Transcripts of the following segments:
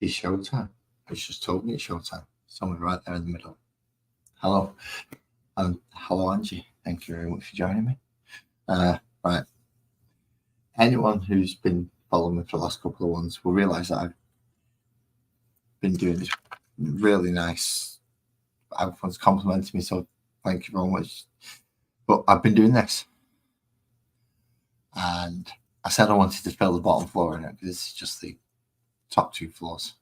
It's showtime. It's just told me it's showtime. Somewhere right there in the middle. Hello. Hello, Angie. Thank you very much for joining me. Right. Anyone who's been following me for the last couple of ones will realise that I've been doing this really nice. Everyone's complimenting me, so thank you very much. But I've been doing this. And I said I wanted to fill the bottom floor in it because this is just the top two floors.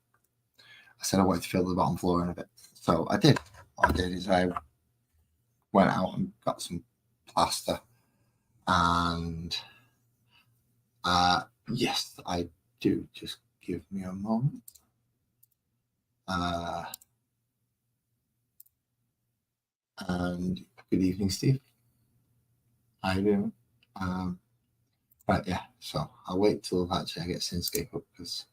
I said I wanted to fill the bottom floor in a bit. So I did. What I did is I went out and got some plaster. And yes, I do. Just give me a moment. And good evening, Steve. How you doing? Right, yeah. So I'll wait till actually I get Synscape up because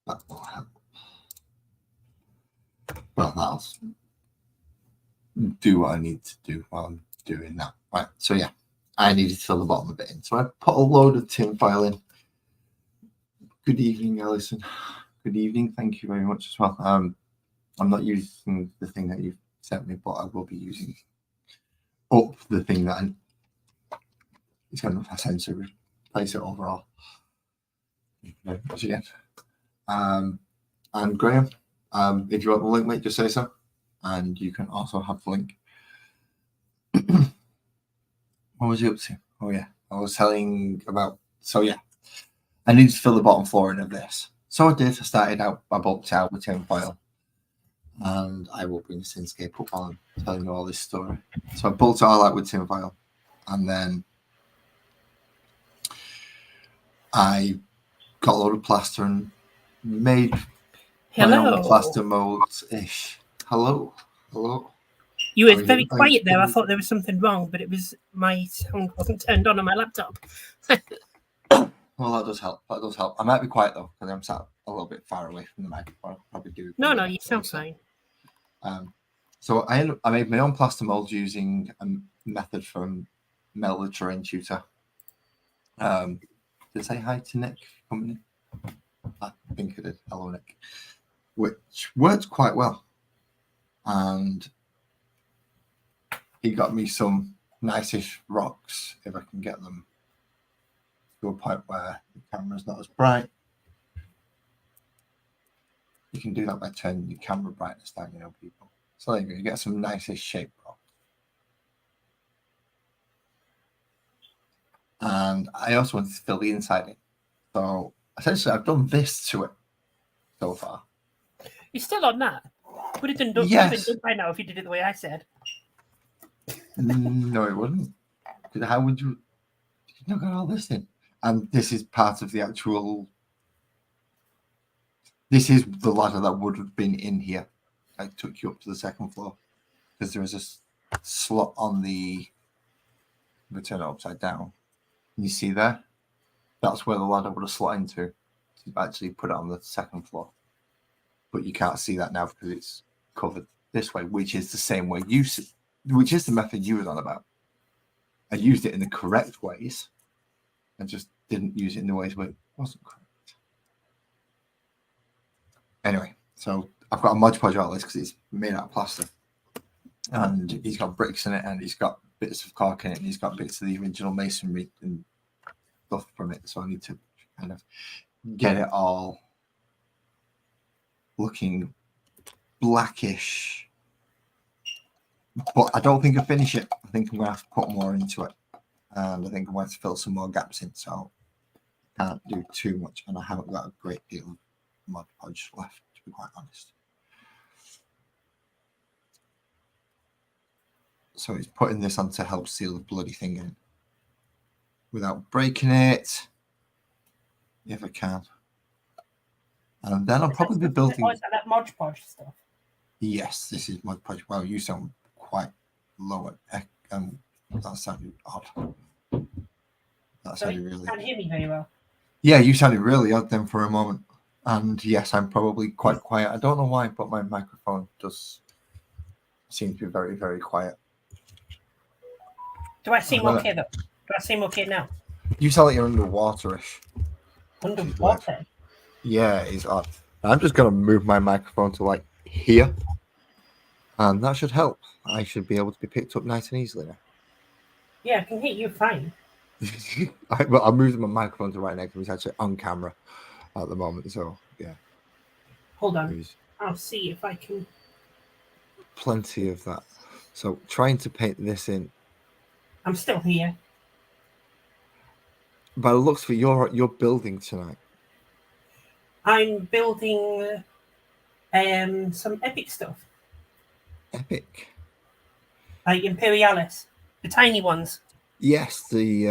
that will help. Well, that'll do what I need to do while I'm doing that. Right. So yeah, I needed to fill the bottom a bit in. So I put a load of tin foil in. Good evening, Alison. Good evening. Thank you very much as well. I'm not using the thing that you've sent me, but I will be using up the thing that it's got enough sense to replace it overall. Again. And Graham, if you want the link, mate, just say so. And you can also have the link. What was you up to? Oh, yeah. I was telling about... So, yeah. I needed to fill the bottom floor in of this. So I did. I started out, I bulked out with tin foil. And I will bring Synscape up while I'm telling you all this story. So I bulked it all out with tin foil. And then I got a load of plaster and made my own plaster molds-ish. Hello. You were very quiet there. I thought there was something wrong, but it was my sound wasn't turned on my laptop. Well, that does help. I might be quiet though, because I'm sat a little bit far away from the microphone. I'll probably do. No, you sound fine. So I made my own plaster molds using a method from Mel the Terrain Tutor. Did say hi to Nick coming in? I think I did. Hello, Nick. Which worked quite well. And he got me some nice-ish rocks, if I can get them to a point where the camera's not as bright. You can do that by turning your camera brightness down, people. So there you go. You get some nice-ish shaped rocks. And I also wanted to fill the inside in. So essentially, I've done this to it so far. You're still on that? Would have been done by now if you did it the way I said. No, it wouldn't. Because how would you? You've not got all this in. And this is part of the actual. This is the ladder that would have been in here. I took you up to the second floor because there is a slot on the. We turn it upside down. You see there? That's where the ladder would have slot into. To actually put it on the second floor. But you can't see that now because it's covered this way, which is the same way which is the method you was on about. I used it in the correct ways. I just didn't use it in the ways where it wasn't correct. Anyway, so I've got a Mod Podge out of this because it's made out of plaster. And he's got bricks in it and he's got bits of caulk in it and he's got bits of the original masonry and stuff from it. So I need to kind of get it all looking blackish, but I don't think I finish it. I think I'm going to have to put more into it, and I think I'm going to fill some more gaps in, so I can't do too much, and I haven't got a great deal of Mod Podge left, to be quite honest. So he's putting this on to help seal the bloody thing in without breaking it, if I can. And then I'll probably be building. Is that Mod Podge stuff? Yes, this is Mod Podge. Well, you sound quite low at that sounded odd. That sounded really. Can't hear me very well. Yeah, you sounded really odd then for a moment. And yes, I'm probably quite quiet. I don't know why, but my microphone does seem to be very, very quiet. Do I seem okay though? Do I seem okay now? You sound like you're underwater-ish. Underwater. Yeah, it's odd. I'm just going to move my microphone to like here. And that should help. I should be able to be picked up nice and easily now. Yeah, I can hear you fine. I moved my microphone to right next to me. It's actually on camera at the moment. So, yeah. Hold on. There's I'll see if I can. plenty of that. So, trying to paint this in. I'm still here. By the looks of it, you're building tonight. I'm building some epic stuff. Epic. Like Imperialis. The tiny ones. Yes, they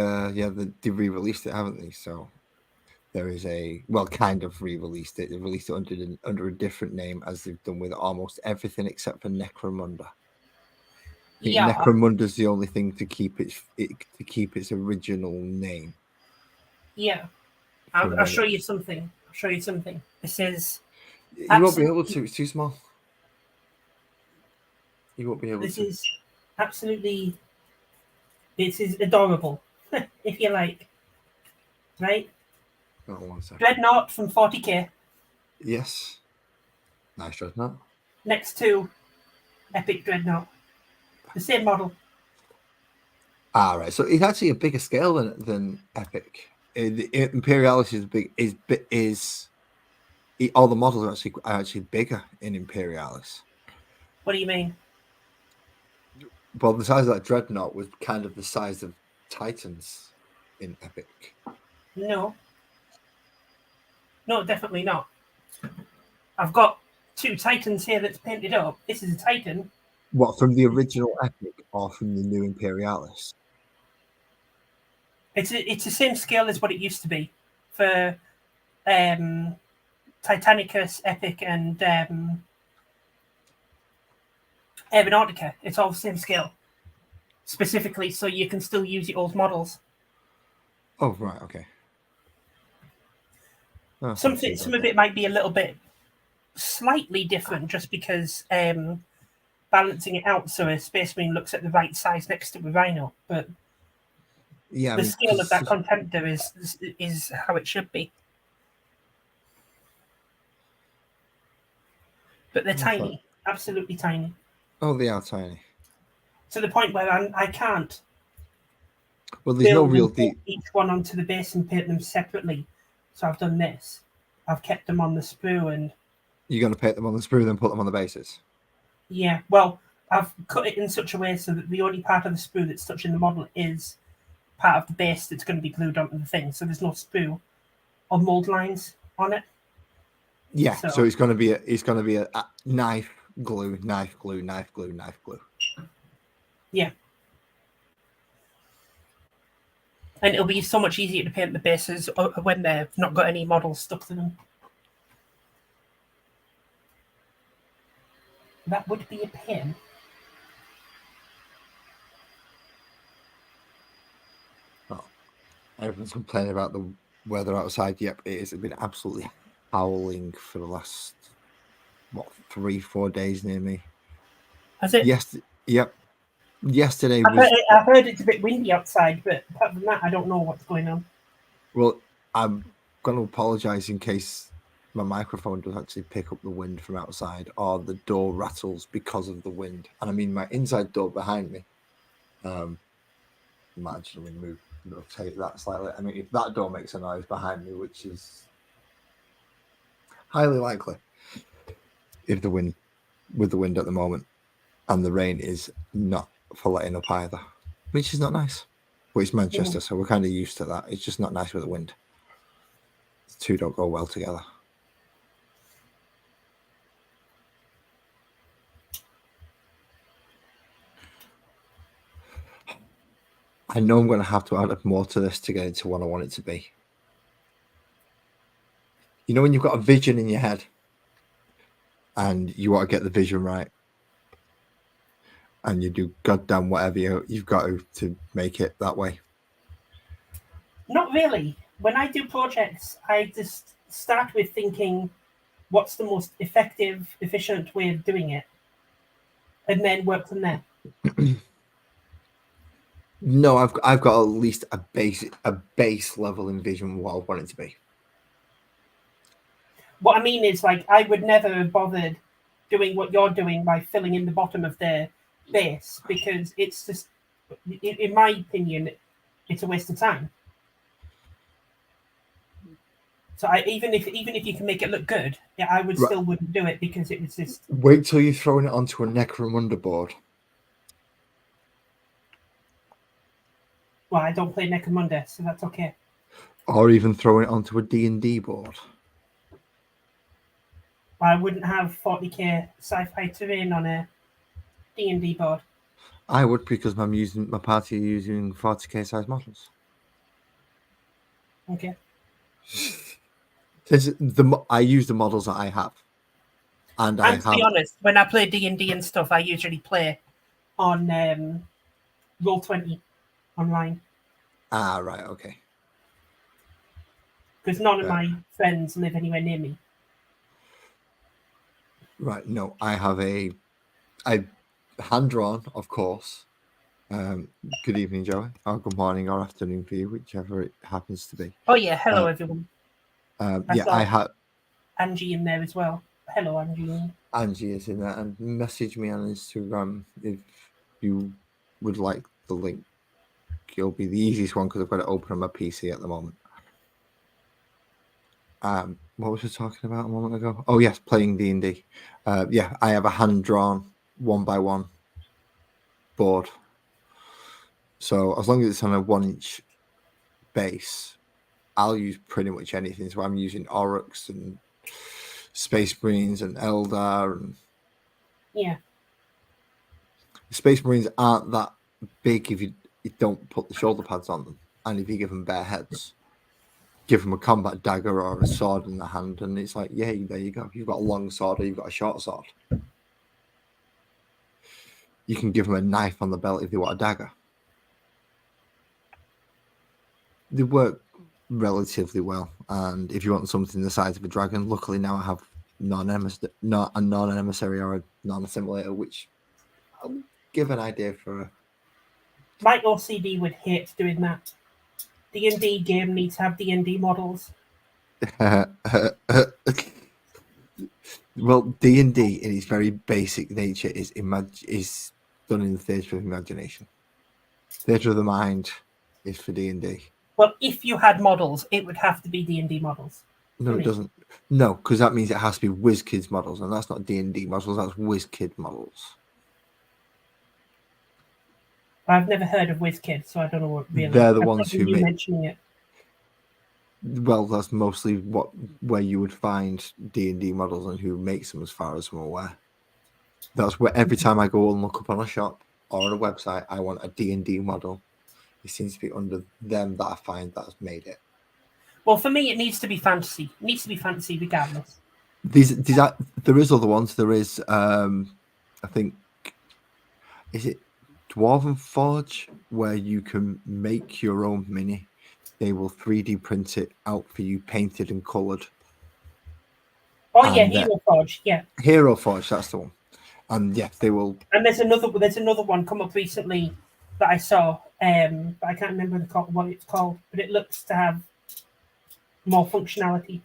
re-released it, haven't they? So there is kind of re-released it. They released it under a different name, as they've done with almost everything except for Necromunda. I think Necromunda's the only thing to keep its original name. Yeah. I'll show you something. This is. You won't be able to. It's too small. You won't be able to. This is absolutely. This is adorable, if you like. Right? Oh, 1 second. Dreadnought from 40k. Yes. Nice Dreadnought. Next to Epic Dreadnought. The same model. Ah, right. So it's actually a bigger scale than Epic. Imperialis all the models are actually bigger in Imperialis. What do you mean? Well, the size of that Dreadnought was kind of the size of Titans in Epic. No, definitely not. I've got 2 Titans here that's painted up. This is a Titan. What, from the original Epic or from the new Imperialis? It's the same scale as what it used to be for Titanicus, Epic, and Aeronautica. It's all the same scale. Specifically, so you can still use the old models. Oh, right, okay. Oh, Some of it might be a little bit slightly different just because balancing it out so a Space Marine looks at the right size next to a Rhino. But yeah, the scale of that contender is how it should be. But they're tiny, absolutely tiny. Oh, they are tiny. To the point where I can't. Well, there's no real each one onto the base and paint them separately. So I've done this. I've kept them on the sprue and. You're going to paint them on the sprue, then put them on the bases. Yeah, well, I've cut it in such a way so that the only part of the sprue that's touching the model is part of the base that's going to be glued onto the thing. So there's no sprue or mold lines on it. Yeah, so it's going to be a knife glue, knife glue, knife glue, knife glue. Yeah. And it'll be so much easier to paint the bases when they've not got any models stuck to them. That would be a pain. Oh, everyone's complaining about the weather outside. Yep, it has been absolutely howling for the last 3-4 days near me. Has it? Yes. Yep. Yesterday I've heard it's a bit windy outside, but apart from that, I don't know what's going on. Well, I'm going to apologise in case my microphone does actually pick up the wind from outside or the door rattles because of the wind. And I mean my inside door behind me. Might actually rotate that slightly. I mean, if that door makes a noise behind me, which is highly likely, with the wind at the moment, and the rain is not for letting up either, which is not nice. But it's Manchester, so we're kind of used to that. It's just not nice with the wind. The two don't go well together. I know I'm going to have to add more to this to get it to what I want it to be. You know when you've got a vision in your head and you want to get the vision right and you do goddamn whatever you've got to make it that way? Not really. When I do projects, I just start with thinking what's the most effective, efficient way of doing it and then work from there. No, I've got at least a base level envision what I want it to be. What I mean is, like, I would never have bothered doing what you're doing by filling in the bottom of their base because it's just, in my opinion, it's a waste of time. So even if you can make it look good, yeah, I would Right. still wouldn't do it because it was just. Wait till you're throwing it onto a Necromunda board. Well, I don't play Necromunda, so that's okay. Or even throwing it onto a D&D board. I wouldn't have 40k sci-fi terrain on a D&D board. I would, because my party are using 40k size models. Okay. I use the models that I have. And I to be have. honest, when I play D&D and stuff, I usually play on Roll20 online. Ah, right, okay. Because none of my friends live anywhere near me. Right, no, I have I hand drawn, of course. Good evening, Joey. Or good morning or afternoon for you, whichever it happens to be. Oh yeah, hello everyone. I have Angie in there as well. Hello, Angie. Angie is in there, and message me on Instagram if you would like the link. It'll be the easiest one because I've got it open on my PC at the moment. What was I talking about a moment ago? Oh yes, playing D&D. Yeah, I have a hand-drawn 1x1 board. So as long as it's on a 1-inch base, I'll use pretty much anything. So I'm using Oryx and Space Marines and Eldar, and yeah, Space Marines aren't that big if you don't put the shoulder pads on them, and if you give them bare heads. Give them a combat dagger or a sword in the hand, and it's like, yeah, there you go. You've got a long sword or you've got a short sword. You can give them a knife on the belt if they want a dagger. They work relatively well, and if you want something the size of a dragon, luckily now I have not a non-emissary or a non-assimilator, which I'll give an idea for. my OCD would hate doing that. D&D game needs to have D&D models. Well, D&D in its very basic nature is done in the theatre of imagination. Theatre of the mind is for D&D. Well, if you had models, it would have to be D&D models. No, it doesn't. No, because that means it has to be WizKids models, and that's not D&D models. That's WizKid models. I've never heard of WizKid, so I don't know what really. They're the ones who make. Mentioning it. Well, that's mostly where you would find D&D models and who makes them, as far as I'm aware. That's where every time I go and look up on a shop or on a website, I want a D&D model. It seems to be under them that I find that's made it. Well, for me, it needs to be fantasy. It needs to be fantasy regardless. There is other ones. There is, I think, is it Dwarven Forge, where you can make your own mini. They will 3D print it out for you, painted and coloured. Oh yeah, Hero Forge, yeah. Hero Forge, that's the one. And yeah, they will. And there's another one come up recently that I saw, but I can't remember what it's called. But it looks to have more functionality.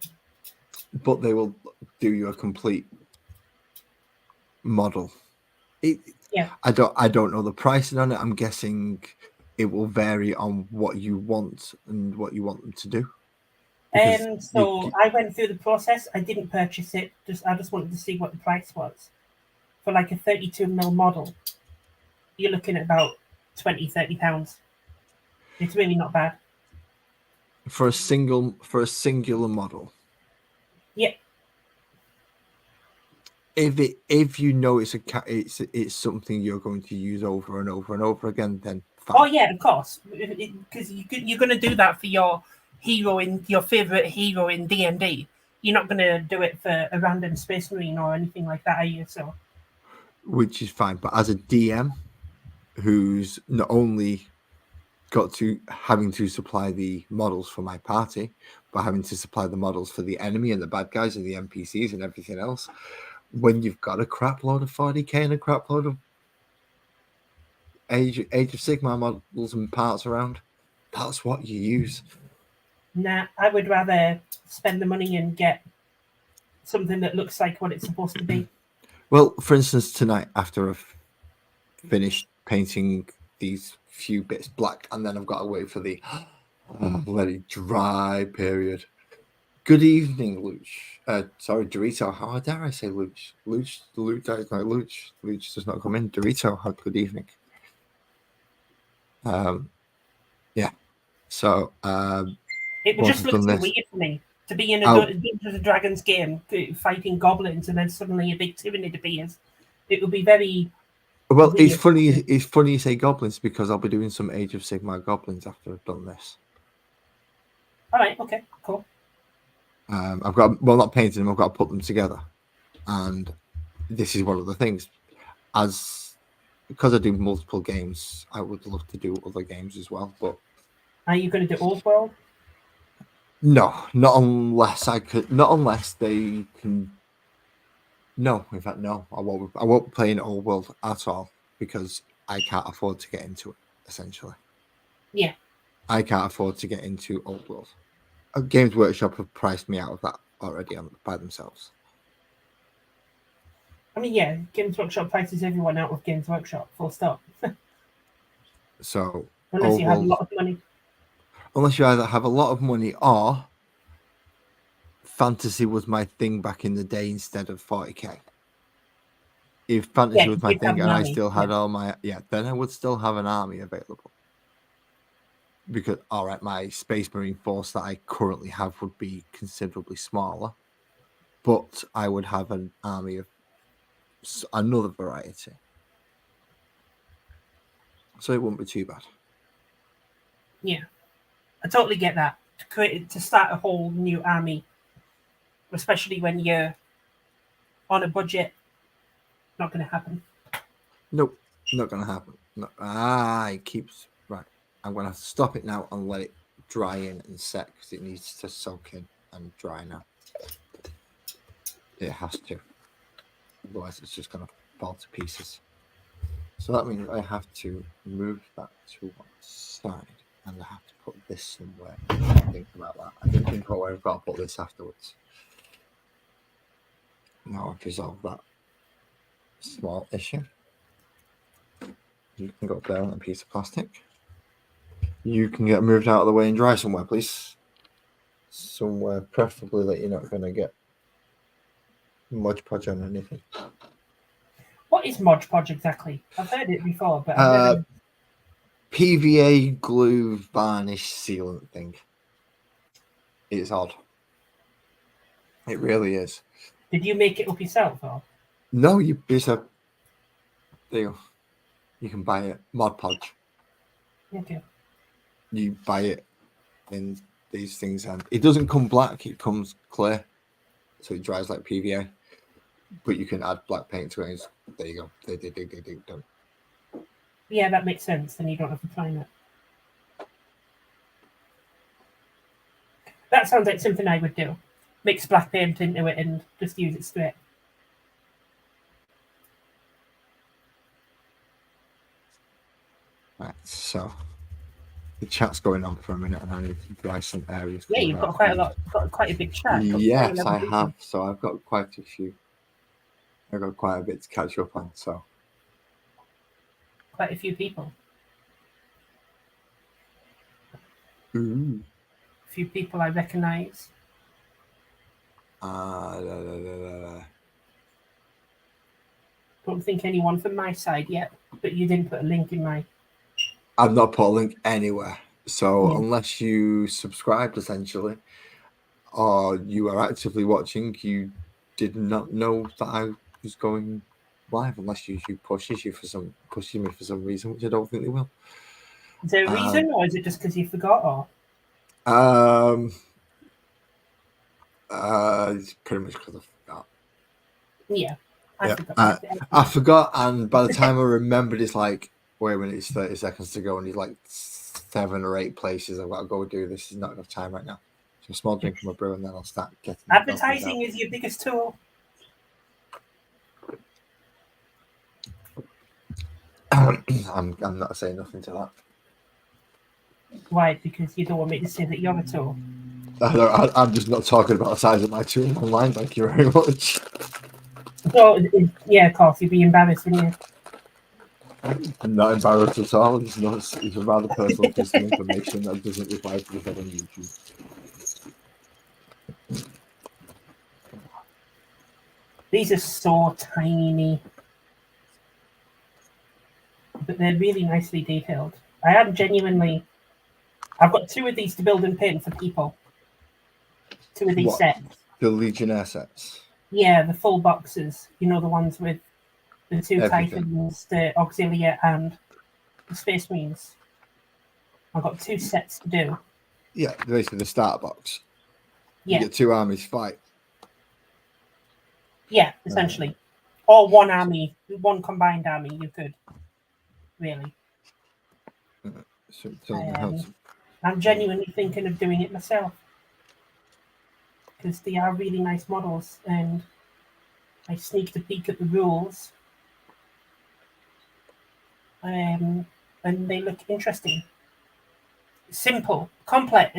But they will do you a complete model. Yeah. I don't know the pricing on it. I'm guessing it will vary on what you want and what you want them to do. So I went through the process. I didn't purchase it. I just wanted to see what the price was. For like a 32mm model, you're looking at about £20-30. It's really not bad. For a singular model. Yeah. If you know it's something you're going to use over and over and over again, then fine. Oh yeah, of course, because you're going to do that for your favorite hero in D&D. You're not going to do it for a random Space Marine or anything like that, are you? So, which is fine, but as a DM who's not only got to having to supply the models for my party, but having to supply the models for the enemy and the bad guys and the NPCs and everything else, when you've got a crap load of 40k and a crap load of Age of Sigmar models and parts around, that's what you use. Nah, I would rather spend the money and get something that looks like what it's supposed to be. Well, for instance, tonight after I've finished painting these few bits black, and then I've got to wait for the let it dry period. Good evening, Luch. Sorry, Dorito. How dare I say Luch? Luch is not Luch. Luch does not come in. Dorito, good evening. Yeah. So, It would once just I've look done too this, weird for me to be in a Dungeons and Dragons game fighting goblins, and then suddenly a big tyrannid appears. It would be very well, weird. it's funny. It's funny you say goblins because I'll be doing some Age of Sigmar goblins after I've done this. All right. Okay. Cool. I've got not painting them. I've got to put them together, and this is one of the things. Because I do multiple games, I would love to do other games as well. But Are you going to do Old World? no, not unless I could. Not unless they can. No, in fact, no. I won't play in Old World at all because I can't afford to get into it. Essentially, Yeah. I can't afford to get into Old World. Games Workshop have priced me out of that already by themselves. I mean, yeah, Games Workshop prices everyone out of Games Workshop, full stop. So Unless you have a lot of money. Unless you either have a lot of money or fantasy was my thing back in the day instead of 40k. If fantasy was my thing and I still had all my then I would still have an army available. Because all right, my Space Marine force that I currently have would be considerably smaller, but I would have an army of another variety, so it wouldn't be too bad. Yeah, I totally get that. To start a whole new army, especially when you're on a budget, not going to happen. Nope, not going to happen. No. It keeps right. I'm going to have to stop it now and let it dry in and set because it needs to soak in and dry now. It has to. Otherwise, it's just going to fall to pieces. So that means I have to move that to one side and I have to put this somewhere. Think about that. I didn't think, I've got to put this afterwards. Now I've resolved that small issue. You can go there on a piece of plastic. You can get moved out of the way and dry somewhere, please. Somewhere preferably that you're not going to get Mod Podge on anything. What is Mod Podge exactly? I've heard it before, but I've never... PVA glue varnish sealant thing. It's odd. It really is. Did you make it up yourself, or? No, it's a deal. You can buy it. Mod Podge. Okay. You buy it in these things, and it doesn't come black. It comes clear, so it dries like PVA. But you can add black paint to it. There you go. They done. Yeah, that makes sense. Then you don't have to find it. That sounds like something I would do. Mix black paint into it and just use it straight. Right, so the chat's going on for a minute, and I need to dry some areas. Yeah, you've got quite a big chat. Yes, I have. So I've got quite a few. I've got quite a bit to catch up on. So quite a few people. Ooh. A few people I recognise. Don't think anyone from my side yet, but you didn't put a link in my... I've not put a link anywhere. So unless you subscribed, essentially, or you are actively watching, you did not know that I was going live unless YouTube pushes me for some reason, which I don't think they will. Is there a reason, or is it just because you forgot? Or it's pretty much because I forgot. Yeah, I forgot, and by the time I remembered, it's like, wait a minute, it's 30 seconds to go, and he's like 7 or 8 places. I've got to go do this. There's not enough time right now. So a small drink of my brew, and then I'll start getting. Advertising is your biggest tool. I'm not saying nothing to that. Why? Because you don't want me to say that you're a tool. I'm just not talking about the size of my tool online. Thank you very much. So, yeah, of course, you'd be embarrassed, wouldn't I'm not embarrassed at all. It's a rather personal piece of information that doesn't require to be fed on YouTube. These are so tiny, but they're really nicely detailed. I've got 2 of these to build and paint for people. 2 of these What? sets. The Legionnaire sets. Yeah, the full boxes. You know, the ones with the 2 Everything. Titans, the Auxilia, and the Space Marines. I've got 2 sets to do. Yeah, basically the starter box. Yeah. You get 2 armies fight. Yeah, essentially. Or one army, one combined army, you could. Really. So I'm genuinely thinking of doing it myself. Because they are really nice models, and I sneaked a peek at the rules. And they look interesting. Simple, complex,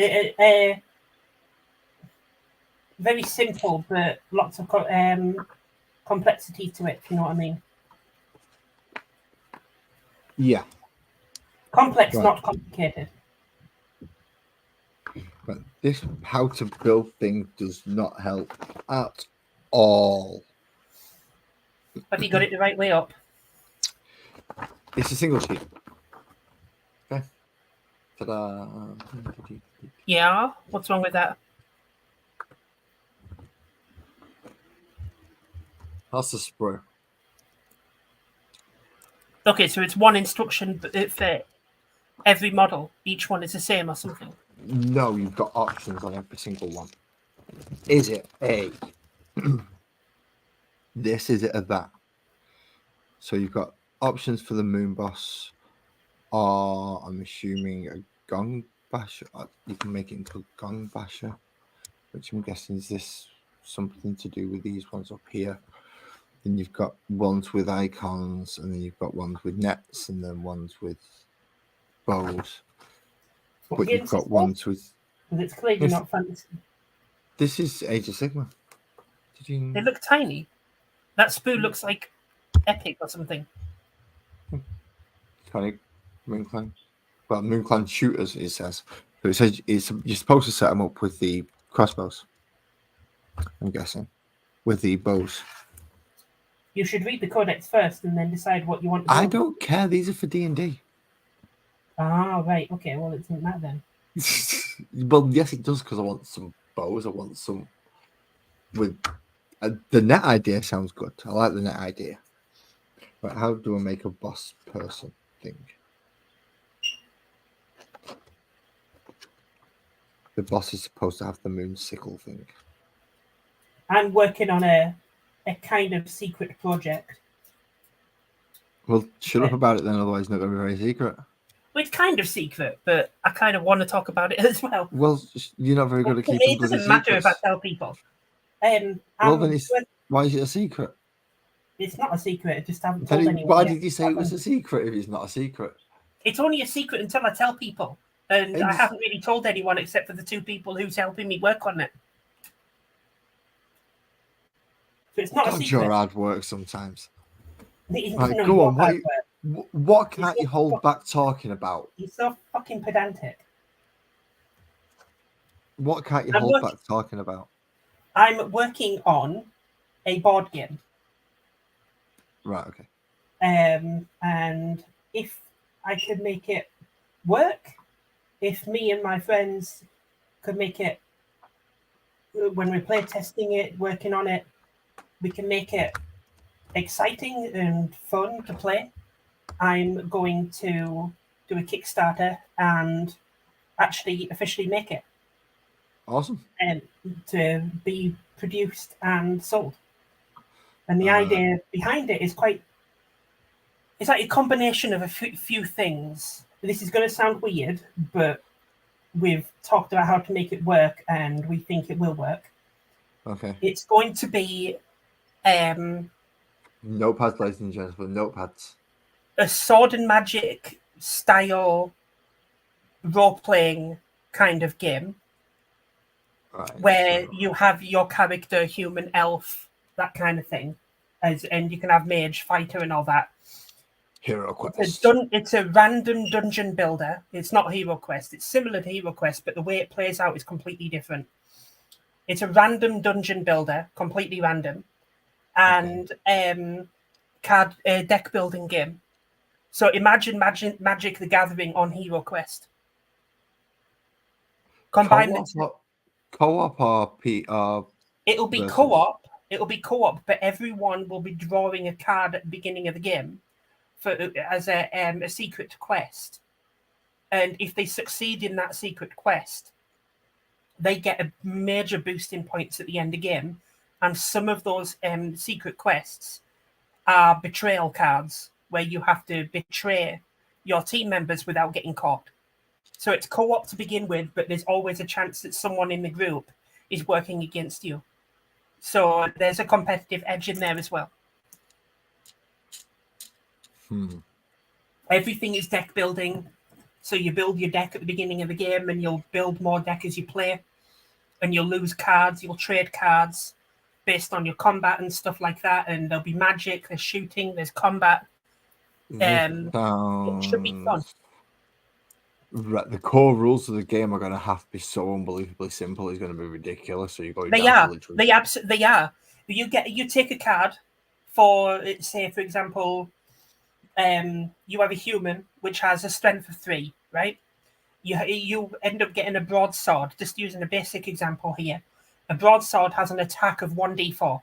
very simple, but lots of complexity to it, if you know what I mean. yeah. Complex, Right. not complicated. But this how to build thing does not help at all. Have you got it the right way up? It's a single sheet. Okay. Ta-da. Yeah. What's wrong with that? That's the spray. Okay, so it's one instruction for every model. Each one is the same or something. No, you've got options on every single one. Is it A? This, is it a that? So you've got options for the moon boss, or I'm assuming a gong basher. You can make it into a gong basher, which I'm guessing is this something to do with these ones up here. Then you've got ones with icons, and then you've got ones with nets, and then ones with bows. But you've got ones with. It's clearly not fantasy. This is Age of Sigma. Did you? They look tiny. That spoon looks like epic or something. Tiny Moonclan. Well, Moonclan shooters, it says. So it says you're supposed to set them up with the crossbows. I'm guessing. With the bows. You should read the codex first and then decide what you want to do. I don't care. These are for D&D. Ah, right. Okay, well, it's not that then. Well, yes, it does, because I want some bows. I want some with the net idea sounds good. I like the net idea. But how do I make a boss person thing? The boss is supposed to have the moon sickle thing. I'm working on a kind of secret project. Well, shut up about it then, otherwise it's not going to be very secret. Well, it's kind of secret, but I kind of want to talk about it as well. Well, you're not very good at keeping bloody secrets. It doesn't matter if I tell people. Well, then why is it a secret? It's not a secret. I just haven't told anyone. Why did you say it was a secret if it's not a secret? It's only a secret until I tell people. And I haven't really told anyone except for the 2 people who's helping me work on it. So it's not a secret. Your hard work sometimes. Right, go on. What can't you hold back talking about? You're so fucking pedantic. What can't you hold back talking about? I'm working on a board game. Right, okay. And if I could make it work, if me and my friends could make it, when we're play testing it, working on it, we can make it exciting and fun to play. I'm going to do a Kickstarter and actually officially make it. Awesome. And to be produced and sold. And the idea behind it is it's like a combination of a few things. This is going to sound weird, but we've talked about how to make it work and we think it will work. Okay. It's going to be notepads, ladies and gentlemen, notepads. a sword and magic style role-playing kind of game, Right. where So, you have your character, human, elf, that kind of thing, and you can have mage, fighter, and all that. Hero It's Quest. it's a random dungeon builder. It's not Hero Quest. It's similar to Hero Quest, but the way it plays out is completely different. It's a random dungeon builder, completely random, and card deck building game. So imagine Magic the Gathering on Hero Quest. Combine the two. Co-op or PR It'll be versus. co-op. It'll be co-op, but everyone will be drawing a card at the beginning of the game for as a secret quest. And if they succeed in that secret quest, they get a major boost in points at the end of the game. And some of those secret quests are betrayal cards, where you have to betray your team members without getting caught. So it's co-op to begin with, but there's always a chance that someone in the group is working against you. So there's a competitive edge in there as well. Everything is deck building. So you build your deck at the beginning of the game, and you'll build more deck as you play. And you'll lose cards, you'll trade cards based on your combat and stuff like that. And there'll be magic, there's shooting, there's combat. It should be fun. Right, the core rules of the game are going to have to be so unbelievably simple. It's going to be ridiculous. So you're going They down are. to literally. They are. You take a card for, say, for example, you have a human which has a strength of 3, right? You end up getting a broadsword. Just using a basic example here, a broadsword has an attack of 1d4,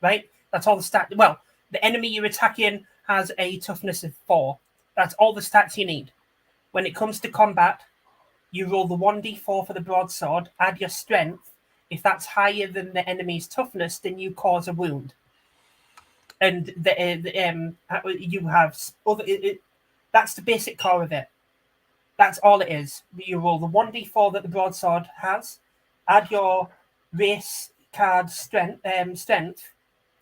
right? That's all the stat. Well, the enemy you're attacking has a toughness of 4. That's all the stats you need. When it comes to combat, you roll the 1d4 for the broadsword, add your strength. If that's higher than the enemy's toughness, then you cause a wound. And you have other. That's the basic core of it. That's all it is. You roll the 1d4 that the broadsword has, add your race card strength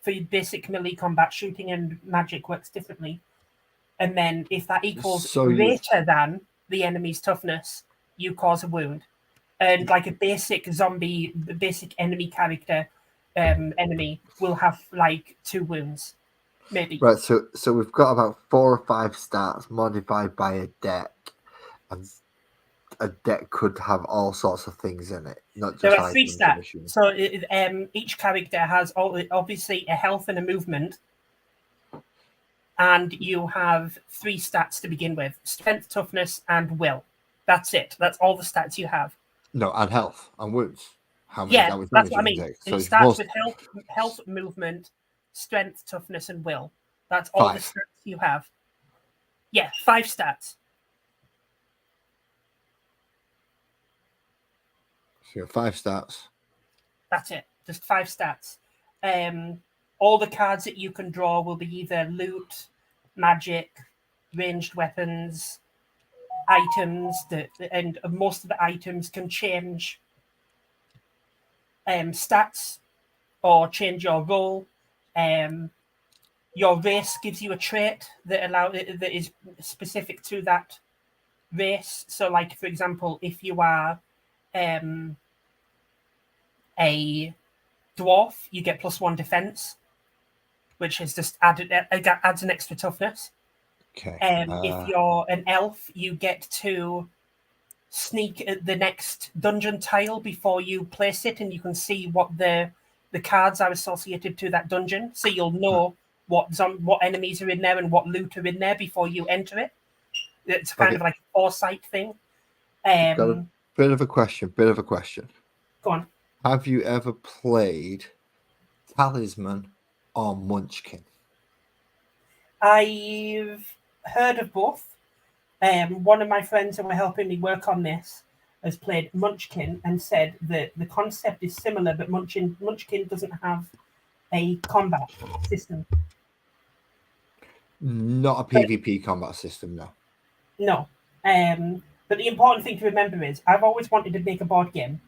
for your basic melee combat. Shooting and magic works differently. And then if that equals greater than the enemy's toughness, you cause a wound. And like a basic enemy character enemy will have like 2 wounds, maybe. Right, so we've got about 4 or 5 stats modified by a deck, and a deck could have all sorts of things in it, not just there are 3 stats. So each character has obviously a health and a movement, and you have 3 stats to begin with: strength, toughness, and will. That's it. That's all the stats you have. No, and health and wounds. How many damage that's what I mean. So it starts with health, movement, strength, toughness, and will. That's all 5. The stats you have. Yeah, 5 stats. So you have 5 stats. That's it. Just 5 stats. All the cards that you can draw will be either loot, magic, ranged weapons, items, and most of the items can change stats or change your role. Your race gives you a trait that is specific to that race. So, like for example, if you are a dwarf, you get +1 defense, which is just adds an extra toughness. Okay. If you're an elf, you get to sneak at the next dungeon tile before you place it, and you can see what the cards are associated to that dungeon. So you'll know what enemies are in there and what loot are in there before you enter it. It's kind of like a foresight thing. Got a bit of a question. Go on. Have you ever played Talisman or Munchkin? I've heard of both. One of my friends who were helping me work on this has played Munchkin and said that the concept is similar, but Munchkin doesn't have a combat system. Not a PvP combat system, no. No. But the important thing to remember is I've always wanted to make a board game,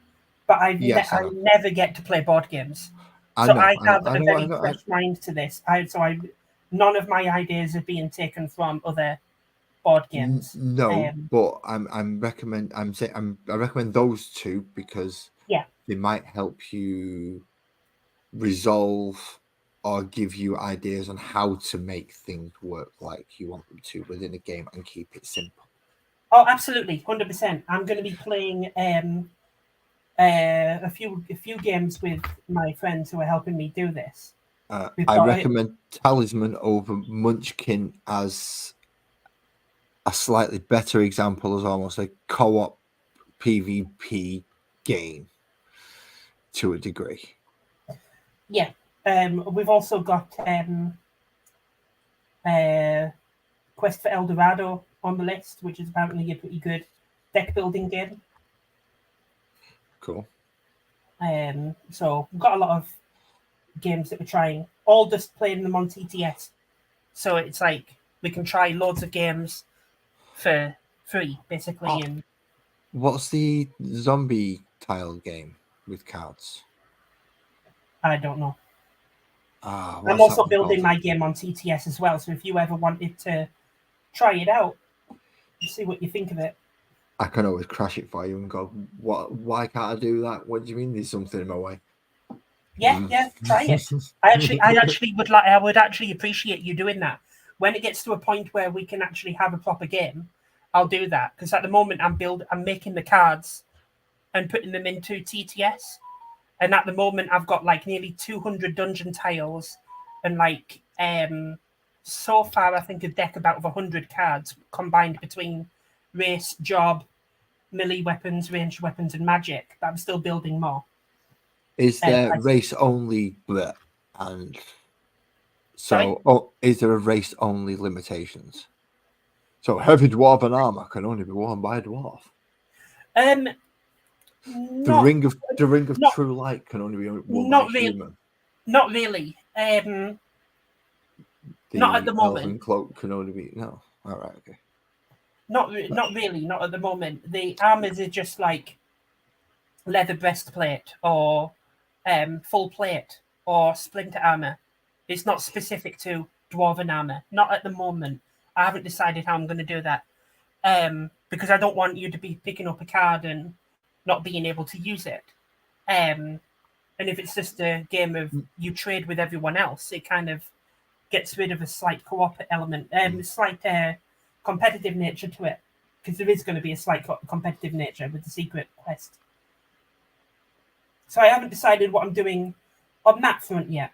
but I never get to play board games. I have a very fresh mind to this. none of my ideas are being taken from other board games. No, but I recommend those two because Yeah. they might help you resolve or give you ideas on how to make things work like you want them to within a game and keep it simple. Oh, absolutely, 100%. I'm going to be playing a few games with my friends who are helping me do this. We've I got recommend Talisman over Munchkin as a slightly better example, as almost a co-op PvP game to a degree. yeah. We've also got Quest for El Dorado on the list, which is apparently a pretty good deck building game. Cool. So we've got a lot of games that we're trying, all just playing them on TTS. So it's like we can try loads of games for free, basically. Oh. And What's the zombie tile game with cards? I don't know. Ah, I'm what's that also one building called? my game on TTS as well. So if you ever wanted to try it out, see what you think of it. I can always crash it for you and go, "What? Why can't I do that? What do you mean? There's something in my way." Yeah, try it. I would actually appreciate you doing that. When it gets to a point where we can actually have a proper game, I'll do that. Because at the moment I'm making the cards and putting them into TTS. And at the moment I've got like nearly 200 dungeon tiles and like so far I think a deck about 100 cards combined between race, job, melee weapons, ranged weapons, and magic. But I'm still building more. Is there I- race only? And Sorry? so, is there a race only limitations? So heavy dwarven armor can only be worn by a dwarf. Um, The not ring of not true light can only be worn by a not really. human. Not really. Not at the The elven moment. cloak can only be no. All right, okay. Not really. Not at the moment. The armors are just like leather breastplate or full plate or splinter armor. It's not specific to dwarven armor. Not at the moment. I haven't decided how I'm going to do that. Because I don't want you to be picking up a card and not being able to use it. And if it's just a game of you trade with everyone else, it kind of gets rid of a slight co-op element, slight competitive nature to it, because there is going to be a slight competitive nature with the secret quest. So I haven't decided what I'm doing on that front yet,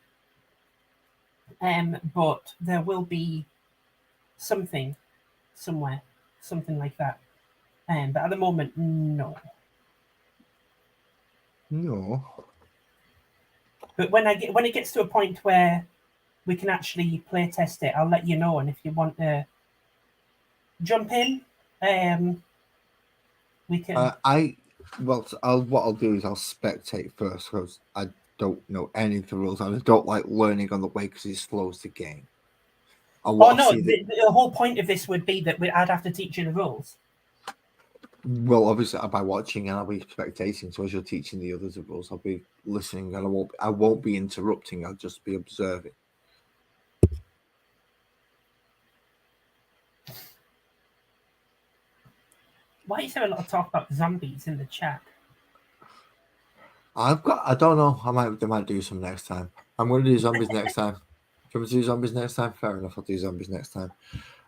but there will be something somewhere, something like that. But at the moment, no. No. But when it gets to a point where we can actually play test it, I'll let you know. And if you want to jump in, we can. What I'll do is I'll spectate first because I don't know any of the rules and I don't like learning on the way because it slows the game. Oh no! The whole point of this would be that I'd have to teach you the rules. Well, obviously, by watching and I'll be spectating. So as you're teaching the others the rules, I'll be listening and I won't be interrupting. I'll just be observing. Why is there a lot of talk about zombies in the chat? I don't know. They might do some next time. I'm going to do zombies next time. Do you want me to do zombies next time? Fair enough. I'll do zombies next time.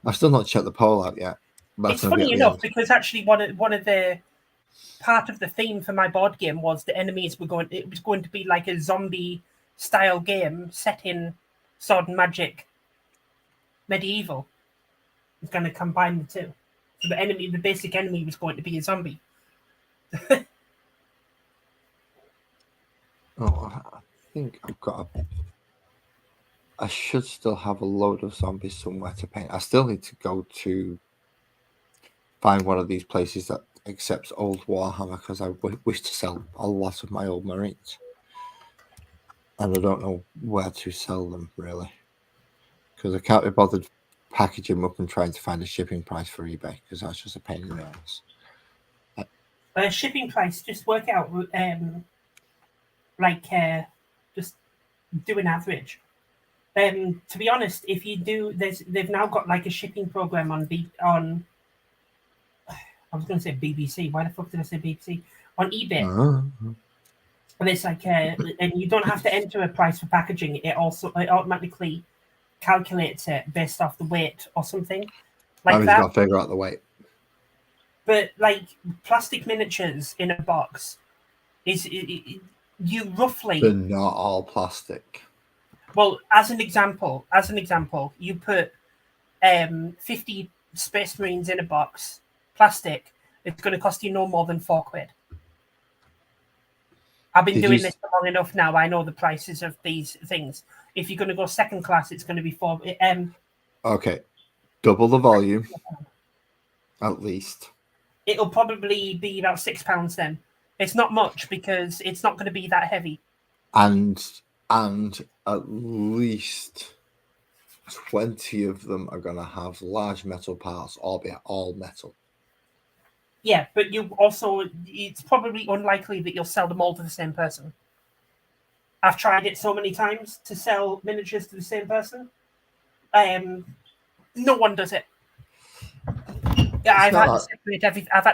I've still not checked the poll out yet. It's funny enough because actually one of the part of the theme for my board game was the enemies were going. It was going to be like a zombie style game set in sword and magic, medieval. It's going to combine the two. So the basic enemy, was going to be a zombie. I think I've got I should still have a load of zombies somewhere to paint. I still need to go to find one of these places that accepts old Warhammer because I wish to sell a lot of my old Marines. And I don't know where to sell them, really. Because I can't be bothered packaging them up and trying to find a shipping price for eBay because that's just a pain in the ass. Shipping price, just work out just do an average. To be honest, if you do, they've now got like a shipping program on. I was going to say BBC. Why the fuck did I say BBC? On eBay, Uh-huh. and it's like, and you don't have to enter a price for packaging. It automatically calculates it based off the weight or something I like was that. got to figure out the weight. But like plastic miniatures in a box you roughly. They're not all plastic. Well, as an example, you put 50 Space Marines in a box, plastic. It's going to cost you no more than £4. I've been Did doing you this for long enough now. I know the prices of these things. If you're going to go second class, it's going to be four. Okay, double the volume, at least. It'll probably be about £6 then. It's not much because it's not going to be that heavy. And at least 20 of them are going to have large metal parts, albeit all metal. Yeah, but it's probably unlikely that you'll sell them all to the same person. I've tried it so many times to sell miniatures to the same person. No one does it. Yeah, I've had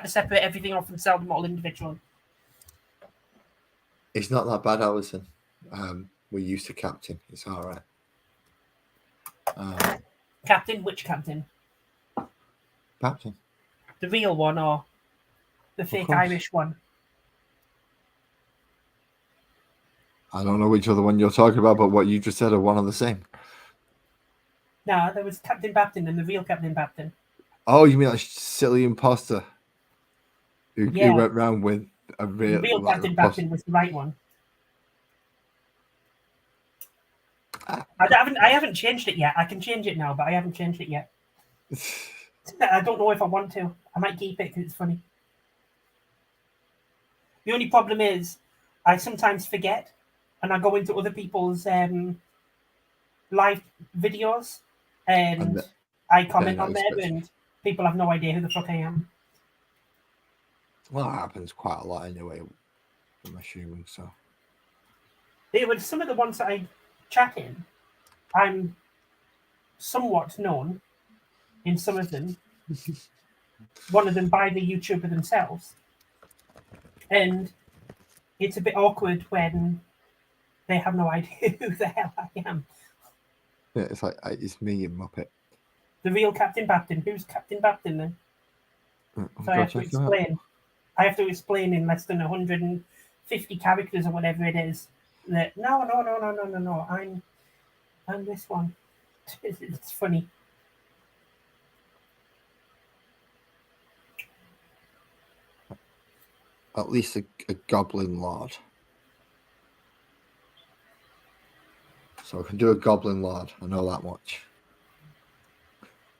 to separate everything off and sell them all individually. It's not that bad, Alison. We're used to Captain. It's all right. Captain? Which Captain? Captain. The real one or the fake Irish one? I don't know which other one you're talking about, but what you just said are one and the same. No, there was Captain Baptin and the real Captain Baptin. Oh, you mean that silly imposter who went around with a real... The real Captain Baptin was the right one. I haven't changed it yet. I can change it now, but I haven't changed it yet. I don't know if I want to. I might keep it because it's funny. The only problem is I sometimes forget and I go into other people's live videos and I comment on there and people have no idea who the fuck I am. Well, that happens quite a lot anyway, I'm assuming so. Some of the ones that I chat in, I'm somewhat known in some of them. One of them by the YouTuber themselves. And it's a bit awkward when they have no idea who the hell I am. Yeah, it's like, it's me, you Muppet. The real Captain Baptin. Who's Captain Baptin then? So I have to explain. I have to explain in less than 150 characters or whatever it is that no. I'm this one. It's funny. At least a goblin lord. So I can do a goblin lord. I know that much.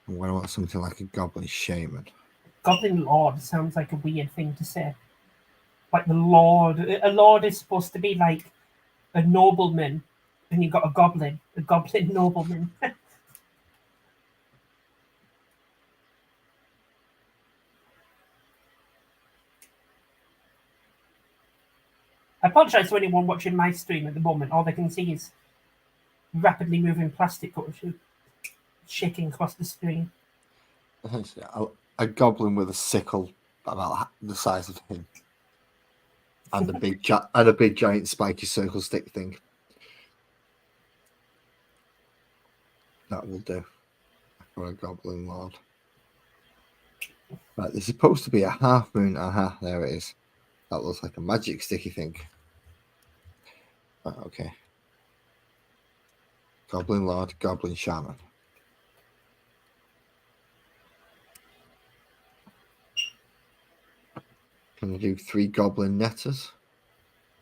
And what about something like a goblin shaman? Goblin lord sounds like a weird thing to say. Like the lord. A lord is supposed to be like a nobleman, and you've got a goblin nobleman. I apologise to anyone watching my stream at the moment. All they can see is rapidly moving plastic shaking across the screen. A goblin with a sickle about the size of him, and a big giant spiky circle stick thing. That will do for a goblin lord. Right, there's supposed to be a half moon. Aha, there it is. That looks like a magic sticky thing. Right, okay. Goblin lord, goblin shaman. Can I do 3 goblin netters?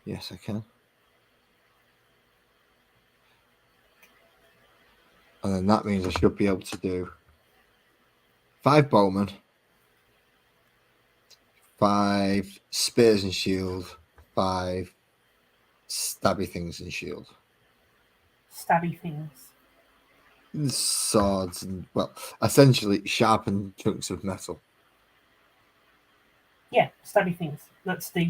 Yes, I can. And then that means I should be able to do 5 bowmen, 5 spears and shield, 5 stabby things and shield. Stabby things. Swords and, well, essentially sharpened chunks of metal. Yeah, stabby things. That's the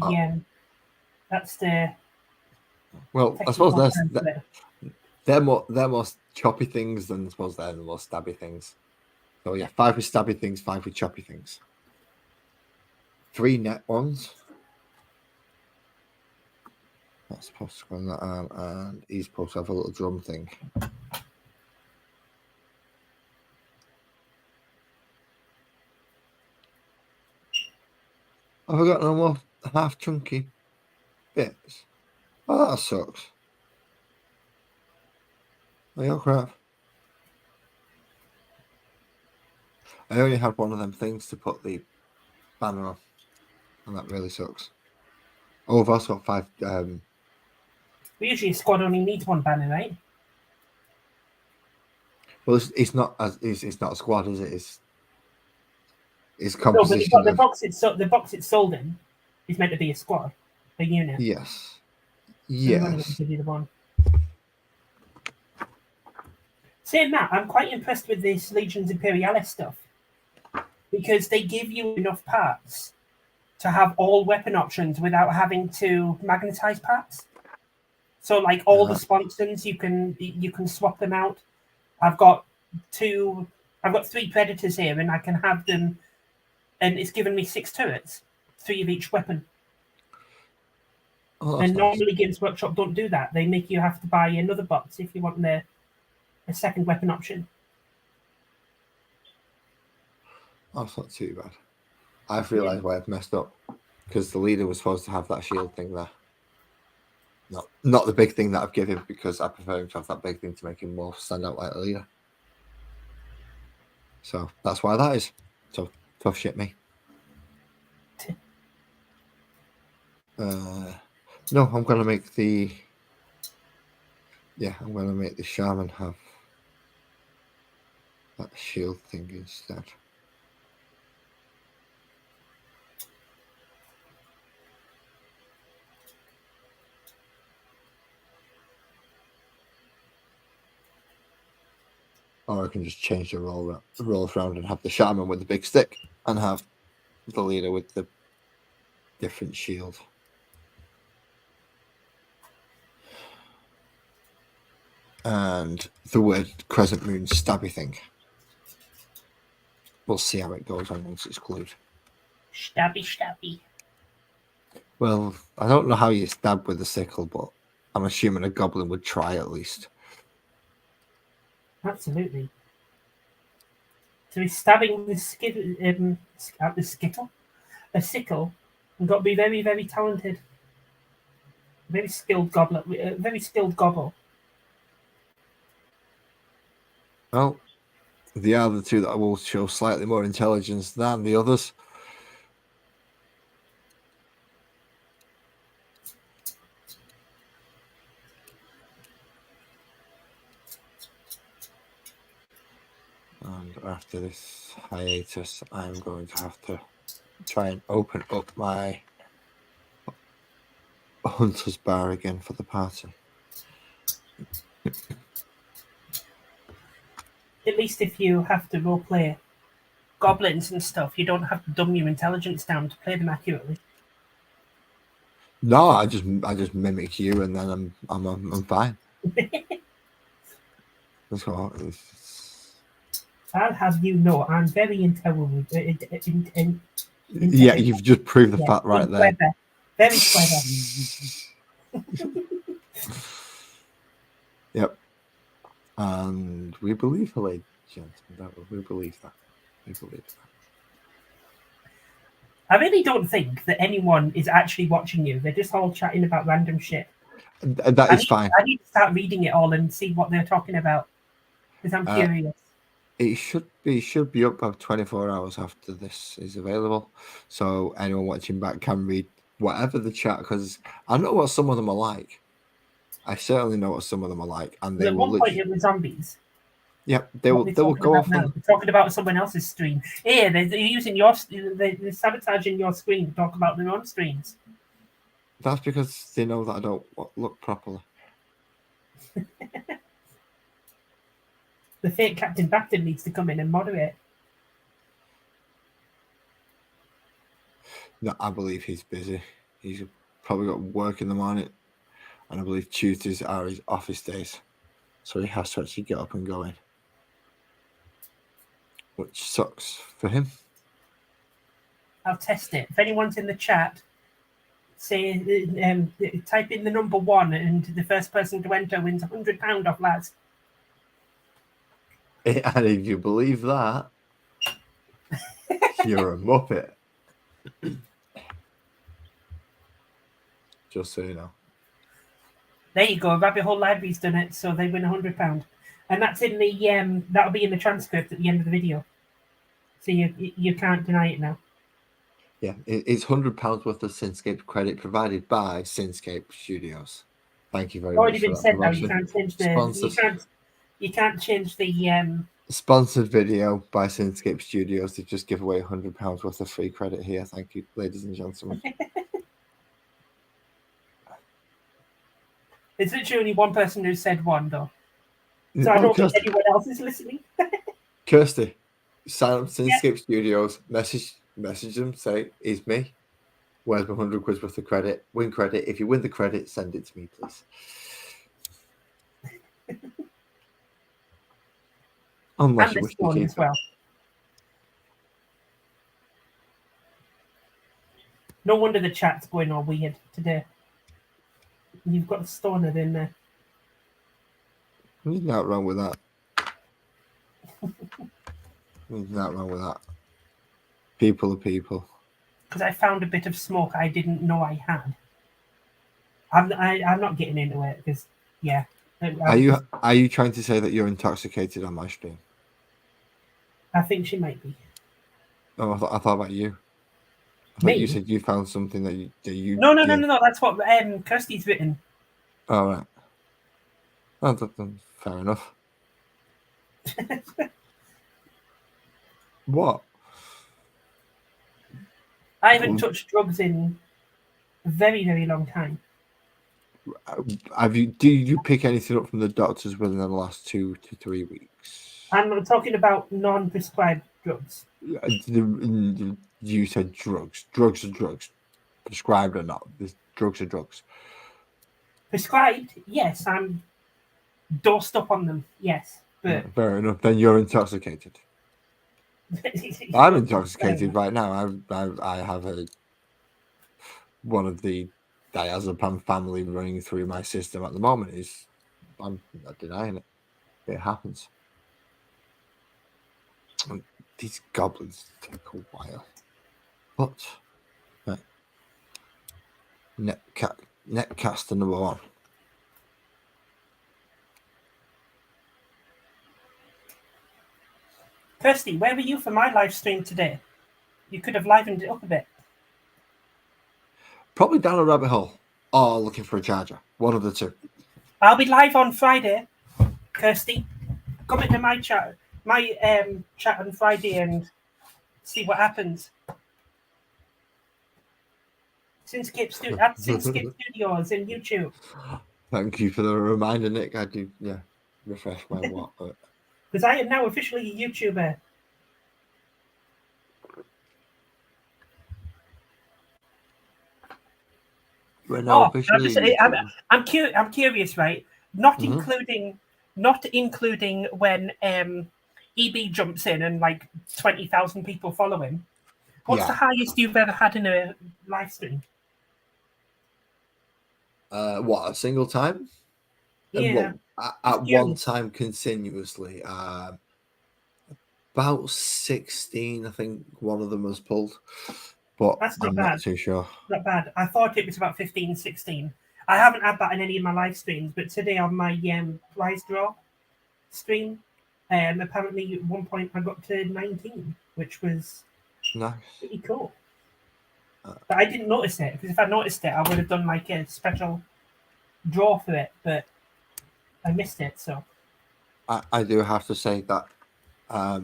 Well, I suppose They're more choppy things than I suppose they're the more stabby things. So yeah, 5 with stabby things, 5 with choppy things. 3 net ones. That's supposed to go on that arm, and he's supposed to have a little drum thing. Have I got no more half chunky bits? Oh, that sucks. Oh, crap. I only had one of them things to put the banner on, and that really sucks. Oh, I've also got 5. Usually a squad only needs one banner, right? Well, it's not it's not a squad, is it? It's No, but composition the of box it's sold in is meant to be a squad, a unit. yes, So we've only got yes. to do the one. Saying that, I'm quite impressed with this Legions Imperialis stuff because they give you enough parts to have all weapon options without having to magnetize parts. So, like all the sponsons, you can swap them out. I've got 3 predators here, and I can have them, and it's given me 6 turrets, 3 of each weapon. Oh, And that's nice. normally Games Workshop don't do that. They make you have to buy another box if you want a second weapon option. That's not too bad. I've realised why I've messed up because the leader was supposed to have that shield thing there. Not the big thing that I've given because I prefer him to have that big thing to make him more stand out like a leader. So that's why that is. So tough shit, me. No, I'm gonna make the. Yeah, I'm gonna make the shaman have that shield thing instead. Or I can just change the rolls around and have the shaman with the big stick and have the leader with the different shield. And the word crescent moon stabby thing. We'll see how it goes on once it's glued. Stabby. Well, I don't know how you stab with a sickle, but I'm assuming a goblin would try at least. Absolutely. So he's stabbing with a sickle, and got to be very, very talented. Very skilled gobbler. Very skilled gobble. Well, the other 2 that I will show slightly more intelligence than the others. And after this hiatus, I'm going to have to try and open up my hunter's bar again for the party. At least if you have to roleplay goblins and stuff, you don't have to dumb your intelligence down to play them accurately. No, I just mimic you, and then I'm fine. That's what I'll have you know I'm very intelligent. Yeah, you've just proved the fact right there. Clever. Very clever. Yep. And we believe her, ladies and gentlemen. We believe that. We believe that. I really don't think that anyone is actually watching you. They're just all chatting about random shit. That is fine. I need to start reading it all and see what they're talking about because I'm curious. It should be up about 24 hours after this is available, so anyone watching back can read whatever the chat, because I know what some of them are like. I certainly know what some of them are like, and they At will one point it was zombies. Yep, they will go off. They're talking about someone else's stream. Yeah, they're using they're sabotaging your screen to talk about their own streams. That's because they know that I don't look properly. The fake Captain Bacton needs to come in and moderate. No, I believe he's busy. He's probably got work in the morning, and I believe Tuesdays are his office days. So he has to actually get up and go in, which sucks for him. I'll test it. If anyone's in the chat, say type in the number 1, and the first person to enter wins £100 off Laz. And if you believe that, you're a muppet. Just so you know. There you go. Rabbit Hole Library's done it, so they win £100, and that's in the that'll be in the transcript at the end of the video, so you can't deny it now. Yeah, it's £100 worth of Synscape credit provided by Synscape Studios. Thank you very Already much for been that said now. promotion. You can't change you can't change the Sponsored video by Synscape Studios to just give away £100 worth of free credit here. Thank you, ladies and gentlemen. It's literally only one person who said 1 though, so I don't think anyone else is listening. Kirsty, sign up to Synscape Studios. Message them. Say it's me. Where's my 100 quid worth of credit? Win credit. If you win the credit, send it to me, please. Unless And you the wish to stone keep as well. No wonder the chat's going all weird today. You've got a stoner in there. There's not wrong with that. There's not wrong with that. People are people. Because I found a bit of smoke I didn't know I had. I'm not getting into it because yeah. Are you trying to say that you're intoxicated on my stream? I think she might be. Oh, I thought about you. I thought you said you found something that you. No. That's what Kirsty's written. All right. Oh, fair enough. What? I haven't touched drugs in a very, very long time. Do you pick anything up from the doctors within the last 2 to 3 weeks? I'm talking about non-prescribed drugs. You said drugs. Drugs are drugs. Prescribed or not. Drugs are drugs. Prescribed, yes. I'm dosed up on them, yes. But fair enough. Then you're intoxicated. I'm intoxicated right now. I have one of the diazepam family running through my system at the moment. I'm not denying it. It happens. And these goblins take a while. But right. Netcaster number 1. Kirsty, where were you for my live stream today? You could have livened it up a bit. Probably down a rabbit hole or looking for a charger. One of the two. I'll be live on Friday, Kirsty. Come into my chat on Friday and see what happens. Synscape Studios in YouTube. Thank you for the reminder, Nick. I do, refresh my what. Because I am now officially a YouTuber. We're now officially. I'm curious, right? Not including when EB jumps in and like 20,000 people follow him. What's the highest you've ever had in a live stream? What, a single time? Yeah. At one time continuously. About 16, I think one of them was pulled. But that's not I'm bad. Not too sure. Not bad. I thought it was about 15, 16. I haven't had that in any of my live streams, but today on my prize draw stream, apparently at one point I got to 19, which was nice. Pretty cool. But I didn't notice it, because if I noticed it, I would have done like a special draw for it, but I missed it. So I do have to say that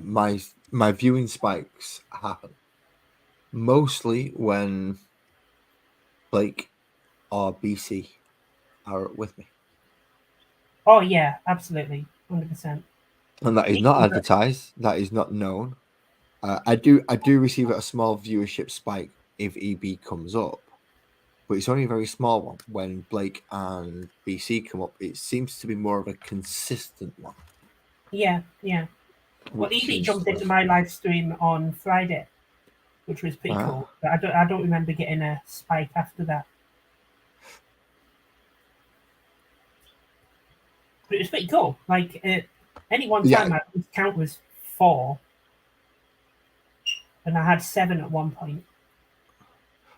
my viewing spikes happen mostly when Blake or BC are with me. Oh yeah, absolutely, 100%. And that is not advertised. That is not known. I do receive a small viewership spike if EB comes up, but it's only a very small one. When Blake and BC come up, it seems to be more of a consistent one. Yeah, yeah. Well, Which Evie is jumped into my live stream on Friday, which was pretty Ah. cool. But I don't remember getting a spike after that. But it was pretty cool. Like at any one time, my count was 4, and I had 7 at one point,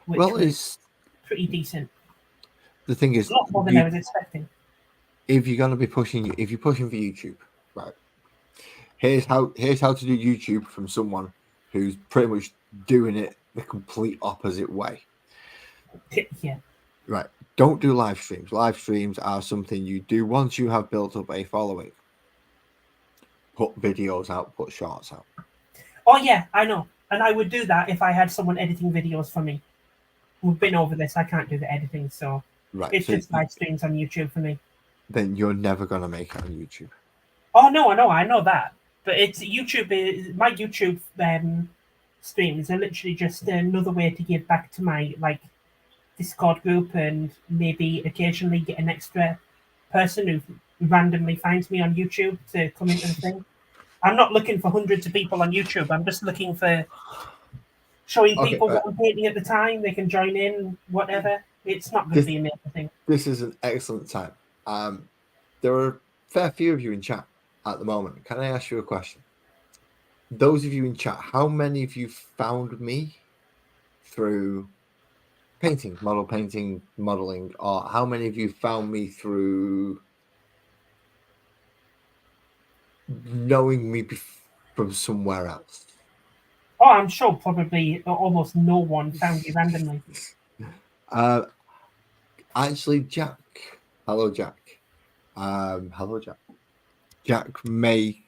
which well, was is pretty decent. the thing is, A lot more than I was expecting. if you're gonna be pushing, if you're pushing for YouTube, right? Here's how to do YouTube from someone who's pretty much doing it the complete opposite way. Yeah. Right. Don't do live streams. Live streams are something you do once you have built up a following. Put videos out, put shorts out. Oh yeah, I know. And I would do that if I had someone editing videos for me. We've been over this. I can't do the editing, so it's so just live streams on YouTube for me. Then you're never gonna make it on YouTube. Oh no, I know that. But it's YouTube. My YouTube streams are literally just another way to give back to my Discord group, and maybe occasionally get an extra person who randomly finds me on YouTube to come into the thing. I'm not looking for hundreds of people on YouTube. I'm just looking for showing people what I'm painting at the time. They can join in, whatever. It's not going to be a major thing. This is an excellent time. There are a fair few of you in chat at the moment. Can I ask you a question? Those of you in chat, how many of you found me through modeling, or how many of you found me through knowing me from somewhere else? Oh, I'm sure probably almost no one found you randomly. Actually, Jack. Hello, Jack. Hello, Jack. Jack may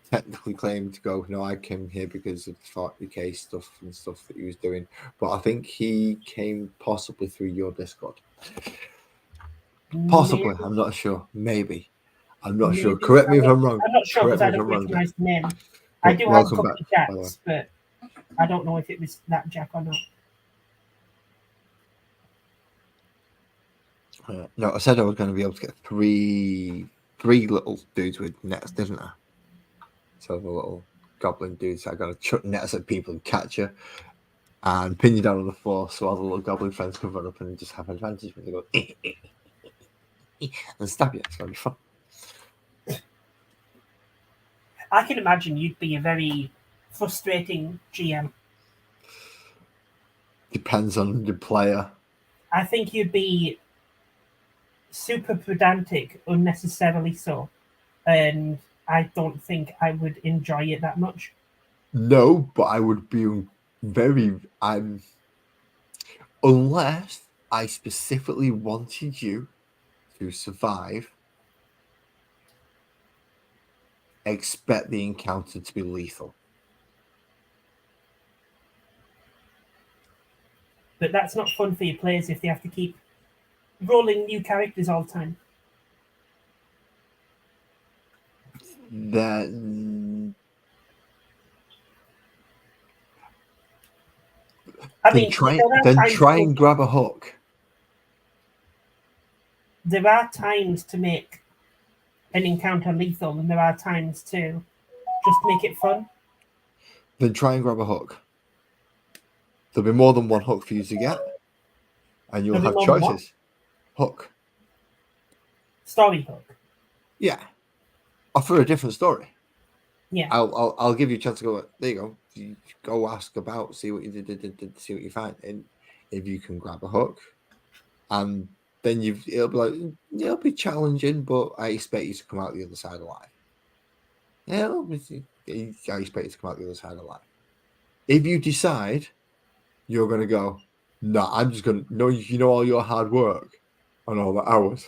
technically claim to go, no, I came here because of the 40k stuff and stuff that he was doing, but I think he came possibly through your Discord. Possibly, maybe. I'm not sure. Maybe. I'm not sure. Correct me if I'm wrong. I'm not sure because I don't recognize the name. I do have a couple of Jacks, but I don't know if it was that Jack or not. No, I said I was going to be able to get three little dudes with nets, didn't I? So the little goblin dudes, I got to chuck nets at people and catch you and pin you down on the floor, so all the little goblin friends can run up and just have advantage when they go and stab you. It's going to be fun. I can imagine you'd be a very frustrating GM. Depends on the player. I think you'd be super pedantic, unnecessarily so, and I don't think I would enjoy it that much. No, but I would be very unless I specifically wanted you to survive, expect the encounter to be lethal. But that's not fun for your players if they have to keep rolling new characters all the time. Then try and grab a hook. There are times to make an encounter lethal, and there are times to just make it fun. Then try and grab a hook. There'll be more than one hook for you to get, and you'll have choices. Hook. Story hook. Yeah. Offer a different story. Yeah. I'll give you a chance to go. There you go. You go ask about, see what you did, see what you find, and if you can grab a hook, and then it'll be challenging, but I expect you to come out the other side alive. Yeah, I expect you to come out the other side alive. If you decide you're going to go, no, I'm just going to, no, you know all your hard work and all the hours.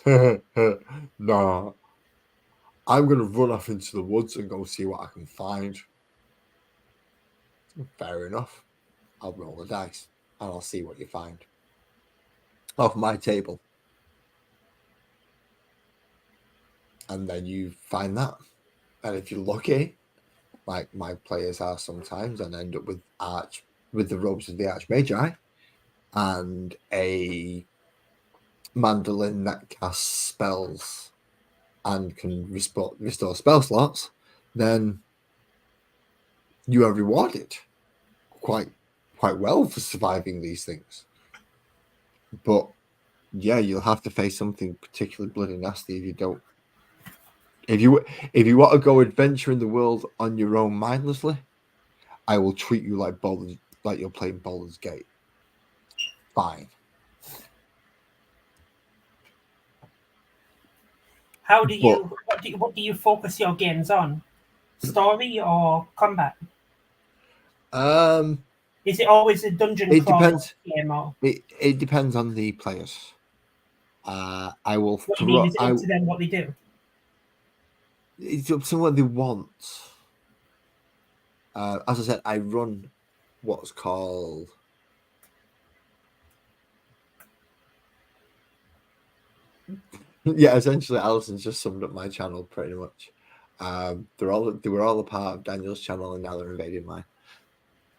Nah, I'm going to run off into the woods and go see what I can find. Fair enough. I'll roll the dice and I'll see what you find. Off my table. And then you find that. And if you're lucky, like my players are sometimes, and end up with the robes of the Archmagi and a mandolin that casts spells and can restore spell slots, then you are rewarded quite well for surviving these things. But yeah, you'll have to face something particularly bloody nasty if you don't. If you want to go adventure in the world on your own mindlessly, I will treat you like you're playing Baldur's Gate. Fine. How do you what do you focus your games on? Story or combat? Is it always a dungeon It crawl depends. game or It depends on the players. I will. what do you mean? Is it up to them what they do? It's up to what they want. As I said, I run what's called. Yeah, essentially, Alison's just summed up my channel pretty much. They were all a part of Daniel's channel, and now they're invading mine.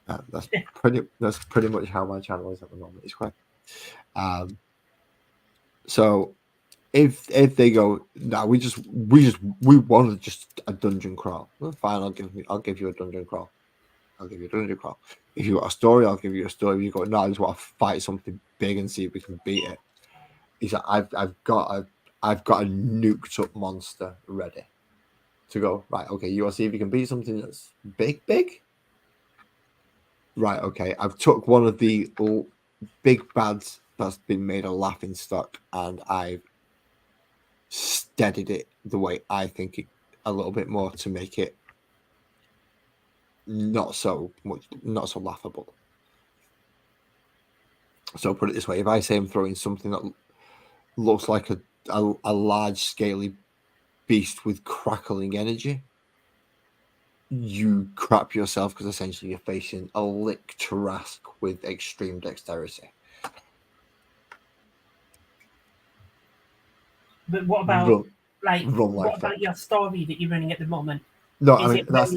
That's pretty much how my channel is at the moment. It's quite. So, if they go, no, we wanted just a dungeon crawl. Well, fine, I'll give you a dungeon crawl. I'll give you a dungeon crawl. If you got a story, I'll give you a story. If you go, no, I just want to fight something big and see if we can beat it. He's like, I've got a nuked up monster ready to go. Right, okay, you want to see if you can beat something that's big? Right, okay. I've took one of the big bads that's been made a laughing stock, and I've steadied it the way I think it a little bit more to make it not so laughable. So put it this way: if I say I'm throwing something that looks like a large scaly beast with crackling energy, you crap yourself because essentially you're facing a lick Tarask with extreme dexterity. But what about what about your story that you're running at the moment? No, I mean that's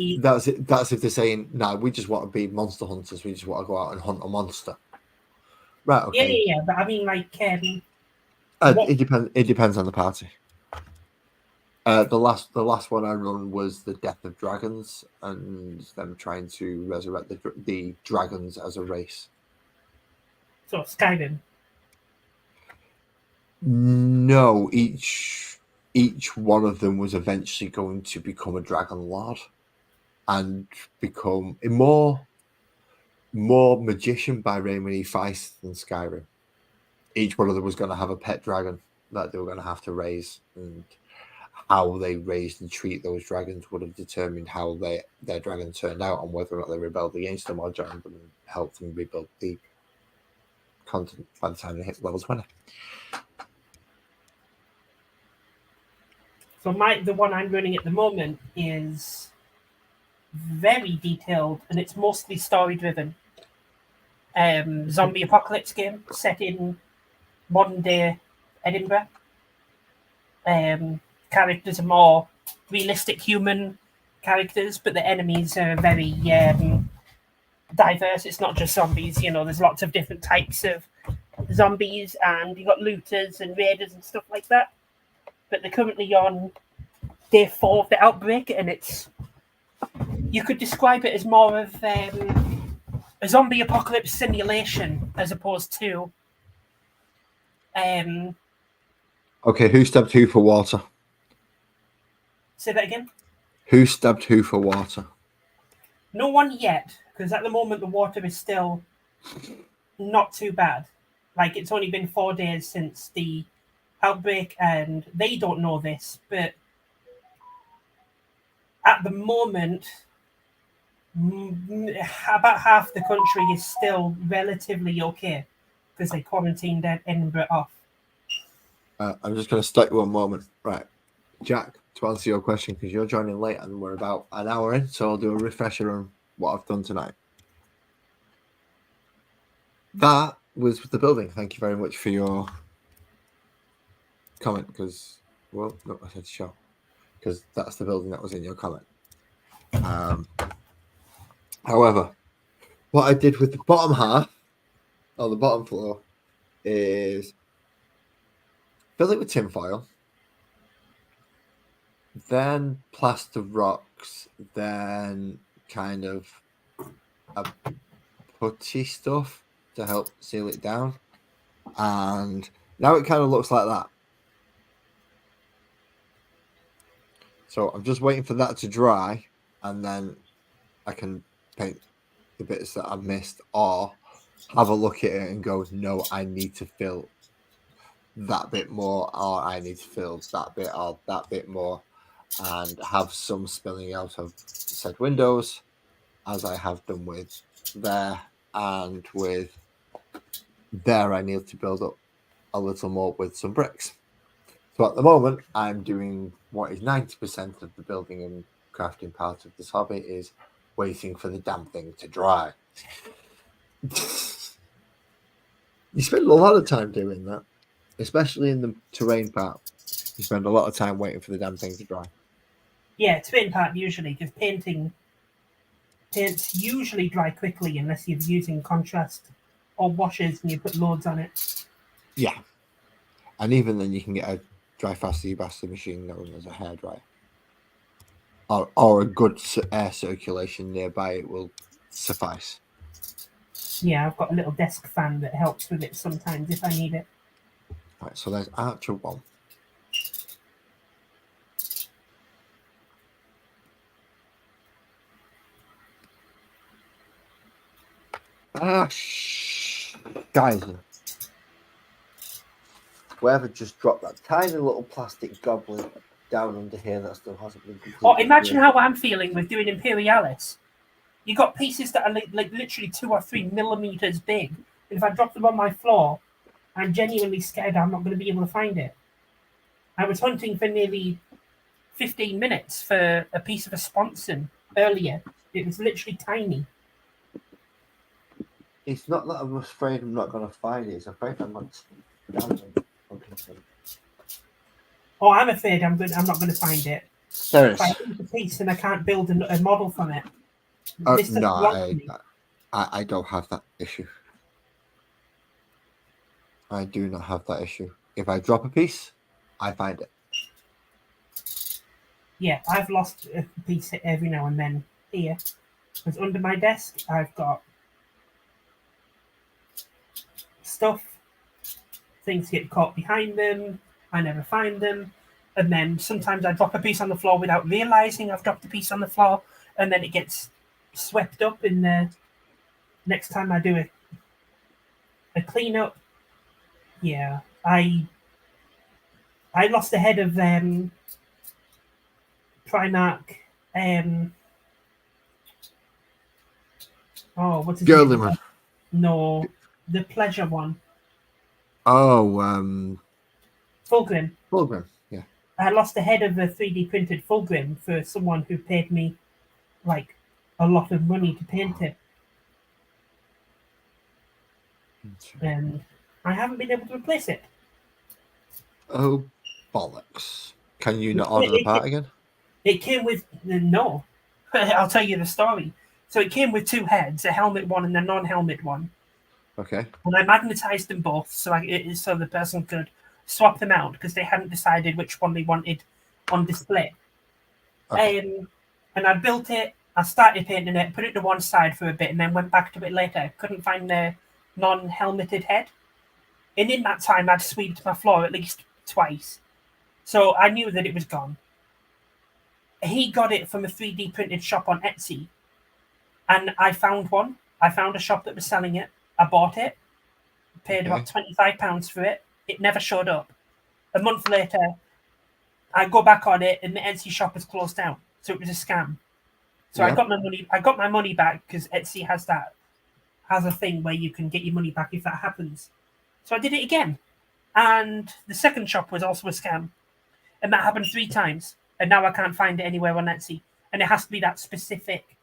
it. That's if they're saying, no, we just want to be monster hunters. We just want to go out and hunt a monster. Right? Okay. Yeah. But I mean, like, it depends on the party. The last one I run was the Death of Dragons, and them trying to resurrect the dragons as a race. So Skyrim. No, each one of them was eventually going to become a dragon lord and become a more magician by Raymond Feist than Skyrim. Each one of them was going to have a pet dragon that they were going to have to raise, and how they raised and treat those dragons would have determined how their dragon turned out and whether or not they rebelled against them or joined them and helped them rebuild the continent by the time they hit level 20. So the one I'm running at the moment is very detailed, and it's mostly story driven. Zombie apocalypse game set in modern day Edinburgh. Characters are more realistic human characters, but the enemies are very diverse. It's not just zombies, there's lots of different types of zombies, and you've got looters and raiders and stuff like that. But they're currently on day 4 of the outbreak, and you could describe it as more of a zombie apocalypse simulation as opposed to Okay, who stabbed who for water? Say that again? Who stabbed who for water? No one yet, because at the moment the water is still not too bad. Like, it's only been 4 days since the outbreak, and they don't know this, but at the moment, about half the country is still relatively okay because they quarantined Edinburgh off. I'm just going to stop you one moment. Right, Jack, to answer your question, because you're joining late and we're about an hour in, so I'll do a refresher on what I've done tonight. That was the building. Thank you very much for your comment, because, well, no, I said show, because that's the building that was in your comment. However, what I did with the bottom half, or the bottom floor, is fill it with tinfoil, then plaster rocks, then kind of a putty stuff to help seal it down. And now it kind of looks like that. So I'm just waiting for that to dry, and then I can paint the bits that I've missed, or have a look at it and go, no, I need to fill that bit more, or I need to fill that bit or that bit more, and have some spilling out of said windows, as I have done with there, and with there I need to build up a little more with some bricks. So at the moment, I'm doing what is 90% of the building and crafting part of this hobby, is waiting for the damn thing to dry. You spend a lot of time doing that, especially in the terrain part. You spend a lot of time waiting for the damn thing to dry. Yeah, terrain part usually, because paints usually dry quickly unless you're using contrast or washes and you put loads on it. Yeah. And even then, you can get a dry faster bastard machine known as a hairdryer. Or a good air circulation nearby, it will suffice. Yeah, I've got a little desk fan that helps with it sometimes if I need it. Right, so there's Archer 1. Guys, whoever just dropped that tiny little plastic goblin down under here that still hasn't been completed. Or imagine how I'm feeling with doing Imperialis. You got pieces that are like literally 2 or 3 millimeters big. And if I drop them on my floor, I'm genuinely scared I'm not going to be able to find it. I was hunting for nearly 15 minutes for a piece of a sponson earlier. It was literally tiny. It's not that I'm afraid I'm not going to find it. It's afraid I'm not. Oh, I'm afraid I'm not going to find it. There If I is. lose a piece and I can't build a model from it. This doesn't No, belong to me. I don't have that issue. I do not have that issue. If I drop a piece, I find it. Yeah, I've lost a piece every now and then here. Because under my desk, I've got stuff. Things get caught behind them. I never find them. And then sometimes I drop a piece on the floor without realizing I've dropped a piece on the floor. And then it gets swept up in the next time I do a cleanup. Yeah, I lost the head of Primark. What's his Girly name? man. No, the pleasure one. Oh, Fulgrim. Fulgrim. Yeah. I lost the head of a 3D printed Fulgrim for someone who paid me like a lot of money to paint it. And I haven't been able to replace it. Oh, bollocks. Can you not order the part again? It came with no. I'll tell you the story. So it came with 2 heads, a helmet one and a non-helmet one. Okay. And I magnetized them both so the person could swap them out because they hadn't decided which one they wanted on display. Okay. And I built it. I started painting it, put it to one side for a bit, and then went back to it later. Couldn't find the non-helmeted head. And in that time, I'd swept my floor at least twice. So I knew that it was gone. He got it from a 3D printed shop on Etsy. And I found one. I found a shop that was selling it. I bought it. Paid about £25 for it. It never showed up. A month later, I go back on it, and the Etsy shop is closed down. So it was a scam. So Yep. I got my money. I got my money back because Etsy has a thing where you can get your money back if that happens. So I did it again, and the second shop was also a scam, and that happened 3 times. And now I can't find it anywhere on Etsy, and it has to be that specific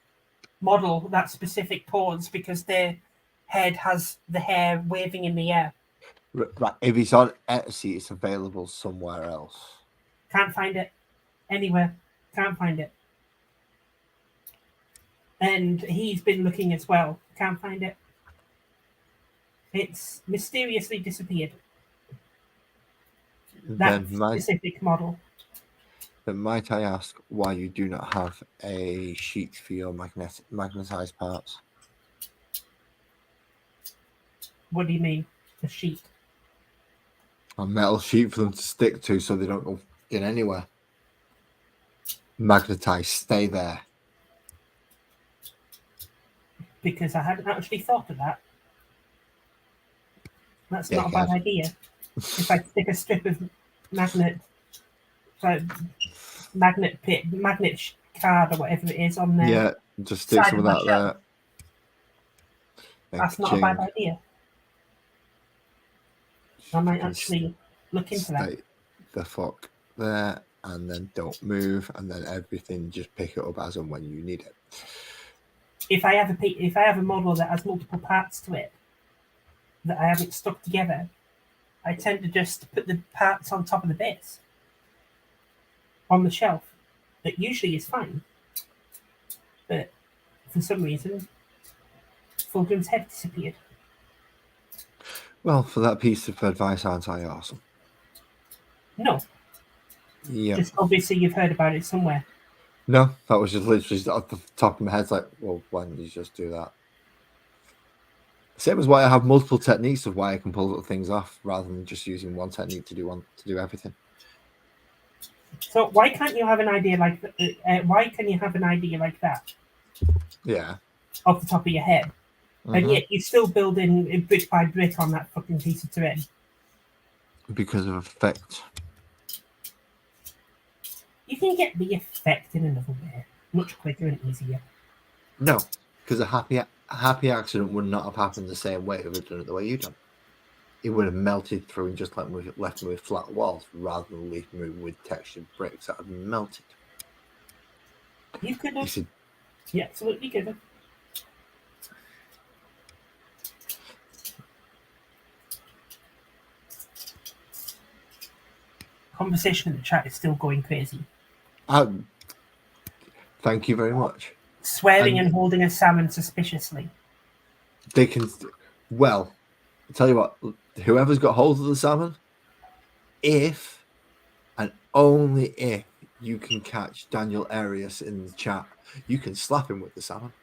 model, that specific pose, because their head has the hair waving in the air. Right. If it's on Etsy, it's available somewhere else. Can't find it anywhere. Can't find it. And he's been looking as well. Can't find it. It's mysteriously disappeared. That Then might specific model. I ask why you do not have a sheet for your magnetized parts? What do you mean? The sheet? A metal sheet for them to stick to so they don't go in anywhere. Magnetized, stay there. Because I hadn't actually thought of that. That's not a Dickhead. bad idea. If I stick a strip of magnet, so card or whatever it is on there, Yeah, just stick side some of of my that shelf. there. That's not a bad idea. I might actually look into that. Stay the fuck there, and then don't move, and then everything just pick it up as and when you need it. If I have a model that has multiple parts to it that I haven't stuck together, I tend to just put the parts on top of the base on the shelf. That usually is fine, but for some reason, Fulgrim's head disappeared. Well, for that piece of advice, aren't I awesome? No, Yeah. just obviously you've heard about it somewhere. No, that was just literally off the top of my head. It's like, well, why didn't you just do that? Same as why I have multiple techniques of why I can pull little things off rather than just using one technique to do everything. So why can't you have an idea like why can you have an idea like that Yeah. off the top of your head, and yet you still build in brick by brick on that fucking piece of terrain? Because of effect. You can get the effect in another way, much quicker and easier. No, because a happy accident would not have happened the same way if it done it the way you done. It would have melted through and just left me with flat walls rather than leave me with textured bricks that have melted. You could have. You absolutely could have. Conversation in the chat is still going crazy. Thank you very much. Swearing and holding a salmon suspiciously. They can. Well, I'll tell you what. Whoever's got hold of the salmon, if and only if you can catch Daniel Arias in the chat, you can slap him with the salmon.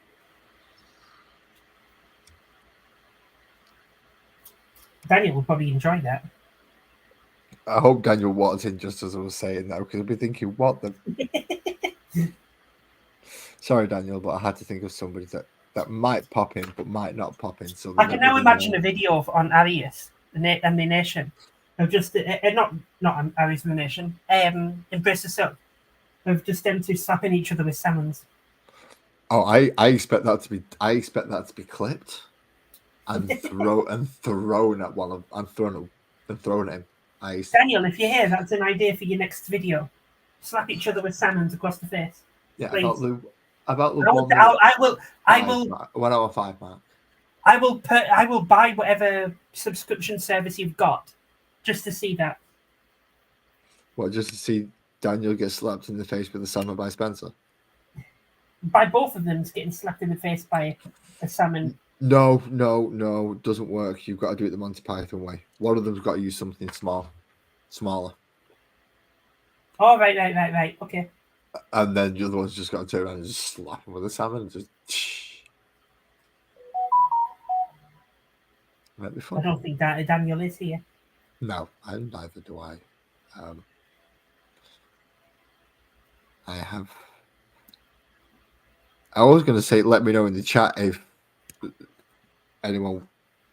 Daniel will probably enjoy that. I hope Daniel walked in just as I was saying that, because I'll be thinking, what the... Sorry, Daniel, but I had to think of somebody that might pop in, but might not pop in. So I can now imagine a video on Arius and the Nation of just... not on Arius and the Nation. Embrace the Sun. Of just them two slapping each other with salmons. Oh, I expect that to be... I expect that to be clipped and thrown at one of... And thrown at him. Daniel, if you're here, that's an idea for your next video. Slap each other with salmons across the face. Yeah, please. about the I will 1 hour 5 mark. I will buy whatever subscription service you've got just to see that. What, just to see Daniel get slapped in the face with a salmon by Spencer? By both of them getting slapped in the face by a salmon. No, doesn't work. You've got to do it the Monty Python way. One of them's got to use something smaller. Oh, right. Okay. And then the other one's just got to turn around and just slap him with a salmon. And just... That'd be fun. I don't think that Daniel is here. No, and neither do I. I was going to say, let me know in the chat if anyone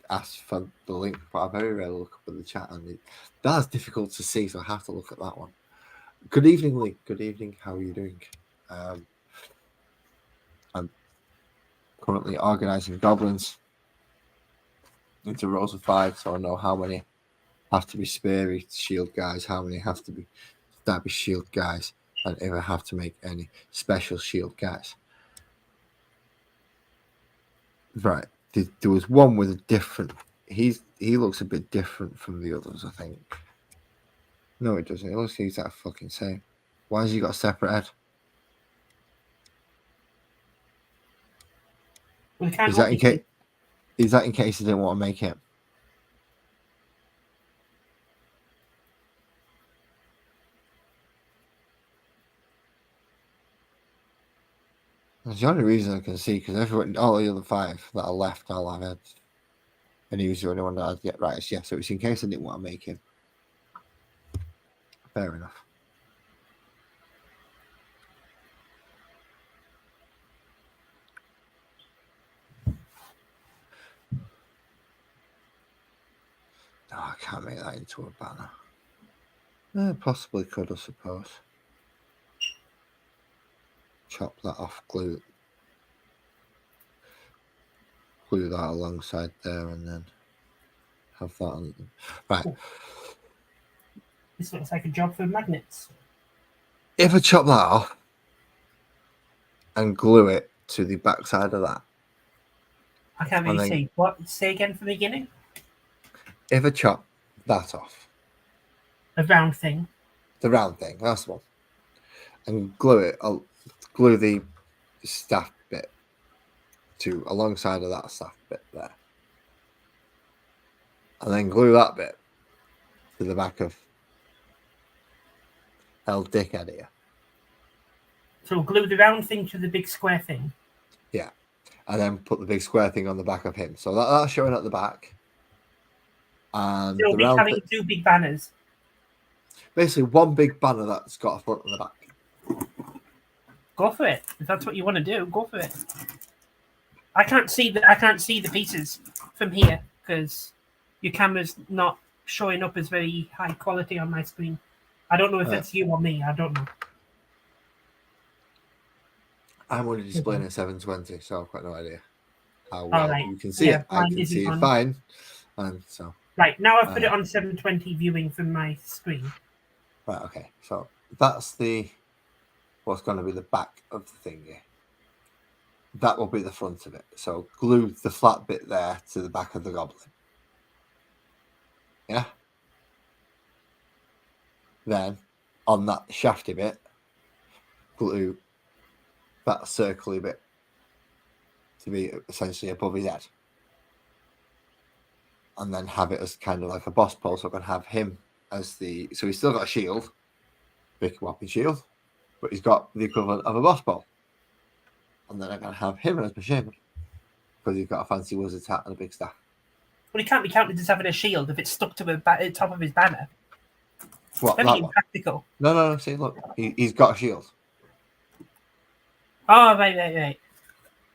asks for the link, but I very rarely look up at the chat, and that's difficult to see, so I have to look at that one. Good evening, Lee. Good evening. How are you doing? I'm currently organizing goblins into rows of 5, so I know how many have to be Sperry shield guys, how many have to be Stabby shield guys, and if I have to make any special shield guys. Right. There was one with a different... He looks a bit different from the others, I think. No, it doesn't. It looks the exact fucking same. Why has he got a separate head? Well, Is that in case he didn't want to make it? It's the only reason I can see because everyone, all the other 5 that are left, all have heads. And he was the only one that I'd get right. Yeah, so it's in case I didn't want to make him. Fair enough. No, I can't make that into a banner. Possibly could, I suppose. Chop that off, glue that alongside there, and then have that on. Right. Cool. This looks like a job for magnets. If I chop that off and glue it to the backside of that, I can't really see. What? Say again from the beginning? if I chop that off, A round thing. the round thing, that's one, and glue it, I'll glue the staff bit to alongside of that staff bit there, and then glue that bit to the back of El Dickhead here. So glue the round thing to the big square thing. Yeah, and then put the big square thing on the back of him. So that's showing at the back. And So the we're round having 2 big banners. basically one big banner that's got a front and the back. Go for it. If that's what you want to do, go for it. I can't see the pieces from here because your camera's not showing up as very high quality on my screen. I don't know if it's you or me. I don't know. I'm only displaying at 720, so I've got no idea how All well right. you can see Yeah, it. I mine can isn't see it on. fine. And so Right, now I've put it on 720 viewing from my screen. right, okay. So that's what's going to be the back of the thingy. That will be the front of it. So glue the flat bit there to the back of the goblin. Yeah. Then on that shafty bit, glue that circly bit to be essentially above his head. And then have it as kind of like a boss pole. So I can have him as so he's still got a shield, big whopping shield, but he's got the equivalent of a boss pole. And then I can have him as my shaman because he's got a fancy wizard's hat and a big staff. Well, he can't be counted as having a shield if it's stuck to the top of his banner. What? Very impractical. No. See, look, he's got a shield. Oh, right.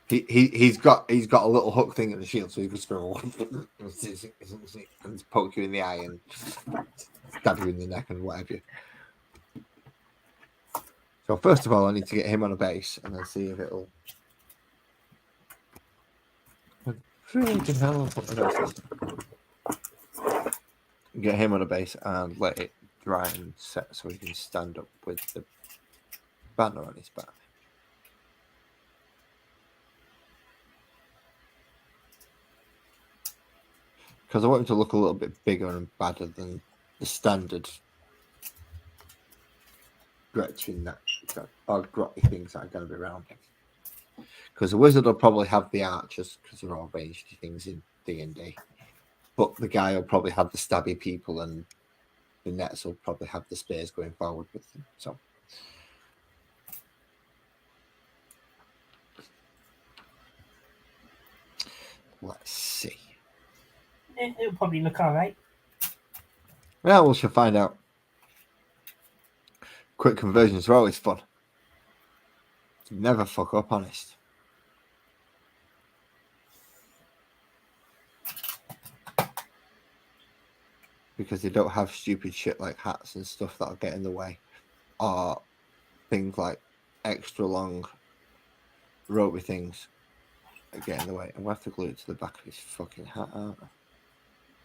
He's got a little hook thing at the shield, so he can scroll and poke you in the eye and stab you in the neck and whatever. So first of all, I need to get him on a base and then see if it'll. Get him on a base and let it dry and set so he can stand up with the banner on his back. Because I want him to look a little bit bigger and badder than the standard Gretchen or grotty things that are going to be around him. Because the wizard will probably have the archers because they're all ranged things in D&D. But the guy will probably have the stabby people, and the nets will probably have the spears going forward with them. So let's see. It'll probably look all right. Well, we shall find out. Quick conversions are always fun. Never fuck up, honest. Because they don't have stupid shit like hats and stuff that'll get in the way. Or things like extra long ropey things that get in the way. I'm going to have to glue it to the back of his fucking hat, aren't I?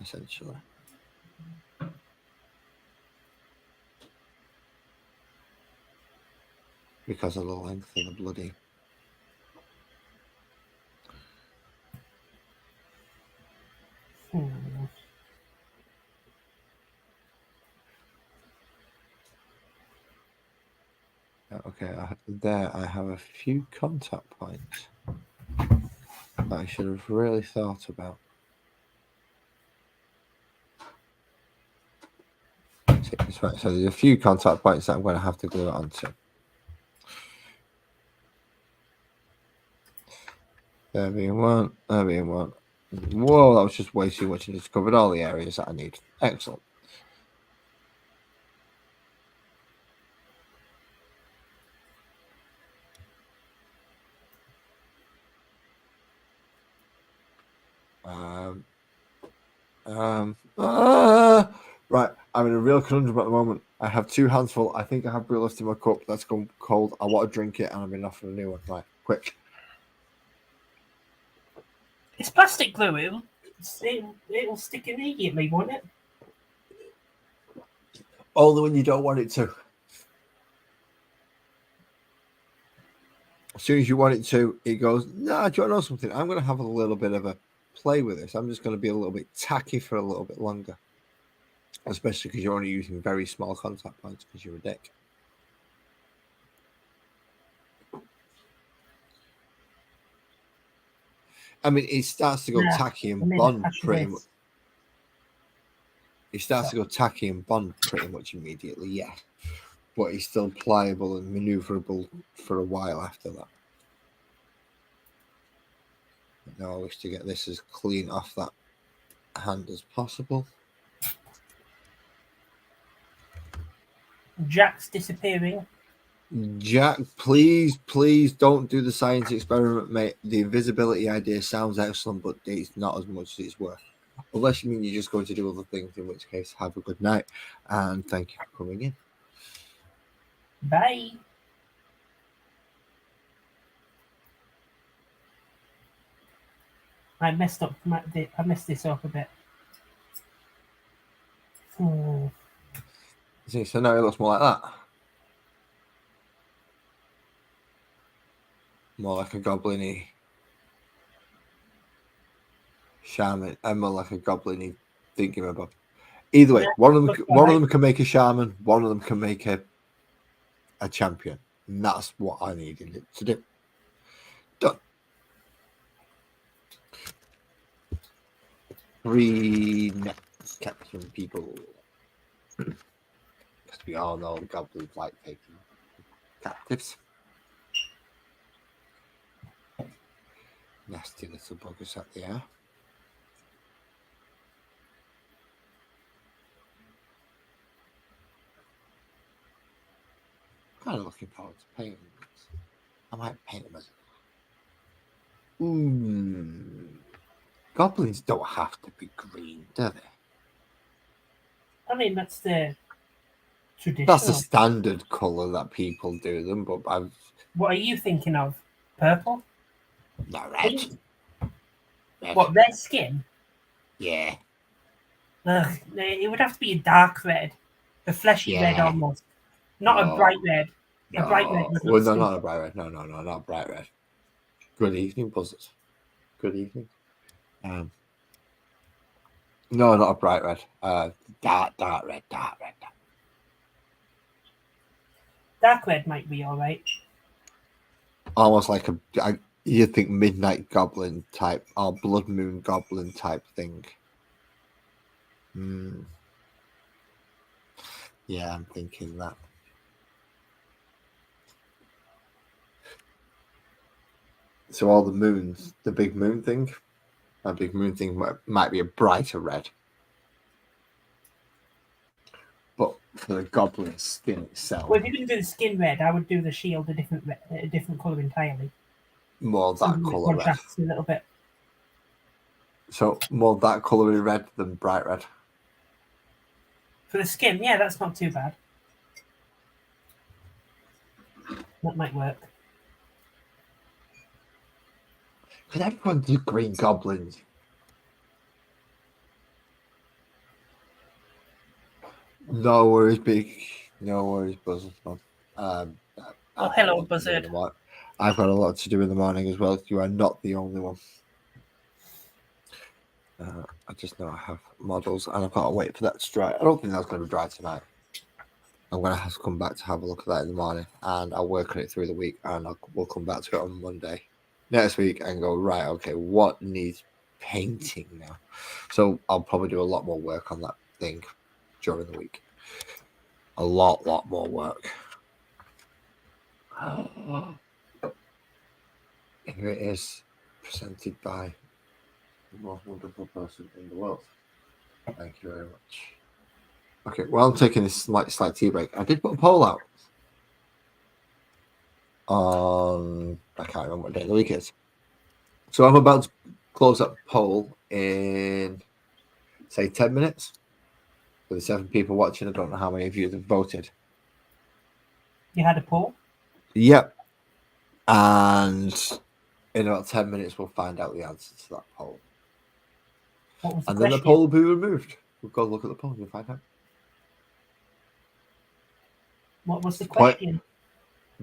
Essentially. Because of the length of the bloody... Okay, there I have a few contact points that I should have really thought about. Right, so there's a few contact points that I'm going to have to glue it onto. There being one. There being one. Whoa, that was just way too much, and it's covered all the areas that I need. Excellent. Right, I'm in a real conundrum at the moment. I have 2 hands full. I think I have brew left in my cup. That's gone cold. I want to drink it, and I'm in offered a new one. Right, quick. It's plastic glue. It'll stick immediately, won't it? Only when you don't want it to. As soon as you want it to, it goes, nah, do you want to know something? I'm going to have a little bit of a play with this. I'm just going to be a little bit tacky for a little bit longer. Especially because you're only using very small contact points because you're a dick. I mean, it starts to go tacky and bond pretty much. It starts to go tacky and bond pretty much immediately, yeah. But it's still pliable and maneuverable for a while after that. Now I wish to get this as clean off that hand as possible. Jack's disappearing. Jack, please don't do the science experiment, mate. The invisibility idea sounds excellent, but it's not as much as it's worth. Unless you mean you're just going to do other things, in which case, have a good night, and thank you for coming in. Bye. I messed this up a bit. See, so now it looks more like that. More like a goblin-y shaman, and more like a goblin-y thingamabobber. Either way, one of them can make a shaman, one of them can make a champion. And that's what I needed it to do. Done. 3 net capturing people. Because we all know goblins like taking captives. Nasty little buggers out there. Kind of looking forward to painting this. I might paint them as. Goblins don't have to be green, do they? I mean, that's the traditional. That's the standard colour that people do them, but I've. What are you thinking of? Purple? No, red. What, their skin? Yeah. Ugh, it would have to be a dark red. A fleshy red almost. Not a bright red. No. A bright red. Well, no, not a bright red. No, not a bright red. Good evening, buzzers. Good evening. No, not a bright red. Dark red. Dark red might be all right. Almost like you think midnight goblin type or blood moon goblin type thing. Yeah, I'm thinking that. So all the moons, the big moon thing, that big moon thing might be a brighter red. But for the goblin skin itself. Well, if you're going to do the skin red, I would do the shield a different colour entirely. More that colour red. A little bit. So more that colour red than bright red. For the skin, yeah, that's not too bad. That might work. Could everyone do green goblins? No worries, Big. No worries, Buzzard. Hello, Buzzard. I've got a lot to do in the morning as well. You are not the only one. I just know I have models and I've got to wait for that to dry. I don't think that's going to dry tonight. I'm going to have to come back to have a look at that in the morning and I'll work on it through the week and we'll come back to it on Monday next week and go, right, okay, what needs painting now? So I'll probably do a lot more work on that thing during the week. A lot more work. Here it is. presented by the most wonderful person in the world. Thank you very much. Okay, while I'm taking this slight tea break, I did put a poll out on, I can't remember what day of the week it is. So I'm about to close that poll in, say, 10 minutes. For the 7 people watching, I don't know how many of you have voted. You had a poll? Yep. And in about 10 minutes, we'll find out the answer to that poll. What was the And then question? the poll will be removed. We'll go look at the poll and you'll find out. What was the Point- question?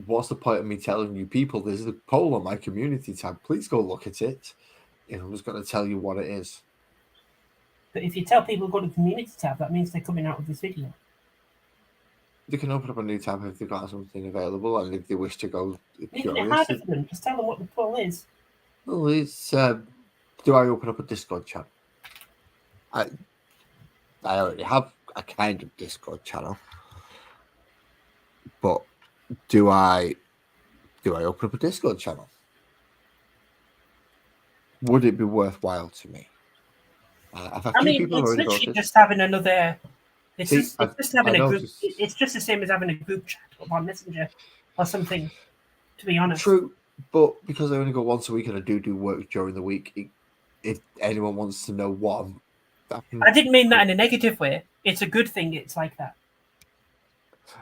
What's the point of me telling you people there's a poll on my community tab? Please go look at it. If I'm just going to tell you what it is. But if you tell people to go to the community tab, that means they're coming out of this video. They can open up a new tab if they've got something available and if they wish to go Making it curious. harder for them. Just tell them what the poll is. Well, it's do I open up a Discord channel? I already have a kind of Discord channel, but do I open up a Discord channel? Would it be worthwhile to me? I've had I two mean, people it's already literally voted. just having another. It's See, just having I a group. noticed- It's just the same as having a group chat on Messenger or something. To be honest, True, but because I only go once a week and I do work during the week, if anyone wants to know what I didn't mean that in a negative way. It's a good thing. It's like that.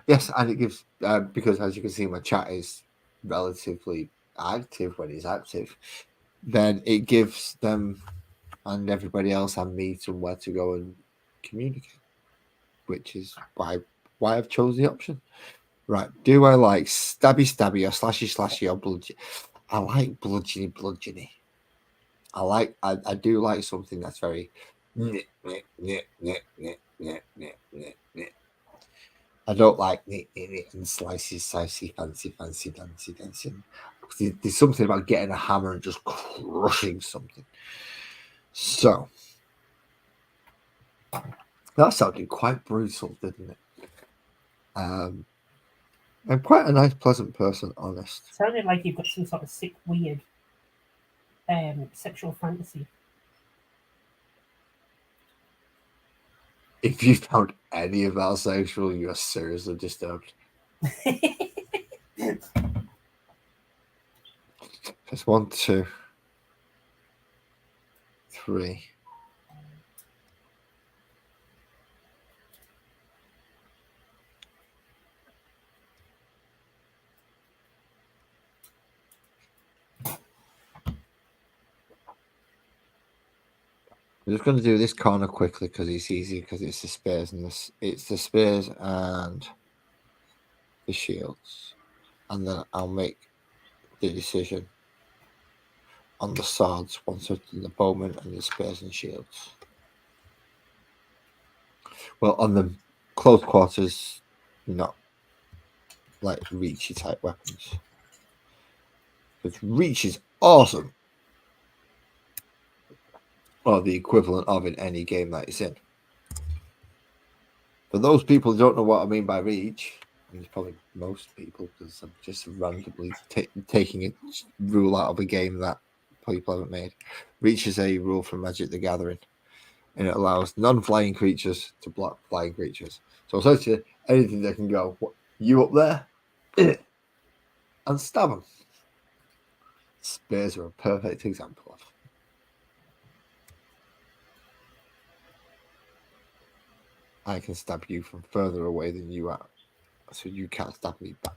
yes, and it gives because as you can see, my chat is relatively active when it's active. Then it gives them and everybody else and me somewhere to go and communicate, which is why I've chosen the option. Right? Do I like stabby or slashy or bludgeon? I like bludgeony. I do like something that's very. I don't like knit and slicey, fancy dancing. There's something about getting a hammer and just crushing something. So that sounded quite brutal, didn't it? I'm quite a nice, pleasant person, honest. Sounded like you've got some sort of sick, weird, sexual fantasy. If you found any of that sexual, you are seriously disturbed. There's 1, 2, 3. I'm just going to do this corner quickly because it's easy because it's the spears and it's the spears and the shields, and then I'll make the decision on the swords once I've done the bowmen and the spears and shields. Well, on the close quarters, not like reachy type weapons. Because reach is awesome. Or the equivalent of in any game that it's in. For those people who don't know what I mean by reach, and it's probably most people because I'm just randomly taking a rule out of a game that people haven't made. Reach is a rule from Magic the Gathering, and it allows non-flying creatures to block flying creatures. So essentially, anything that can go, you up there, and stab them. Spears are a perfect example of. I can stab you from further away than you are, so you can't stab me back.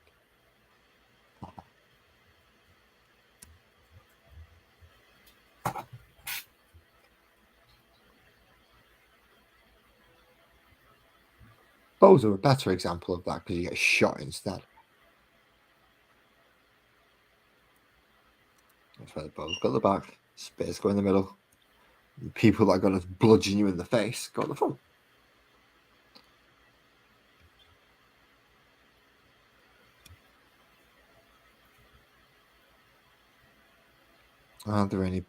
Bows are a better example of that because you get shot instead. That's where the bows go at the back, spears go in the middle. The people that are going to bludgeon you in the face go at the front. Are there any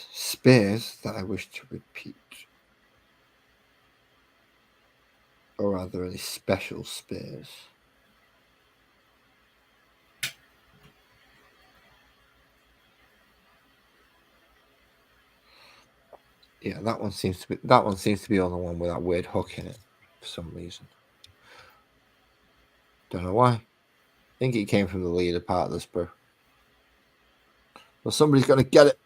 spears that I wish to repeat? Or are there any special spears? Yeah, that one seems to be on the one with that weird hook in it for some reason. Don't know why. I think it came from the leader part of the sprue. Well, somebody's going to get it.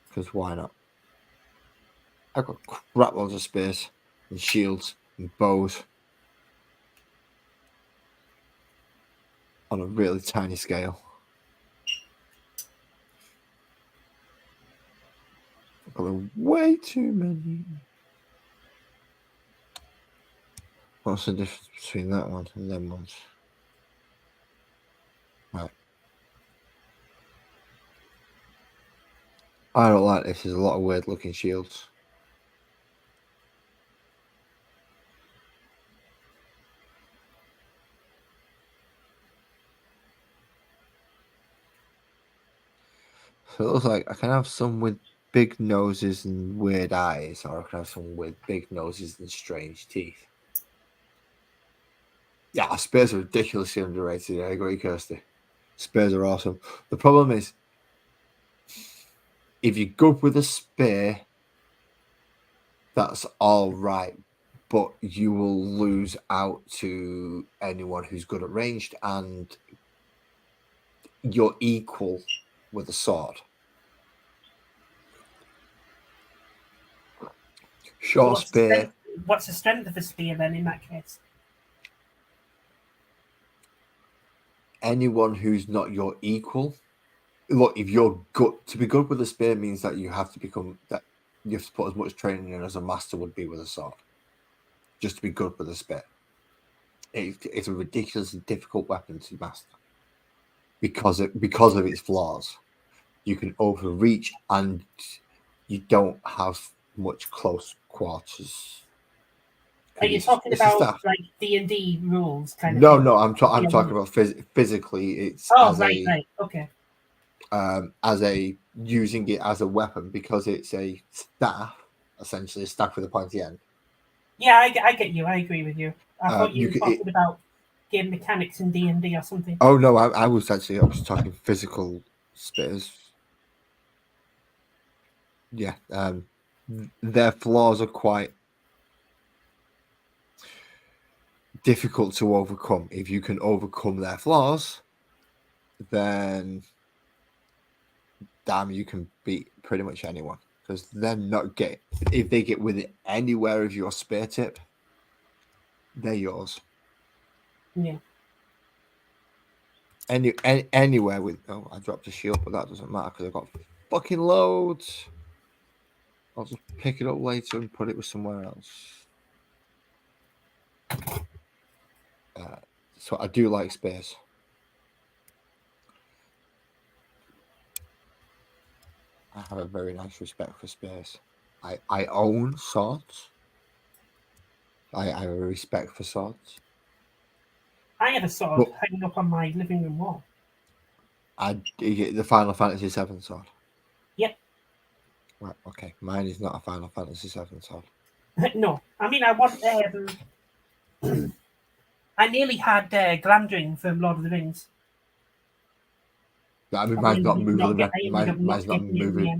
Because why not? I've got crap loads of spears and shields and bows on a really tiny scale. I've got way too many. What's the difference between that one and them ones? Right. I don't like this. There's a lot of weird looking shields. So it looks like I can have some with big noses and weird eyes, or I can have some with big noses and strange teeth. Yeah, spears are ridiculously underrated. I agree, Kirsty. Spears are awesome. The problem is, if you're good with a spear, that's all right, but you will lose out to anyone who's good at ranged, and you're equal with a sword. Short spear. What's the strength of a spear then in that case? Anyone who's not your equal. Look, if you're good, to be good with a spear means that you have to become that. You have to put as much training in as a master would be with a sword, just to be good with a spear. It's a ridiculously difficult weapon to master because of its flaws. You can overreach and you don't have much close quarters. Are you talking about like D&D rules kind of thing? No, I'm talking about physically. It's right, okay. As a using it as a weapon because it's a staff, essentially a staff with a pointy end. Yeah, I get you. I agree with you. I thought you were talking about game mechanics in D&D or something. Oh no, I was talking physical spears. Yeah, their flaws are quite difficult to overcome. If you can overcome their flaws, then damn, you can beat pretty much anyone because they're not if they get within anywhere of your spear tip, they're yours. Yeah. Anywhere with I dropped a shield, but that doesn't matter because I've got fucking loads. I'll just pick it up later and put it with somewhere else. So I do like spears. I have a very nice respect for spears. I own swords. I have a respect for swords. I have a sword hanging up on my living room wall. The Final Fantasy VII sword. Yep. Right. Okay. Mine is not a Final Fantasy VII sword. No, I mean I want. I nearly had Glandring from Lord of the Rings. I mean, mine's not movie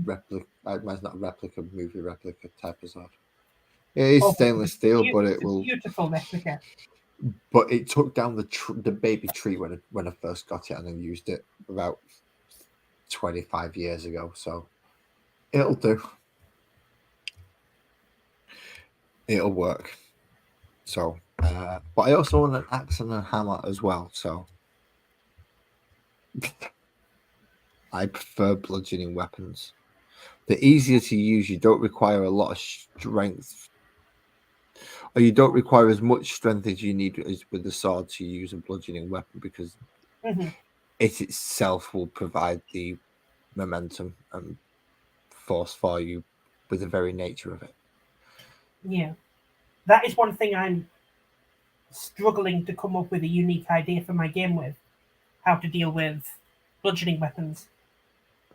mine's not a replica type of sword. It is stainless steel, but it will beautiful replica. But it took down the baby tree when I first got it, and I used it about 25 years ago. So it'll do. It'll work. So, but I also want an axe and a hammer as well. So I prefer bludgeoning weapons. They're easier to use. You don't require a lot of strength, or you don't require as much strength as you need with the sword to use a bludgeoning weapon because it itself will provide the momentum and force for you with the very nature of it. Yeah, that is one thing I'm struggling to come up with a unique idea for my game with. How to deal with bludgeoning weapons.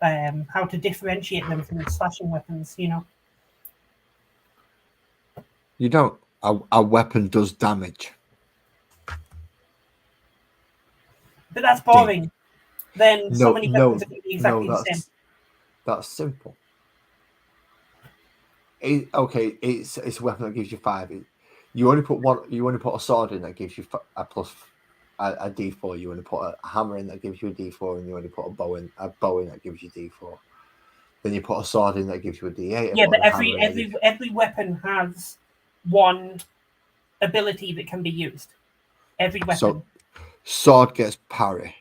How to differentiate them from slashing weapons, You don't. A weapon does damage. But that's boring. Yeah. Then so many weapons are going to be exactly the same. That's simple. Okay, it's a weapon that gives you 5. You only put one. You only put a sword in that gives you a plus a D4. You only put a hammer in that gives you a D4, and you only put a bow in that gives you D4. Then you put a sword in that gives you a D8. Yeah, put but a hammer in that gives- every weapon has one ability that can be used. Every weapon. So sword gets parry.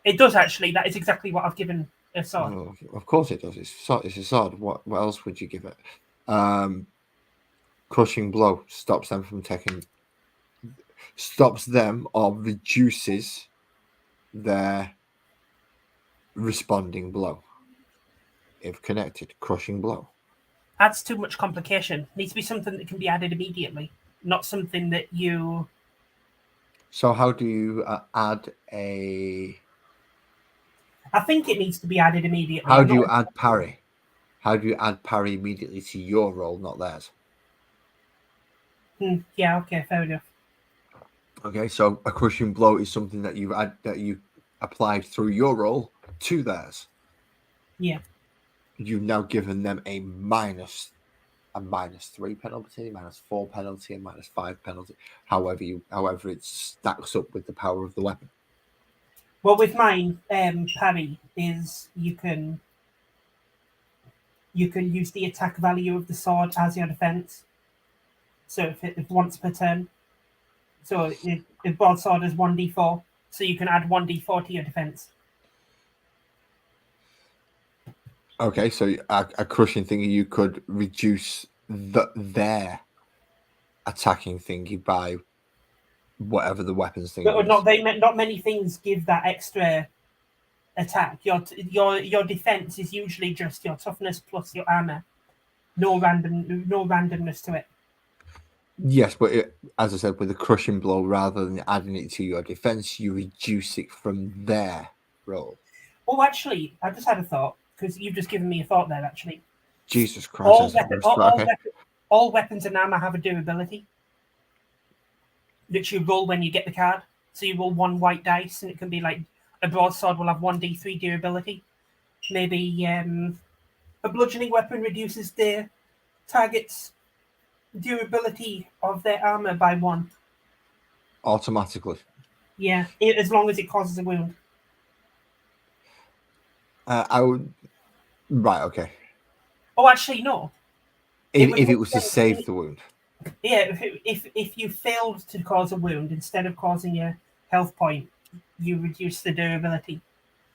It does actually. That is exactly what I've given a sword. Oh, of course it does. It's a sword. What else would you give it? Crushing blow stops them from taking. Stops them or reduces their responding blow. If connected, crushing blow. Adds too much complication. Needs to be something that can be added immediately, not something that you. So how do you add a? I think it needs to be added immediately. How I'm do you not- add parry? How do you add parry immediately to your roll, not theirs? Yeah. Okay. Fair enough. Okay, so a crushing blow is something that you applied through your roll to theirs. Yeah. You've now given them a -3 penalty, -4 penalty, and -5 penalty. However it stacks up with the power of the weapon. Well, with mine, parry is you can use the attack value of the sword as your defense. So if once per turn, so if broadsword is 1d4, so you can add 1d4 to your defense. Okay, so a crushing thingy, you could reduce their attacking thingy by whatever the weapons thing But is. not many things give that extra attack. Your defense is usually just your toughness plus your armor. No randomness to it. Yes, but as I said, with a crushing blow, rather than adding it to your defense, you reduce it from their roll. Oh, actually, I just had a thought because you've just given me a thought there. Actually, Jesus Christ! all, That's weapon, a all, all, okay. weapon, all weapons and armor have a durability that you roll when you get the card. So you roll one white dice, and it can be like a broadsword will have 1d3 durability. Maybe a bludgeoning weapon reduces the target's durability of their armor by 1. Automatically. Yeah, as long as it causes a wound. I would. Right. Okay. Oh, actually, no. If would it make was to sense. save the wound. Yeah, if you failed to cause a wound, instead of causing a health point, you reduce the durability.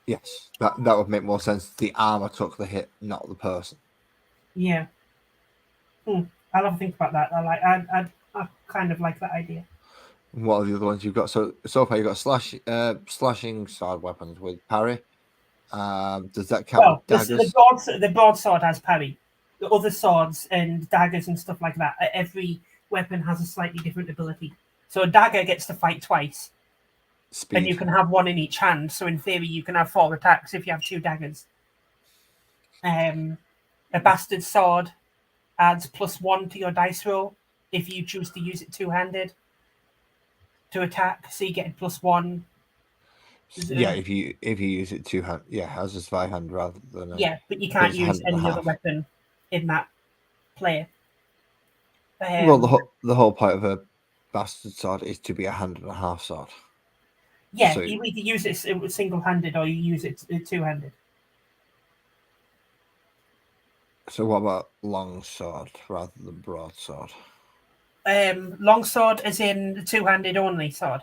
Yes, that would make more sense. The armor took the hit, not the person. Yeah. I'll have to think about that. I kind of like that idea. What are the other ones you've got? So far you've got slashing sword weapons with parry. Does that count Well, with daggers? the broadsword has parry. The other swords and daggers and stuff like that, every weapon has a slightly different ability. So a dagger gets to fight twice, Speed. and you can have one in each hand. So in theory, you can have 4 attacks if you have 2 daggers. A bastard sword adds +1 to your dice roll if you choose to use it two-handed to attack. So you get +1. Yeah, if you use it two hand, as a spy hand rather than a, Yeah, but you can't it's a use hand and a any other half. weapon in that play. Well, the whole point of a bastard sword is to be a hand and a half sword. Yeah, So- you either use it single-handed or you use it two-handed. So what about long sword rather than broadsword? Longsword is in the two-handed only sword.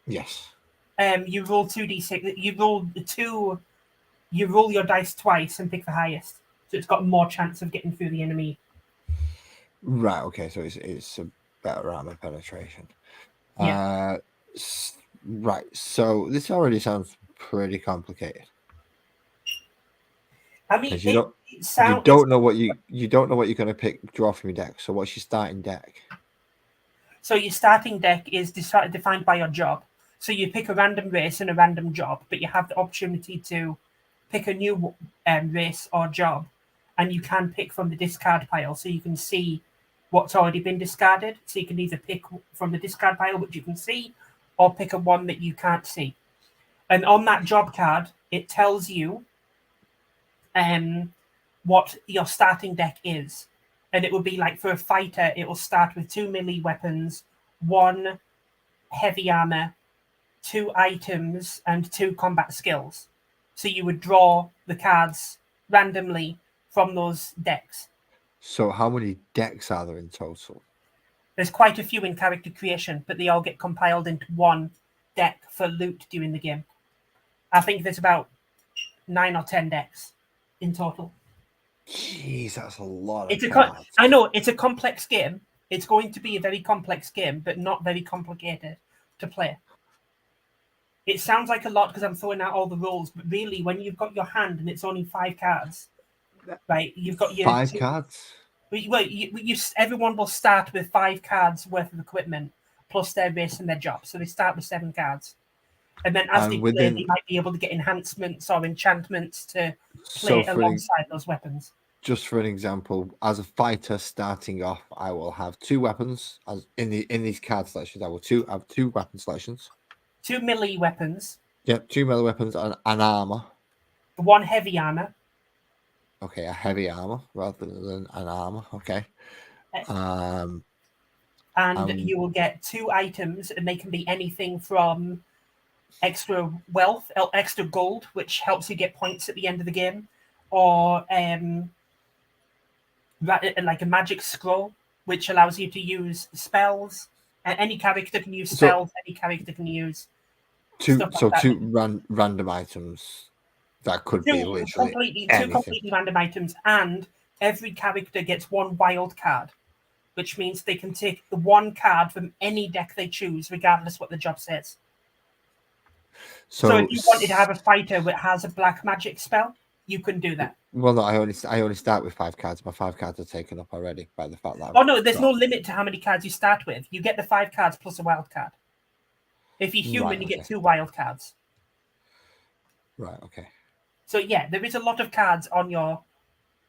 Yes. You roll 2d6. You roll your dice twice and pick the highest, so it's got more chance of getting through the enemy. Right. Okay. So it's a better armor penetration. Yeah. Right. So this already sounds pretty complicated. I mean, Because you don't know what you don't know what you're going to draw from your deck. So what's your starting deck? So your starting deck is defined by your job. So you pick a random race and a random job, but you have the opportunity to pick a new race or job, and you can pick from the discard pile. So you can see what's already been discarded. So you can either pick from the discard pile, which you can see, or pick a one that you can't see. And on that job card, it tells you what your starting deck is. And it would be like for a fighter, it will start with 2 melee weapons, 1 heavy armor, 2 items, and 2 combat skills. So you would draw the cards randomly from those decks. So how many decks are there in total? There's quite a few in character creation, but they all get compiled into one deck for loot during the game. I think there's about 9 or 10 decks in total. Jeez, that's a lot of It's cards. I know it's a complex game. It's going to be a very complex game, but not very complicated to play. It sounds like a lot because I'm throwing out all the rules, but really, when you've got your hand and it's only 5 cards, right? You've got your 5 cards? Well, everyone will start with 5 cards worth of equipment plus their race and their job. So they start with 7 cards. And then as they play, they might be able to get enhancements or enchantments to play alongside those weapons. Just for an example, as a fighter starting off, I will have 2 weapons. As in these card selections, I will have 2 weapon selections. 2 melee weapons. Yep, 2 melee weapons and an armor. 1 heavy armor. Okay, a heavy armor rather than an armor. Okay. And you will get 2 items, and they can be anything from extra wealth, extra gold, which helps you get points at the end of the game, or like a magic scroll, which allows you to use spells. Any character can use spells. Any character can use 2 like random items. That could be literally two completely random items, and every character gets 1 wild card, which means they can take the 1 card from any deck they choose, regardless what the job says. So if you wanted to have a fighter that has a black magic spell, you can do that. Well, no, I only start with 5 cards. My 5 cards are taken up already by the fact that. Oh no, there's no limit to how many cards you start with. You get the 5 cards plus a wild card. If you're human, you get 2 wild cards. Right. Okay. So yeah, there is a lot of cards on your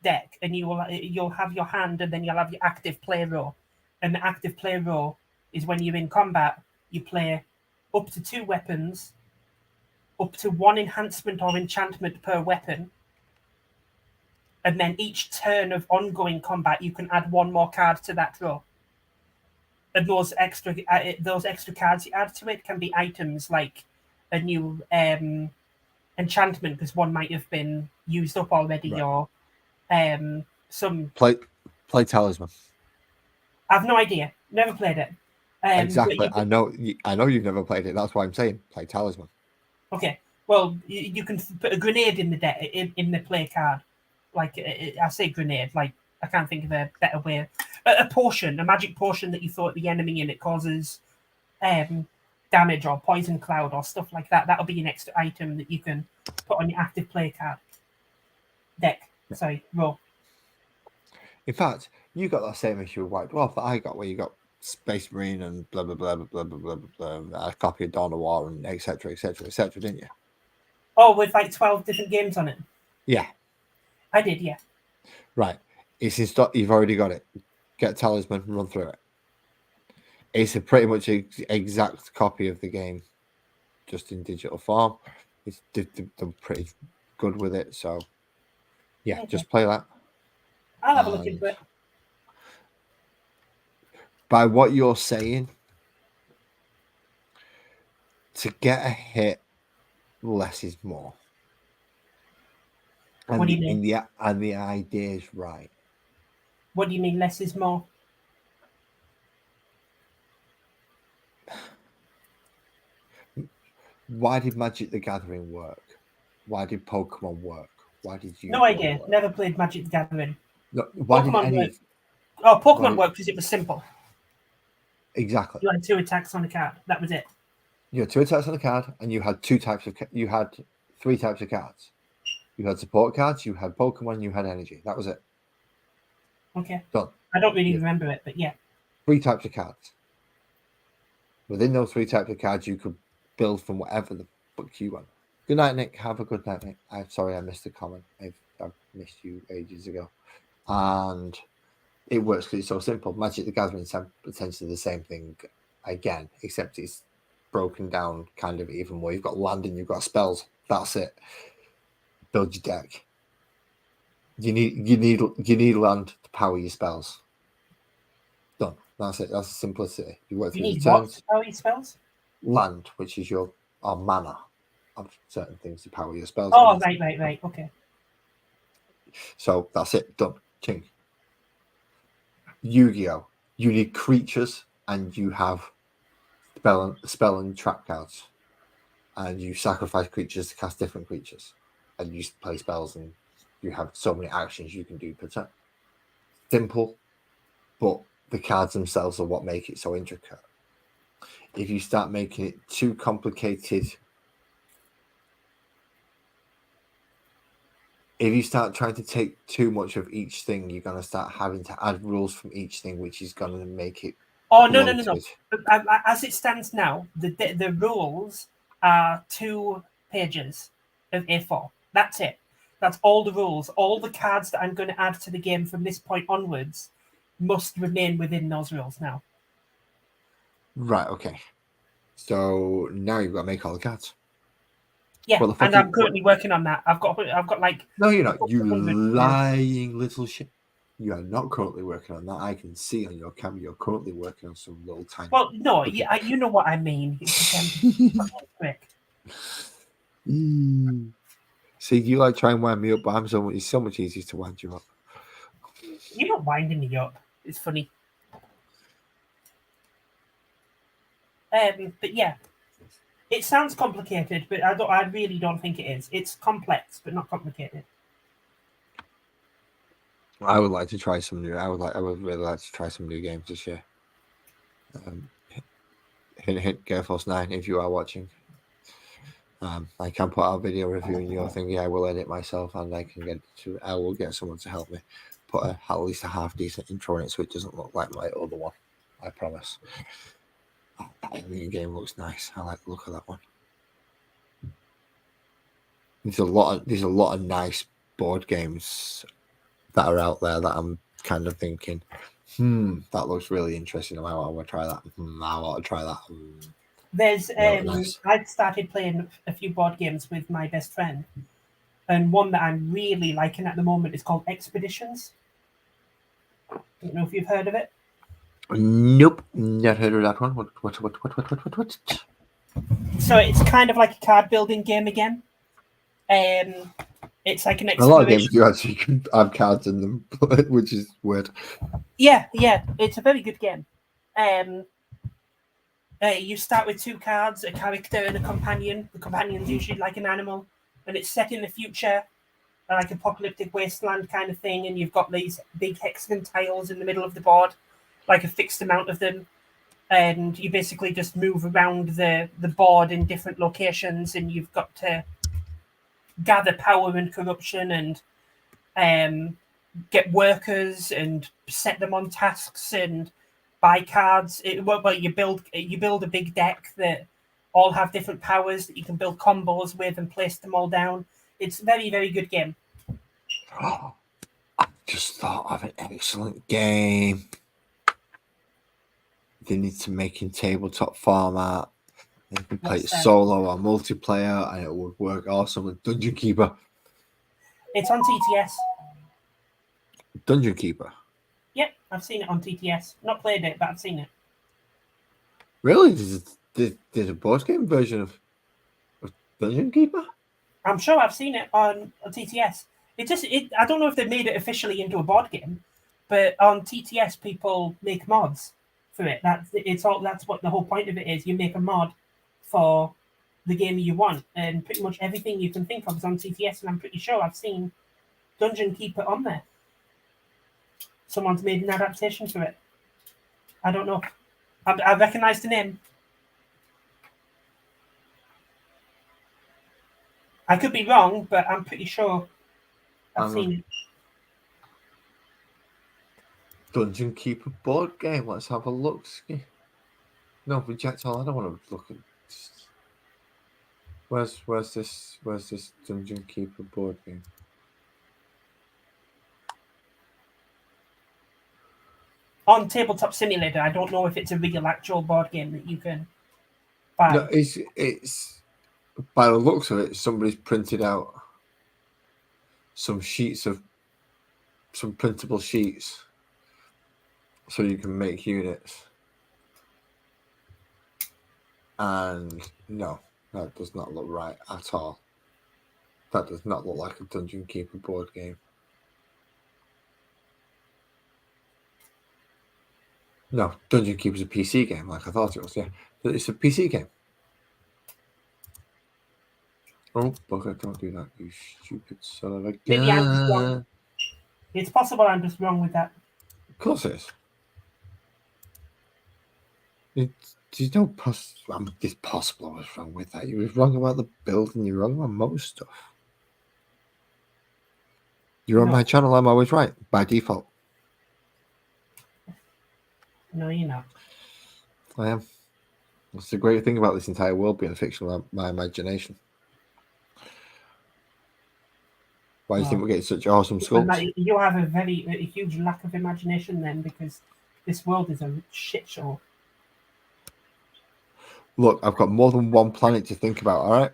deck, and you'll have your hand, and then you'll have your active play row. And the active play row is when you're in combat, you play up to 2 weapons, up to 1 enhancement or enchantment per weapon, and then each turn of ongoing combat, you can add 1 more card to that row. And those extra cards you add to it can be items like a new enchantment, because 1 might have been used up already, right. Or some play talisman. I've no idea. Never played it. Exactly. I know you've never played it. That's why I'm saying play talisman. Okay. Well, you can put a grenade in the deck in the play card. Like I say, grenade. Like I can't think of a better way. A potion, a magic potion that you throw at the enemy, and it causes damage or poison cloud or stuff like that. That'll be an extra item that you can put on your active play card deck. Sorry, row. In fact, you got that same issue with White Dwarf that I got, where you got Space Marine and blah blah blah blah blah blah blah blah, a copy of Dawn of War and etc etc etc, didn't you? Oh, with like 12 different games on it. Yeah, I did. Yeah. Right. It's in stock. You've already got it. Get Talisman and run through it. It's a pretty much exact copy of the game, just in digital form. They're pretty good with it. So, yeah, okay. Just play that. I'll have a look into it. By what you're saying, to get a hit, less is more. And what do you mean? And the idea is right. What do you mean less is more? Why did Magic the Gathering work? Why did Pokemon work? Why did you? No idea. Work? Never played Magic the Gathering. No, why Pokemon did any? Pokemon worked because it was simple. Exactly. You had 2 attacks on a card. That was it. You had 2 attacks on a card, and you had 3 types of cards. You had support cards, you had Pokemon, you had energy. That was it. Okay. Done. I don't really remember it, but yeah. 3 types of cards. Within those 3 types of cards, you could build from whatever the fuck you want. Good night, Nick. Have a good night, Nick. I'm sorry I missed the comment. I've missed you ages ago. And it works because it's so simple. Magic the Gathering is essentially the same thing again, except it's broken down kind of even more. You've got land and you've got spells. That's it. Build your deck. You need land to power your spells. Done. That's it. That's the simplicity. You work You through the need what turns. to power your spells? Land, which is your mana of certain things to power your spells. Oh, right. Okay. So that's it. Done. King. Yu-Gi-Oh! You need creatures, and you have spell and trap cards, and you sacrifice creatures to cast different creatures, and you play spells, and you have so many actions you can do per turn. Simple, but the cards themselves are what make it so intricate. If you start making it too complicated, if you start trying to take too much of each thing, you're going to start having to add rules from each thing, which is going to make it Oh, no. bloated. As it stands now, the rules are 2 pages of A4. That's it. That's all the rules. All the cards that I'm going to add to the game from this point onwards must remain within those rules now. Right, okay. So now you've got to make all the cards. Yeah, What the fuck and I'm currently working on that. I've got like... No, you're not. You 100 lying little shit. You are not currently working on that. I can see on your camera you're currently working on some little tiny... Well, no, you know what I mean. Quick. See, you like try and wind me up, but it's so much easier to wind you up. You're not winding me up. It's funny. But yeah, it sounds complicated, but I really don't think it is. It's complex, but not complicated. I would like to try some new. I would really like to try some new games this year. Hint, Gale Force 9, if you are watching. I can put out a video reviewing your thing. Yeah, I will edit myself, and I will get someone to help me put at least a half decent intro in it, so it doesn't look like my other one. I promise. That new game looks nice. I like the look of that one. There's a lot of nice board games that are out there that I'm kind of thinking, that looks really interesting. I want to try that. I want to try that. There's Nice. I've started playing a few board games with my best friend, and one that I'm really liking at the moment is called Expeditions. Don't know if you've heard of it. Nope, not heard of that one. What? So it's kind of like a card building game again. It's like an A lot of games exploration. you actually can have cards in them, which is weird. Yeah, it's a very good game. You start with 2 cards, a character and a companion. The companion's usually like an animal, and it's set in the future, like apocalyptic wasteland kind of thing. And you've got these big hexagon tiles in the middle of the board, like a fixed amount of them, and you basically just move around the board in different locations, and you've got to gather power and corruption and get workers and set them on tasks and buy cards. You build a big deck that all have different powers that you can build combos with and place them all down. It's a very, very good game. I just thought of an excellent game. They need to make in tabletop format. You can play it solo or multiplayer, and it would work awesome with Dungeon Keeper. It's on TTS. Dungeon Keeper. Yep, I've seen it on TTS. Not played it, but I've seen it. Really? There's a board game version of Dungeon Keeper? I'm sure I've seen it on TTS. I don't know if they made it officially into a board game, but on TTS people make mods for it. That's what the whole point of it is. You make a mod for the game you want, and pretty much everything you can think of is on TTS, and I'm pretty sure I've seen Dungeon Keeper on there. Someone's made an adaptation to it. I don't know. I recognise the name. I could be wrong, but I'm pretty sure I've seen it. Dungeon Keeper board game. Let's have a look. No, reject all. I don't want to look at. Where's this Dungeon Keeper board game? On Tabletop Simulator, I don't know if it's a real actual board game that you can buy. No, it's by the looks of it, somebody's printed out some sheets of some printable sheets so you can make units. And no, that does not look right at all. That does not look like a Dungeon Keeper board game. No, Dungeon Keeper's a PC game, like I thought it was. Yeah, it's a PC game. Oh, bugger, don't do that, you stupid son of a Maybe I'm just gun. wrong. It's possible I'm just wrong with that. Of course it is. There's no it's possible I was wrong with that. You were wrong about the build and you're wrong about most stuff. You're on No. my channel, I'm always right, by default. No, you're not. I am. That's the great thing about this entire world being a fiction of my imagination. Why do you think we're getting such awesome sculpts? You have a huge lack of imagination then, because this world is a shit show. Look, I've got more than one planet to think about, all right?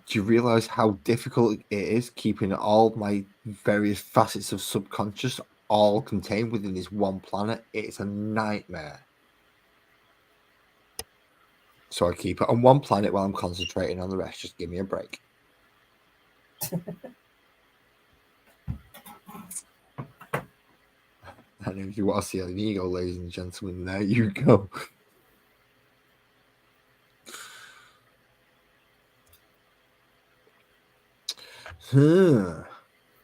Do you realize how difficult it is keeping all my various facets of subconscious all contained within this one planet? It's a nightmare. So I keep it on one planet while I'm concentrating on the rest. Just give me a break. And if you want to see an ego, ladies and gentlemen, there you go.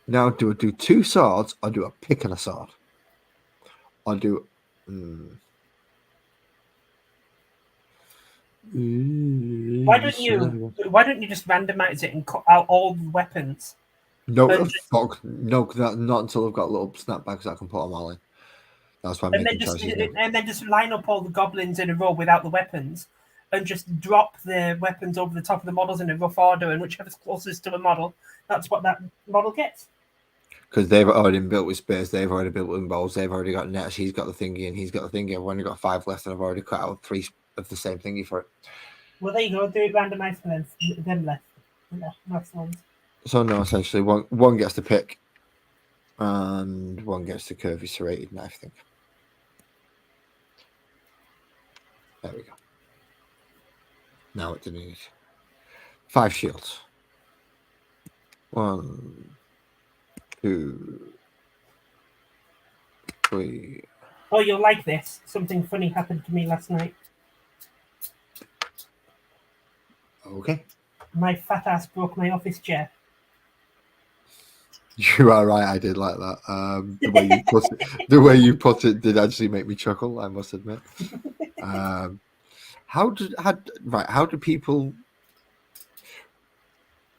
Now, do I do two swords or do I pick on a sword? Or do... Why don't you just randomize it and cut out all the weapons? No, fuck. No, not until I've got little snapbacks I can put them all in. That's why I'm making choices now. And then just line up all the goblins in a row without the weapons, and just drop the weapons over the top of the models in a rough order, and whichever's closest to a model, that's what that model gets. Because they've already built with spears, they've already built with bows, they've already got nets, he's got the thingy, and he's got the thingy. I've only got 5 left, and I've already cut out 3 of the same thingy for it. Well, there you go. Do it randomized for them left. Last ones. So no, essentially one gets to pick, and one gets the curvy serrated knife thing. There we go. Now what do we need? 5 shields. 1, 2, 3. Oh, you'll like this. Something funny happened to me last night. Okay. My fat ass broke my office chair. You are right. I did like that. The way you put it did actually make me chuckle, I must admit. How do people?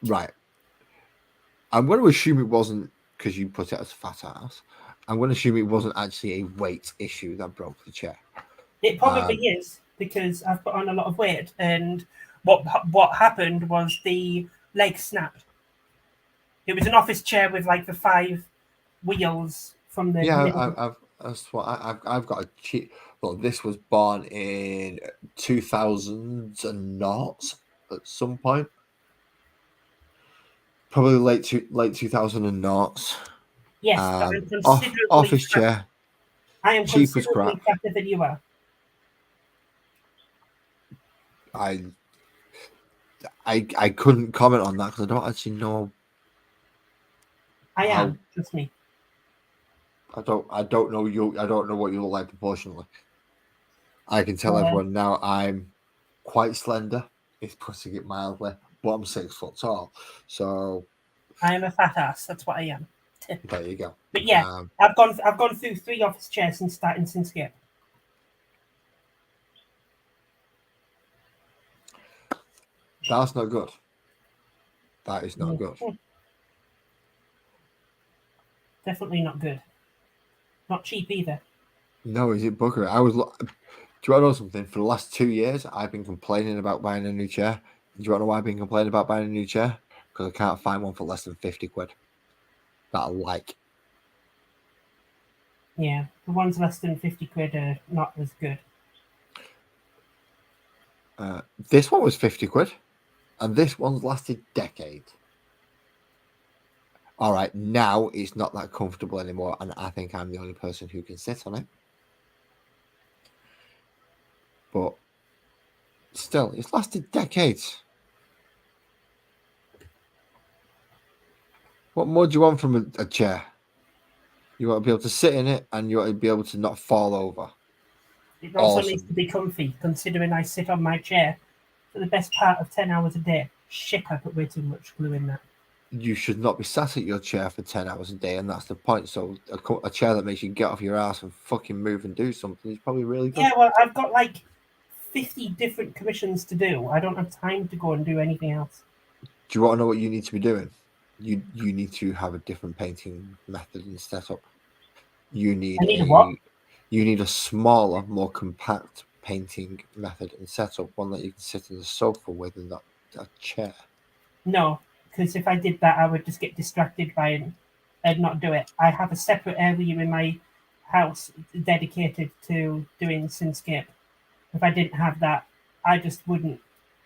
Right. I'm going to assume it wasn't because you put it as fat ass. I'm going to assume it wasn't actually a weight issue that broke the chair. It probably is, because I've put on a lot of weight, and what happened was the leg snapped. It was an office chair with like the 5 wheels from the I've got a cheap. Well, this was born in 2000 and not at some point. Probably late 2000 and not. Yes, but I'm considerably office chair. I am cheap as considerably crap. fatter than you are. I couldn't comment on that because I don't actually know. I am. Trust me. I don't know you. I don't know what you look like proportionally. I can tell everyone now I'm quite slender. It's putting it mildly, but I'm 6 foot tall. So I am a fat ass. That's what I am. There you go. But yeah, I've gone through 3 office chairs since starting Synscape. That's not good. That is not good. Definitely not good. Not cheap either. No, is it bugger? Do you want to know something? For the last 2 years, I've been complaining about buying a new chair. Do you want to know why I've been complaining about buying a new chair? Because I can't find one for less than 50 quid. That I like. Yeah, the ones less than 50 quid are not as good. This one was 50 quid. And this one's lasted decades. All right, now it's not that comfortable anymore, and I think I'm the only person who can sit on it. But still, it's lasted decades. What more do you want from a chair? You want to be able to sit in it, and you want to be able to not fall over. It also Awesome. needs to be comfy, considering I sit on my chair for the best part of 10 hours a day. Shit, I put way too much glue in that. You should not be sat at your chair for 10 hours a day, and that's the point. So a chair that makes you get off your ass and fucking move and do something is probably really good. Yeah, well, I've got like 50 different commissions to do. I don't have time to go and do anything else. Do you want to know what you need to be doing? You need to have a different painting method and setup. You need I need a what? You need a smaller, more compact painting method and setup, one that you can sit in the sofa with and not a chair. No, because if I did that, I would just get distracted by it and not do it. I have a separate area in my house dedicated to doing Sinscape. If I didn't have that, I just wouldn't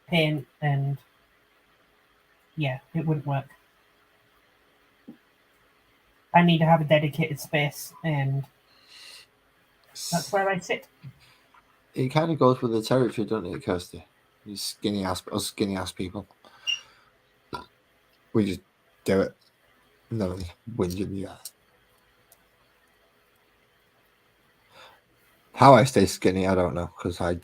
paint, and yeah, it wouldn't work. I need to have a dedicated space, and that's where I sit. It kind of goes with the territory, doesn't it, Kirsty? You skinny ass people. We just do it. No, whinging you. How I stay skinny, I don't know, because I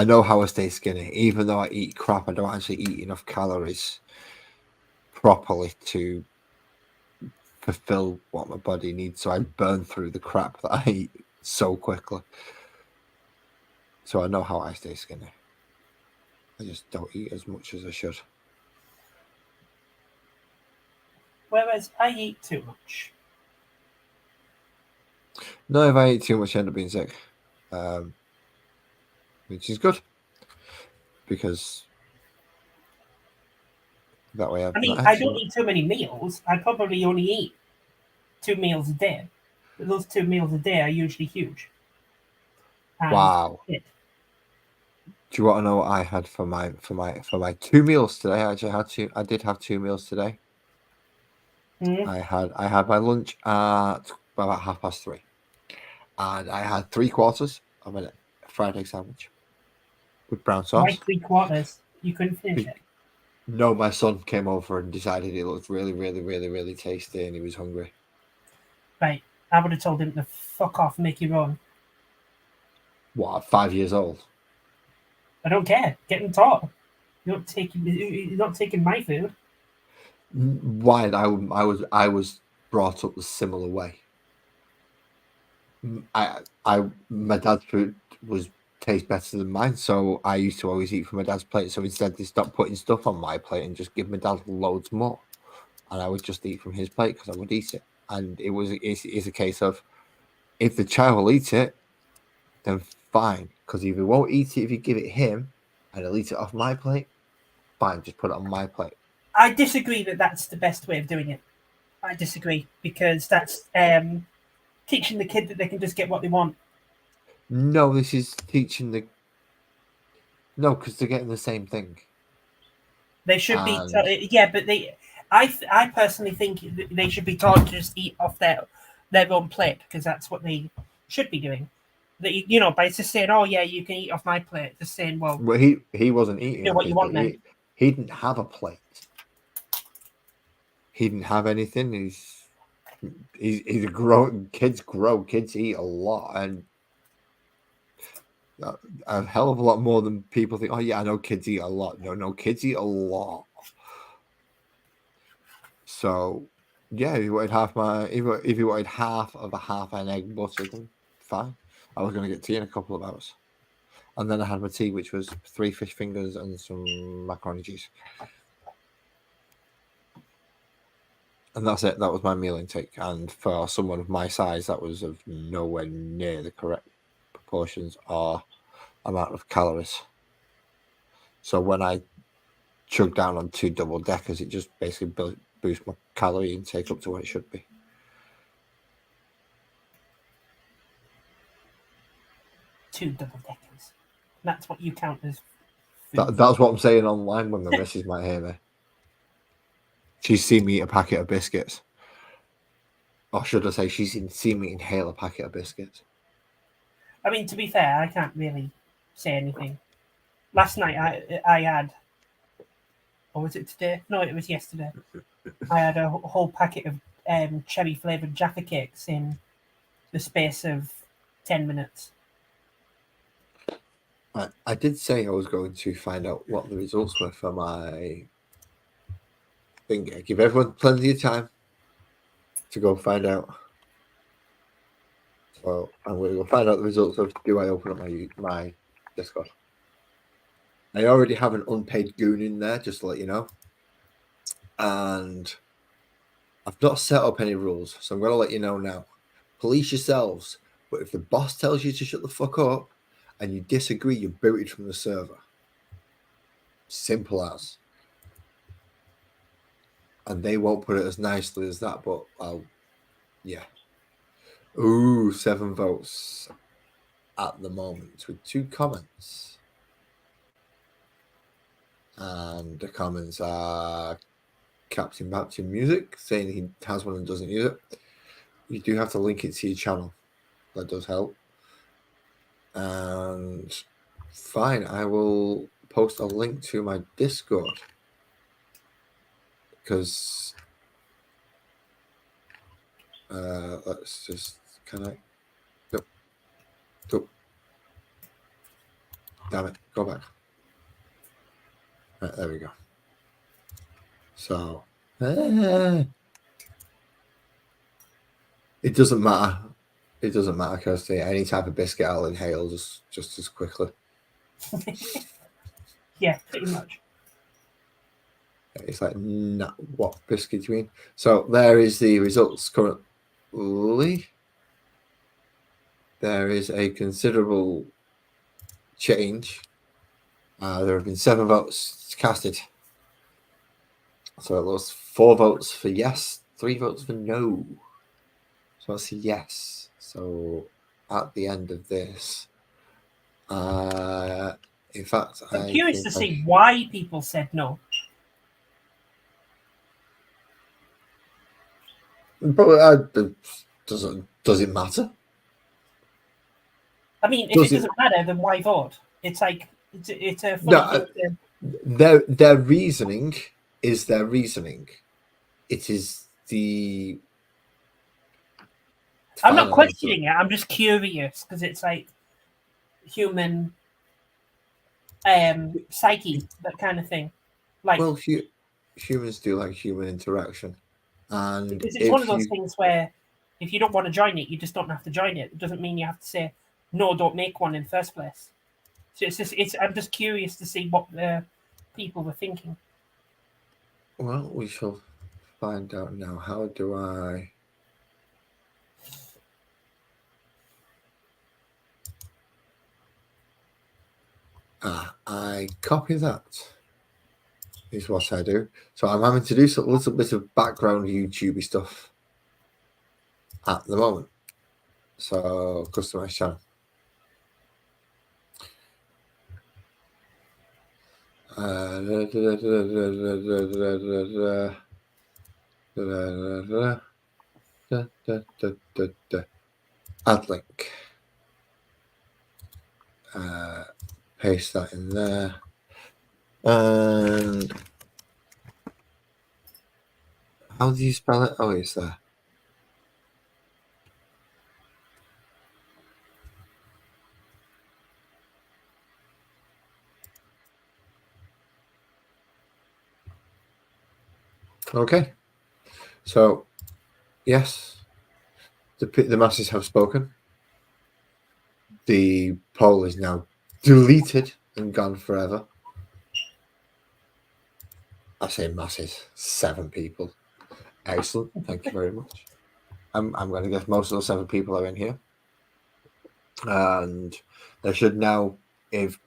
know how I stay skinny. Even though I eat crap, I don't actually eat enough calories properly to fulfill what my body needs. So I burn through the crap that I eat so quickly. So I know how I stay skinny. I just don't eat as much as I should. Whereas I eat too much. No, if I eat too much, I end up being sick, which is good because that way I mean, I don't eat too many meals. I probably only eat 2 meals a day, but those 2 meals a day are usually huge. And Wow. it, Do you want to know what I had for my 2 meals today? I did have 2 meals today. mm, I had my lunch at about 3:30, and I had 3/4 of a fried egg sandwich with brown why sauce. 3/4? You couldn't finish it. No, my son came over and decided it looked really, really, really, really tasty, and he was hungry. Right. I would have told him to fuck off, make your own. What, 5 years old? I don't care. Get him taught. You're not taking my food. Why? I was brought up the similar way. My dad's food tastes better than mine, so I used to always eat from my dad's plate. So instead, they stopped putting stuff on my plate and just give my dad loads more, and I would just eat from his plate because I would eat it. And it's a case of if the child will eat it, then fine. Because if he won't eat it, if you give it him, and he'll eat it off my plate, fine, just put it on my plate. I disagree that that's the best way of doing it. I disagree because that's teaching the kid that they can just get what they want. No, this is teaching because they're getting the same thing. They should be, yeah, but I personally think they should be taught to just eat off their own plate because that's what they should be doing. By just saying, "Oh yeah, you can eat off my plate," just saying, "Well, he wasn't eating. You know what you want then. He didn't have a plate. He didn't have anything. He's a grown. Kids grow. Kids eat a lot, and a hell of a lot more than people think. Oh yeah, I know kids eat a lot. No, kids eat a lot. So yeah, if you wanted if you wanted half of an egg buttered, then fine. I was going to get tea in a couple of hours, and then I had my tea, which was 3 fish fingers and some macaroni cheese. And that's it. That was my meal intake. And for someone of my size, that was of nowhere near the correct proportions or amount of calories. So when I chug down on 2 double deckers, it just basically boosts my calorie intake up to what it should be. two double deckers." That's what you count as That's what I'm saying online when my missus might hear me. She's seen me eat a packet of biscuits. Or should I say she's seen me inhale a packet of biscuits. I mean, to be fair, I can't really say anything. Last night I had, or was it today? No, it was yesterday. I had a whole packet of cherry flavoured Jaffa cakes in the space of 10 minutes. I did say I was going to find out what the results were for my thing. I give everyone plenty of time to go find out. So I'm going to go find out the results of do I open up my Discord. I already have an unpaid goon in there, just to let you know. And I've not set up any rules, so I'm going to let you know now. Police yourselves, but if the boss tells you to shut the fuck up and you disagree, you're booted from the server. Simple as. And they won't put it as nicely as that, but yeah. Ooh, 7 votes at the moment with 2 comments. And the comments are Captain Music saying he has one and doesn't use it. You do have to link it to your channel. That does help. And fine, I will post a link to my Discord because let's just connect. Nope. Damn it, go back. Right, there we go. So it doesn't matter. It doesn't matter because any type of biscuit I'll inhale just as quickly. Yeah, pretty much. It's like, nah, what biscuit do you mean? So there is the results currently. There is a considerable change. There have been 7 votes casted. So it was 4 votes for yes, 3 votes for no. So that's a yes. So at the end of this, in fact, I'm curious to see why people said no. Probably does it matter? I mean, if it doesn't matter, then why vote? It's like it's a funny thing their reasoning is their reasoning. It is the. I'm not questioning it. I'm just curious because it's like human psyche, that kind of thing. Like, well, humans do like human interaction, and because it's one of those things where if you don't want to join it, you just don't have to join it. It doesn't mean you have to say no. Don't make one in the first place. So I'm just curious to see what the people were thinking. Well, we shall find out now. How do I? I copy that. Is what I do. So I'm having to do a little bit of background YouTubey stuff at the moment. So customize channel. Add link. Paste that in there. And how do you spell it? Oh, it's there. Okay. So, yes, the masses have spoken. The poll is now deleted and gone forever. I say masses, 7 people. Excellent. Thank you very much. I'm going to guess most of those 7 people are in here. And there should now, if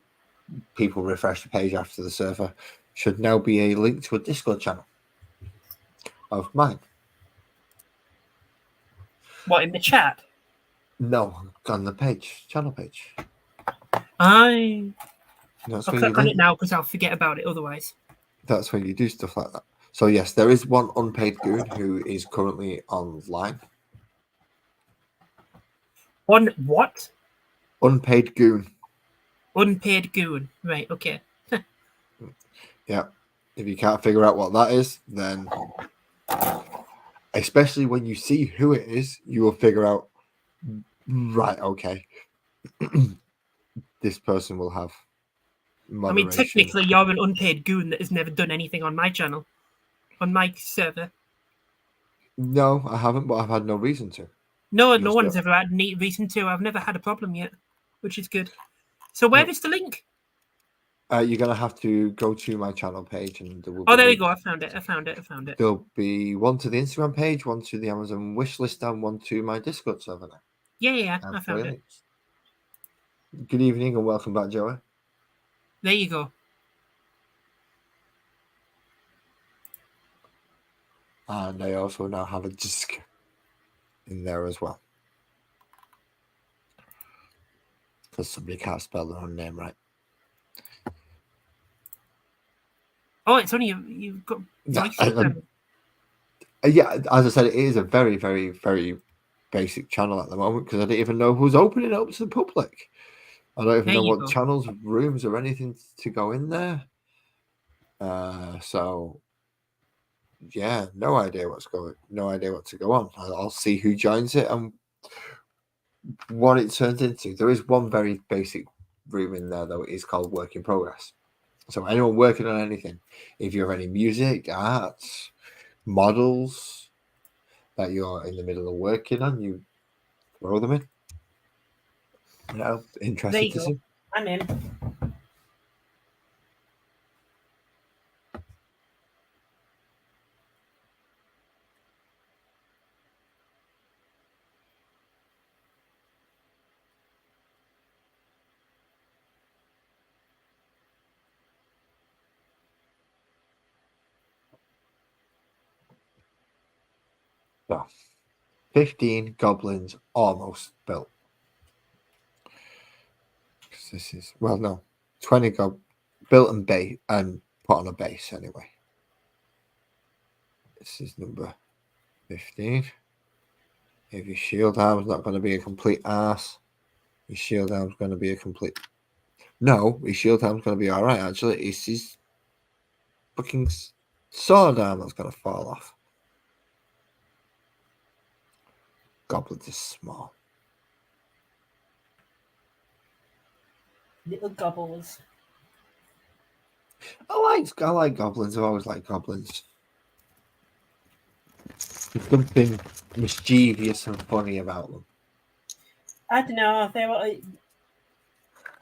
people refresh the page after the server, should now be a link to a Discord channel of mine. What, in the chat? No, on the page, channel page. That's I'll when you click on do. it now because I'll forget about it otherwise. That's when you do stuff like that. So yes, there is one unpaid goon who is currently online. On what? Unpaid goon. Unpaid goon. Right, okay. Yeah. If you can't figure out what that is, then especially when you see who it is, you will figure out, right, okay. This person will have I mean, moderation. technically, you're an unpaid goon that has never done anything on my channel, on my server. No, I haven't, but I've had no reason to. No Just one's go. ever had any reason to. I've never had a problem yet, which is good. So where is the link? You're gonna have to go to my channel page, and there will Oh, be there you go. I found it. There'll be one to the Instagram page, one to the Amazon wish list, and one to my Discord server now. Yeah, I found it. Links. Good evening and welcome back, Joey. There you go. And I also now have a disc in there as well. Because somebody can't spell their own name right. Oh, it's only you've got voice. Yeah, as I said, it is a very, very, very basic channel at the moment because I don't even know who's opening up to the public. I don't even There know you what go. channels, rooms, or anything to go in there. So yeah, no idea what to go on. I'll see who joins it and what it turns into. There is one very basic room in there though. It is called work in progress. So anyone working on anything, if you have any music, arts, models that you're in the middle of working on, you throw them in. You know, There interested you to go. see. I'm in. So 15 goblins almost built. This is 20 built and base and put on a base anyway. This is number 15. If your shield arm's not going to be a complete ass, your shield arm's going to be a complete. No, his shield arm's going to be all right. Actually, it's his fucking sword arm that's going to fall off. Goblins is small. Little gobbles. I like goblins. I've always liked goblins. There's something mischievous and funny about them. I don't know.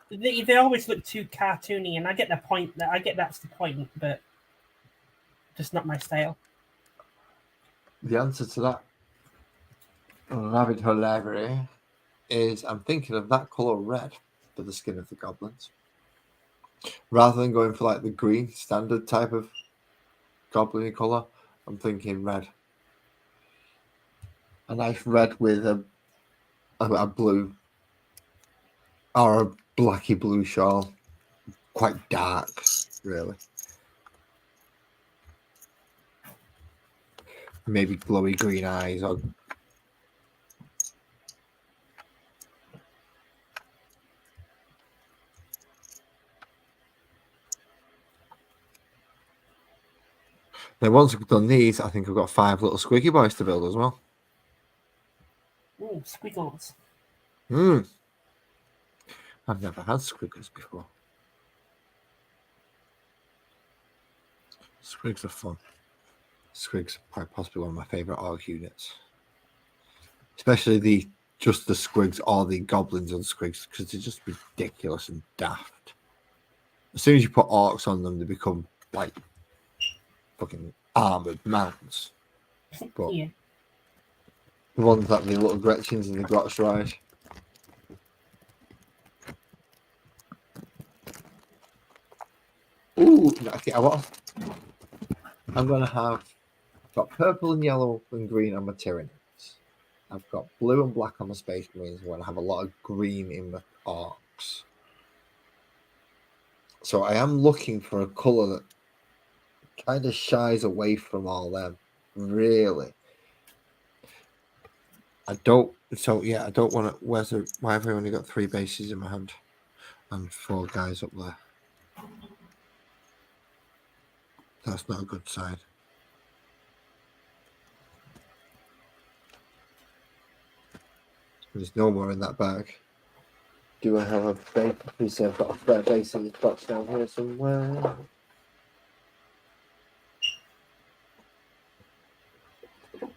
They always look too cartoony, and I get the point. I get that's the point, but just not my style. The answer to that rabbit hole library is I'm thinking of that colour red for the skin of the goblins. Rather than going for like the green standard type of goblin colour, I'm thinking red. A nice red with a blue or a blacky blue shawl. Quite dark, really. Maybe glowy green eyes or then once I've done these, I think I've got 5 little squiggy boys to build as well. Ooh, squiggles. I've never had squiggles before. Squigs are fun. Squigs are quite possibly one of my favourite orc units. Especially the squigs or the goblins on squigs because they're just ridiculous and daft. As soon as you put orcs on them, they become like fucking armoured mounts. But Yeah. the ones that the little Gretchens and the Grotz ride. Ooh, okay, I'm going to have got purple and yellow and green on my Tyranids. I've got blue and black on my Space Marines. I'm going to have a lot of green in the orcs. So I am looking for a colour that kind of shies away from all them. Really. I don't. So yeah, I don't want to. Why have I only got 3 bases in my hand and 4 guys up there? That's not a good sign. There's no more in that bag. Do I have a base? Please say I've got a spare base in this box down here somewhere.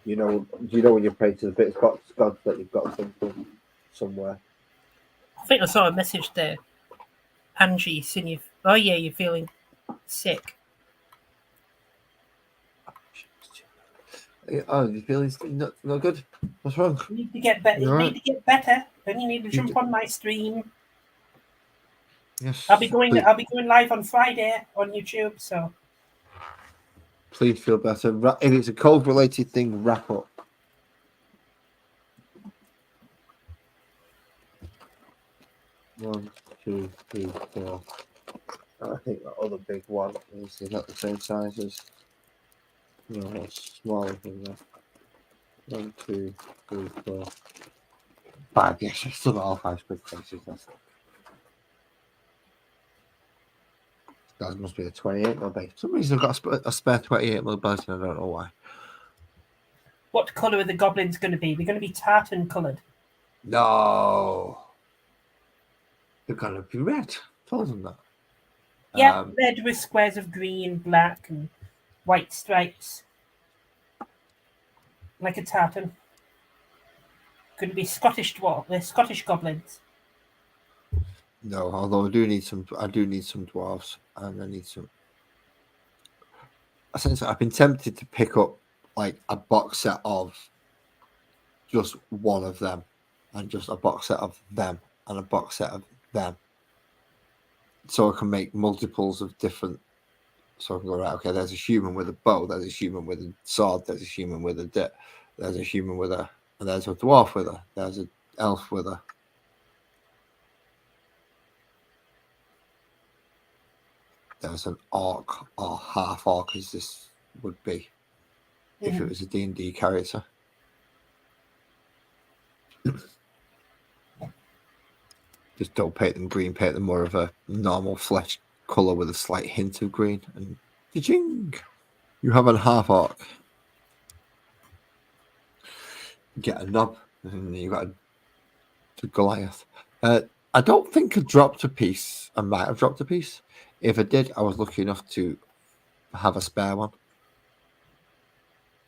You know, do you know when you pray to the bits box gods that you've got something somewhere? I think I saw a message there. Angie, saying you. Oh yeah, you're feeling sick. Oh, you feeling not good? What's wrong? You need to get better. You You all need right? to get better. Then you need to jump do- on my stream. Yes. I'll be going. Please, I'll be going live on Friday on YouTube. So please feel better. If it's a cold-related thing, wrap up. One, two, three, four. I think that other big one is not the same size as. No, it's smaller than that. 1, 2, 3, 4, 5. Yes, I've still got all 5 split faces. That must be a 28mm base. For some reason, I've got a spare 28mm base, and I don't know why. what colour are the goblins going to be? They're going to be tartan coloured. No, they're gonna be red. Told them that. Yeah, red with squares of green, black, and white stripes, like a tartan. Going to be Scottish dwarf. They're Scottish goblins. No, although I do need some dwarves, and I need some. Essentially, I've been tempted to pick up like a box set of just one of them, and just a box set of them, and a box set of them, so I can make multiples of different. So I can go, right, okay, there's a human with a bow, there's a human with a sword, there's a human with a dip, there's a human with a, and there's a dwarf with a, there's an elf with a. There's an orc or half orc, as this would be if it was a D&D character. Just don't paint them green, paint them more of a normal flesh colour with a slight hint of green. And ka-ching! You have a half orc. Get a knob, and you got a Goliath. I don't think I dropped a piece. I might have dropped a piece. If I did, I was lucky enough to have a spare one.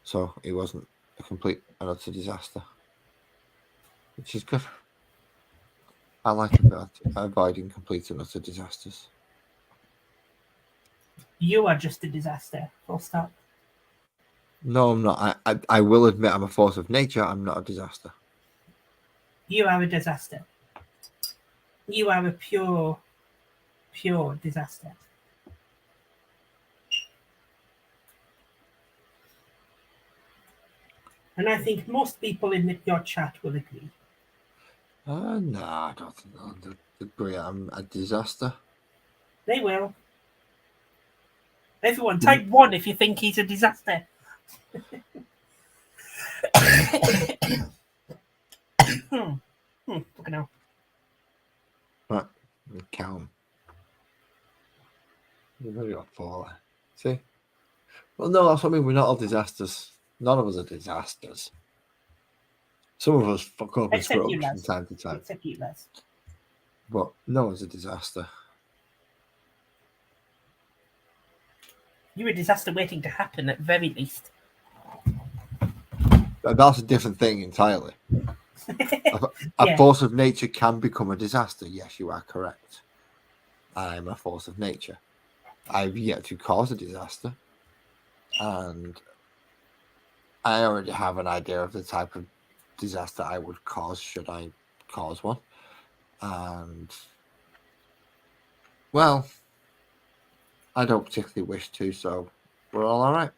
So it wasn't a complete and utter disaster. Which is good. I like avoiding complete and utter disasters. You are just a disaster. Full stop. No, I'm not. I will admit I'm a force of nature. I'm not a disaster. You are a disaster. You are a pure disaster. And I think most people in your chat will agree. No, I don't think they'll agree. I'm a disaster. They will. Everyone, type 1 if you think he's a disaster. Fucking hell. Right, calm. You've only got 4. See? Well, no, that's what I mean. We're not all disasters. None of us are disasters. Some of us fuck up and Except screw you, up from Les. time to time. Except you, Les. But no one's a disaster. You're a disaster waiting to happen at very least. That's a different thing entirely. A force of nature can become a disaster. Yes, you are correct. I'm a force of nature. I've yet to cause a disaster. And I already have an idea of the type of disaster I would cause should I cause one. And, well, I don't particularly wish to, so we're all right.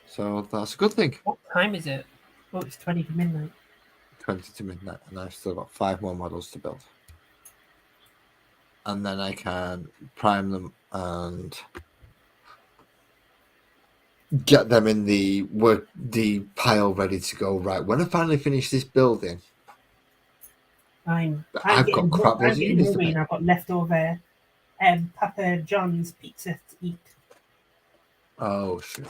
So that's a good thing. What time is it? Oh, it's 20 to midnight. 20 to midnight, and I've still got 5 more models to build. and then I can prime them and get them in the pile ready to go. Right, when I finally finish this building, I'm I've getting got crap I'm loads of getting units to hungry, pay. and I've got leftover Papa John's pizza to eat. Oh shit!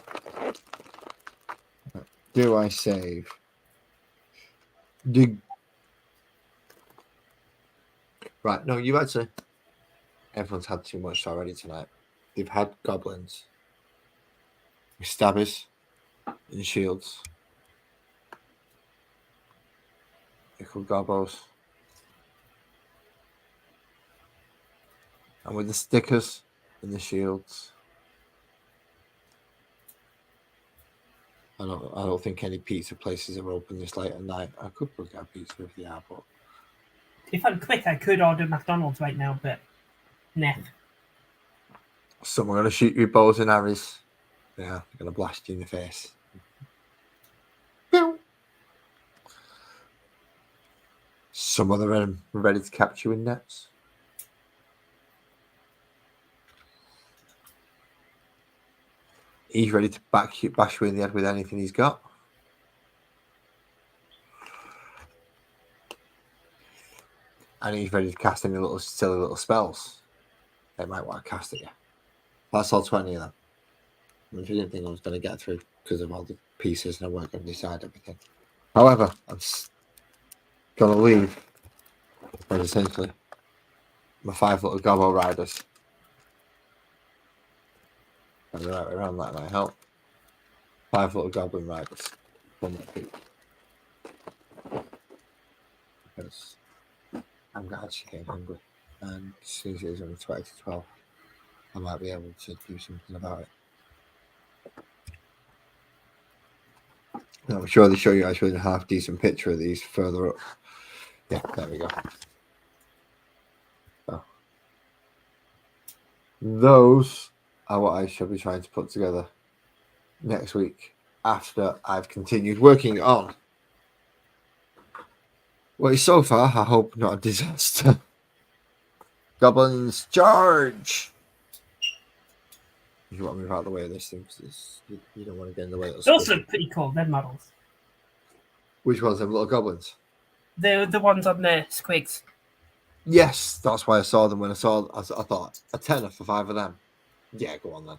Do I save? Right, no, you actually. Everyone's had too much already tonight. They've had goblins, stabbers, and shields. Nickel gobos. And with the stickers and the shields. I don't think any pizza places are open this late at night. I could probably get a pizza if they are, but If I'm quick, I could order McDonald's right now, but nah. some are gonna shoot you with bows and arrows. Yeah, they're gonna blast you in the face. Pew! Some of them are ready to catch you in nets. He's ready to bash you in the head with anything he's got. And he's ready to cast any little silly little spells they might want to cast at you. That's all 20 of them. Which I didn't think I was going to get through because of all the pieces and I weren't going to decide everything. However, I'm going to leave with essentially my 5 little gobbo riders. And the right way around that might help. 5 little goblin riders. From my feet. Because I'm actually getting hungry. And as soon as it's only 20 to 12, I might be able to do something about it. I'm sure they show you actually a half decent picture of these further up. Yeah, there we go. So, those are what I shall be trying to put together next week after I've continued working on what is so far, I hope, not a disaster. Goblins, charge! You want to move out of the way of this thing because you don't want to get in the way of Those look pretty cool, them models. Which ones, them little goblins? They're the ones on the squigs. Yes, that's why I saw them. When I thought a tenner for 5 of them. Yeah, go on then.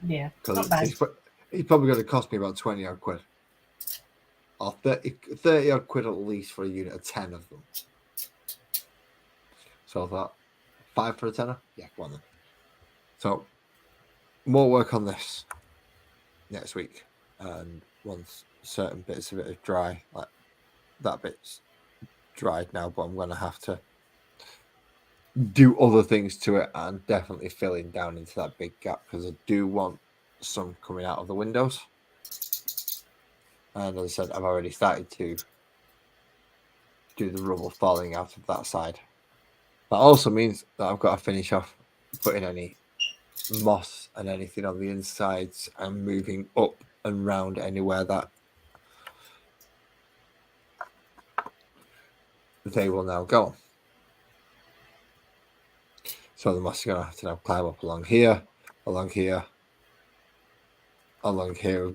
Yeah, Because not bad. he's probably going to cost me about 20 odd quid. Or 30 odd quid at least for a unit of 10 of them. So I thought, 5 for a tenner? Yeah, go on then. So, more work on this next week. And once certain bits of it are dry, like that bit's dried now, but I'm going to have to do other things to it and definitely filling down into that big gap because I do want some coming out of the windows. And as I said, I've already started to do the rubble falling out of that side. That also means that I've got to finish off putting any moss and anything on the insides and moving up and round anywhere that they will now go. So the moss is going to have to now climb up along here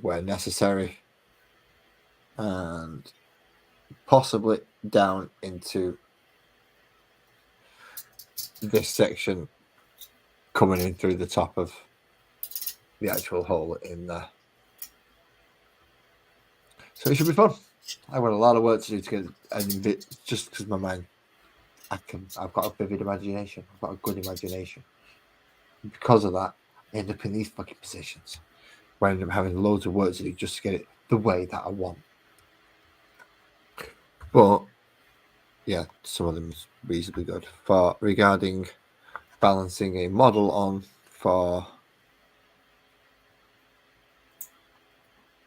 where necessary, and possibly down into this section coming in through the top of the actual hole in there. So it should be fun. I've got a lot of work to do to get a bit, just because my mind, I've got a vivid imagination. I've got a good imagination. Because of that, I end up in these fucking positions where I end up having loads of work to do just to get it the way that I want. But yeah, some of them is reasonably good. For regarding balancing a model on for,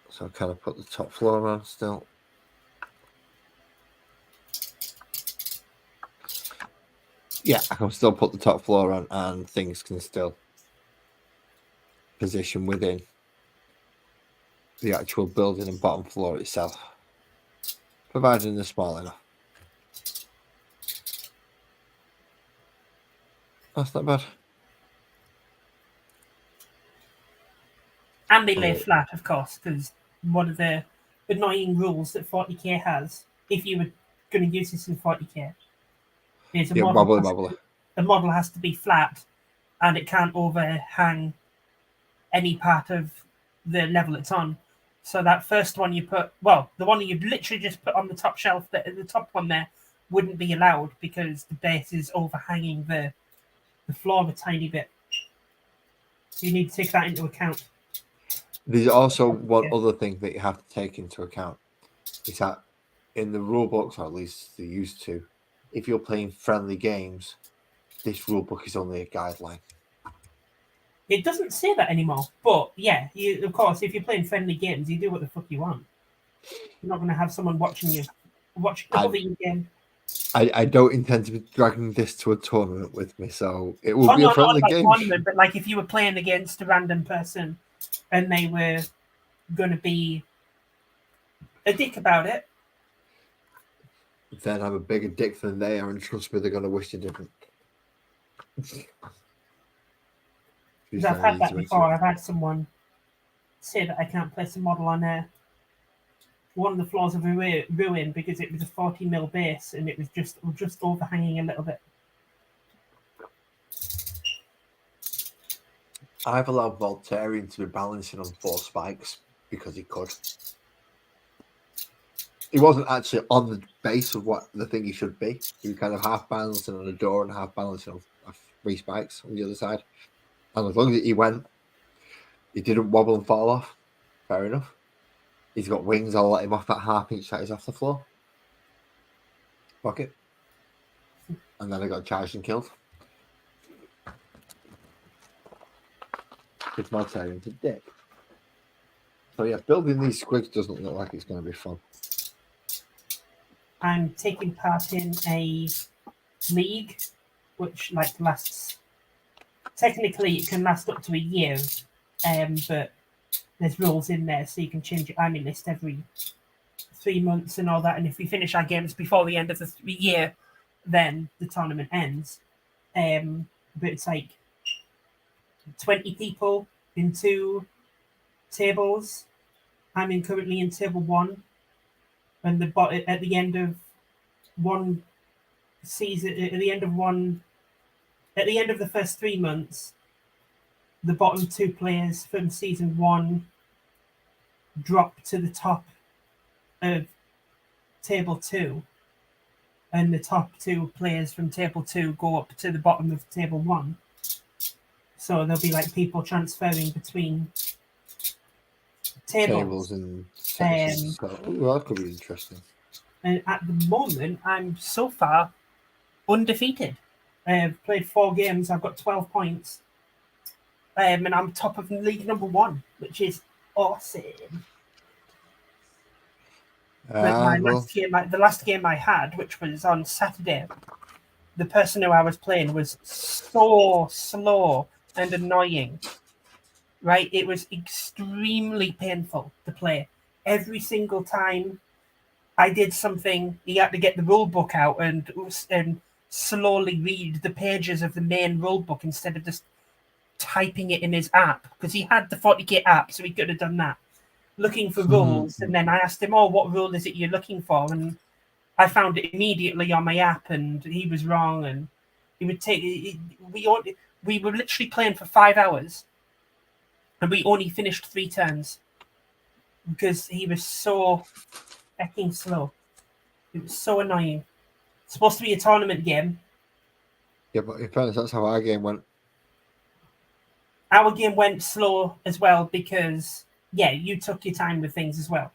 so I kind of put the top floor on still. Yeah, I can still put the top floor on and things can still position within the actual building and bottom floor itself, providing they're small enough. That's not bad. And they lay Oh. flat, of course, because one of the annoying rules that 40k has, if you were going to use this in 40k, is Yeah, wobbly. a model has to be flat and it can't overhang any part of the level it's on. So that first one you put, well, the one you literally just put on the top shelf, the top one there, wouldn't be allowed because the base is overhanging the floor a tiny bit. So you need to take that into account. There's also one other thing that you have to take into account. Is that in the rule books, or at least they used to, if you're playing friendly games, this rule book is only a guideline. It doesn't say that anymore, but yeah, of course, if you're playing friendly games, you do what the fuck you want. You're not going to have someone watching over your game. I don't intend to be dragging this to a tournament with me, so it will be No, a friendly not like game. tournament, but like if you were playing against a random person and they were going to be a dick about it, Then I'm a bigger dick than they are, and trust me, they're going to wish they didn't. because I've had that before. I've had someone say that I can't place a model on one of the floors of a ruin because it was a 40 mil base and it was just overhanging a little bit. I've allowed Voltarian to be balancing on 4 spikes because he could. He wasn't actually on the base of what the thing he should be. He was kind of half balancing on a door and half balancing on 3 spikes on the other side. And as long as he didn't wobble and fall off. Fair enough. He's got wings. I'll let him off that half inch that is off the floor. Fuck it. And then I got charged and killed. It's my turn to dick. So yeah, building these squids doesn't look like it's going to be fun. I'm taking part in a league, which lasts. Technically, it can last up to a year, but there's rules in there, so you can change your army list every 3 months and all that. And if we finish our games before the end of the year, then the tournament ends. But it's like 20 people in 2 tables. I'm currently in table 1, and at the end of one season, at the end of the first 3 months, the bottom 2 players from season 1 drop to the top of table 2, and the top 2 players from table 2 go up to the bottom of table 1. So there'll be like people transferring between tables And sections. Well, that could be interesting. And at the moment, I'm so far undefeated. I've played 4 games. I've got 12 points. And I'm top of league number 1, which is awesome. But the last game I had, which was on Saturday, the person who I was playing was so slow and annoying. Right? It was extremely painful to play. Every single time I did something, he had to get the rule book out and slowly read the pages of the main rule book instead of just typing it in his app, because he had the 40k app, so he could have done that, looking for rules. And then I asked him, "Oh, what rule is it you're looking for?" And I found it immediately on my app, and he was wrong. And he would take. We were literally playing for 5 hours, and we only finished 3 turns because he was so fucking slow. It was so annoying. It's supposed to be a tournament game. Yeah, but in fairness, that's how our game went. Our game went slow as well because, yeah, you took your time with things as well.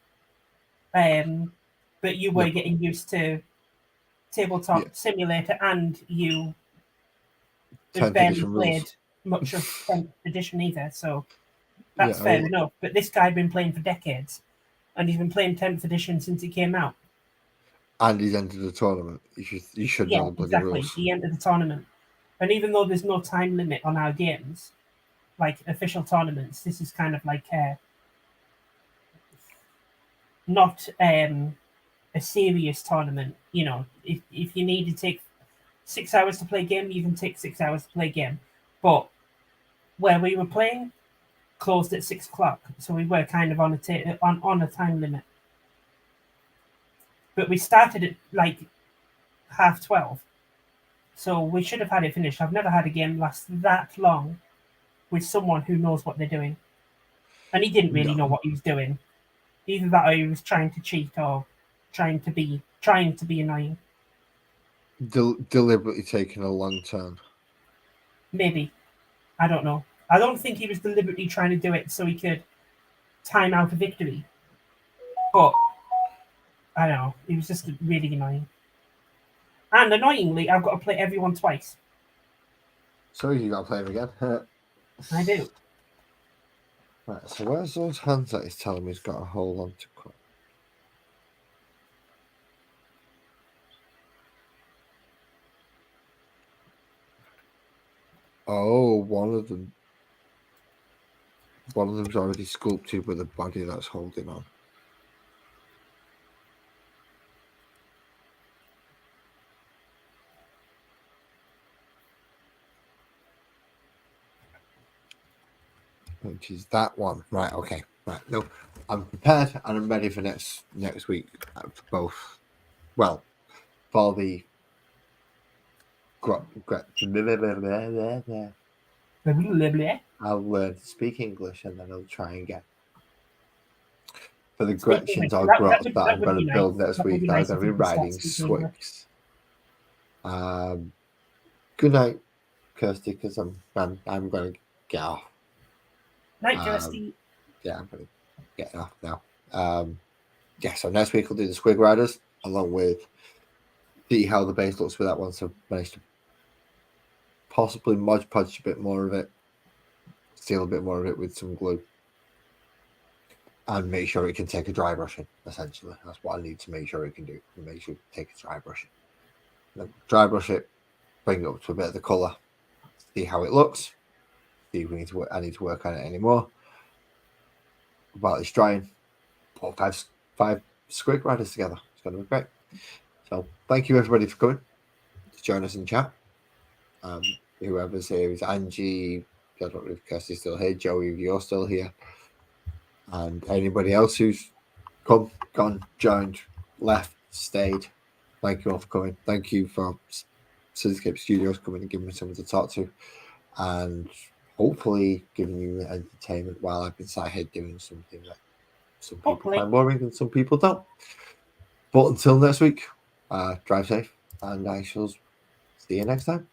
But you were getting used to Tabletop Simulator, and you barely played much of 10th edition either, so that's fair enough. But this guy had been playing for decades, and he's been playing 10th edition since it came out. And he's entered the tournament. You should know the bloody rules. He entered the tournament. And even though there's no time limit on our games, like official tournaments, this is kind of like not a serious tournament. You know, if you need to take 6 hours to play a game, even take 6 hours to play a game. But where we were playing closed at 6 o'clock, so we were kind of on a time limit. But we started at like 12:30, so we should have had it finished. I've never had a game last that long with someone who knows what they're doing, and he didn't really know what he was doing. Either that, or he was trying to cheat, or trying to be annoying. Deliberately taking a long turn. Maybe. I don't know. I don't think he was deliberately trying to do it so he could time out a victory. But I don't know. It was just really annoying. And annoyingly, I've got to play everyone twice. So you got to play him again. I do. Right, so where's those hands that he's telling me he's got to hold on to? Oh, one of them's already sculpted with a body that's holding on. Which is that one. Right, okay. Right. No, I'm prepared and I'm ready for next week for both. Well, for the I'll learn to speak English and then I'll try and get for the Gretchens or Grots that I'm going to build next week. That I'm going to be riding Swigs. Good night, Kirsty, because I'm going to get off. Night, Kirsty. Yeah, I'm going to get off now. So next week we'll do the Squig Riders along with see how the base looks with that one. So managed to possibly Mod Podge a bit more of it, seal a bit more of it with some glue, and make sure it can take a dry brushing. Essentially, that's what I need to make sure it can do. Make sure it can take a dry brushing. Then dry brush it, bring it up to a bit of the colour, see how it looks. See if we need to work. I need to work on it anymore. While it's drying, put five Squig Riders together. It's going to be great. So thank you everybody for coming to join us in chat. Whoever's here is Angie. I don't know if Kirsty's still here. Joey, if you're still here, and anybody else who's come, gone, joined, left, stayed. Thank you all for coming. Thank you for Cityscape Studios coming and giving me someone to talk to, and hopefully giving you entertainment while I've been sat here doing something that some people find boring and some people don't. But until next week, drive safe, and I shall see you next time.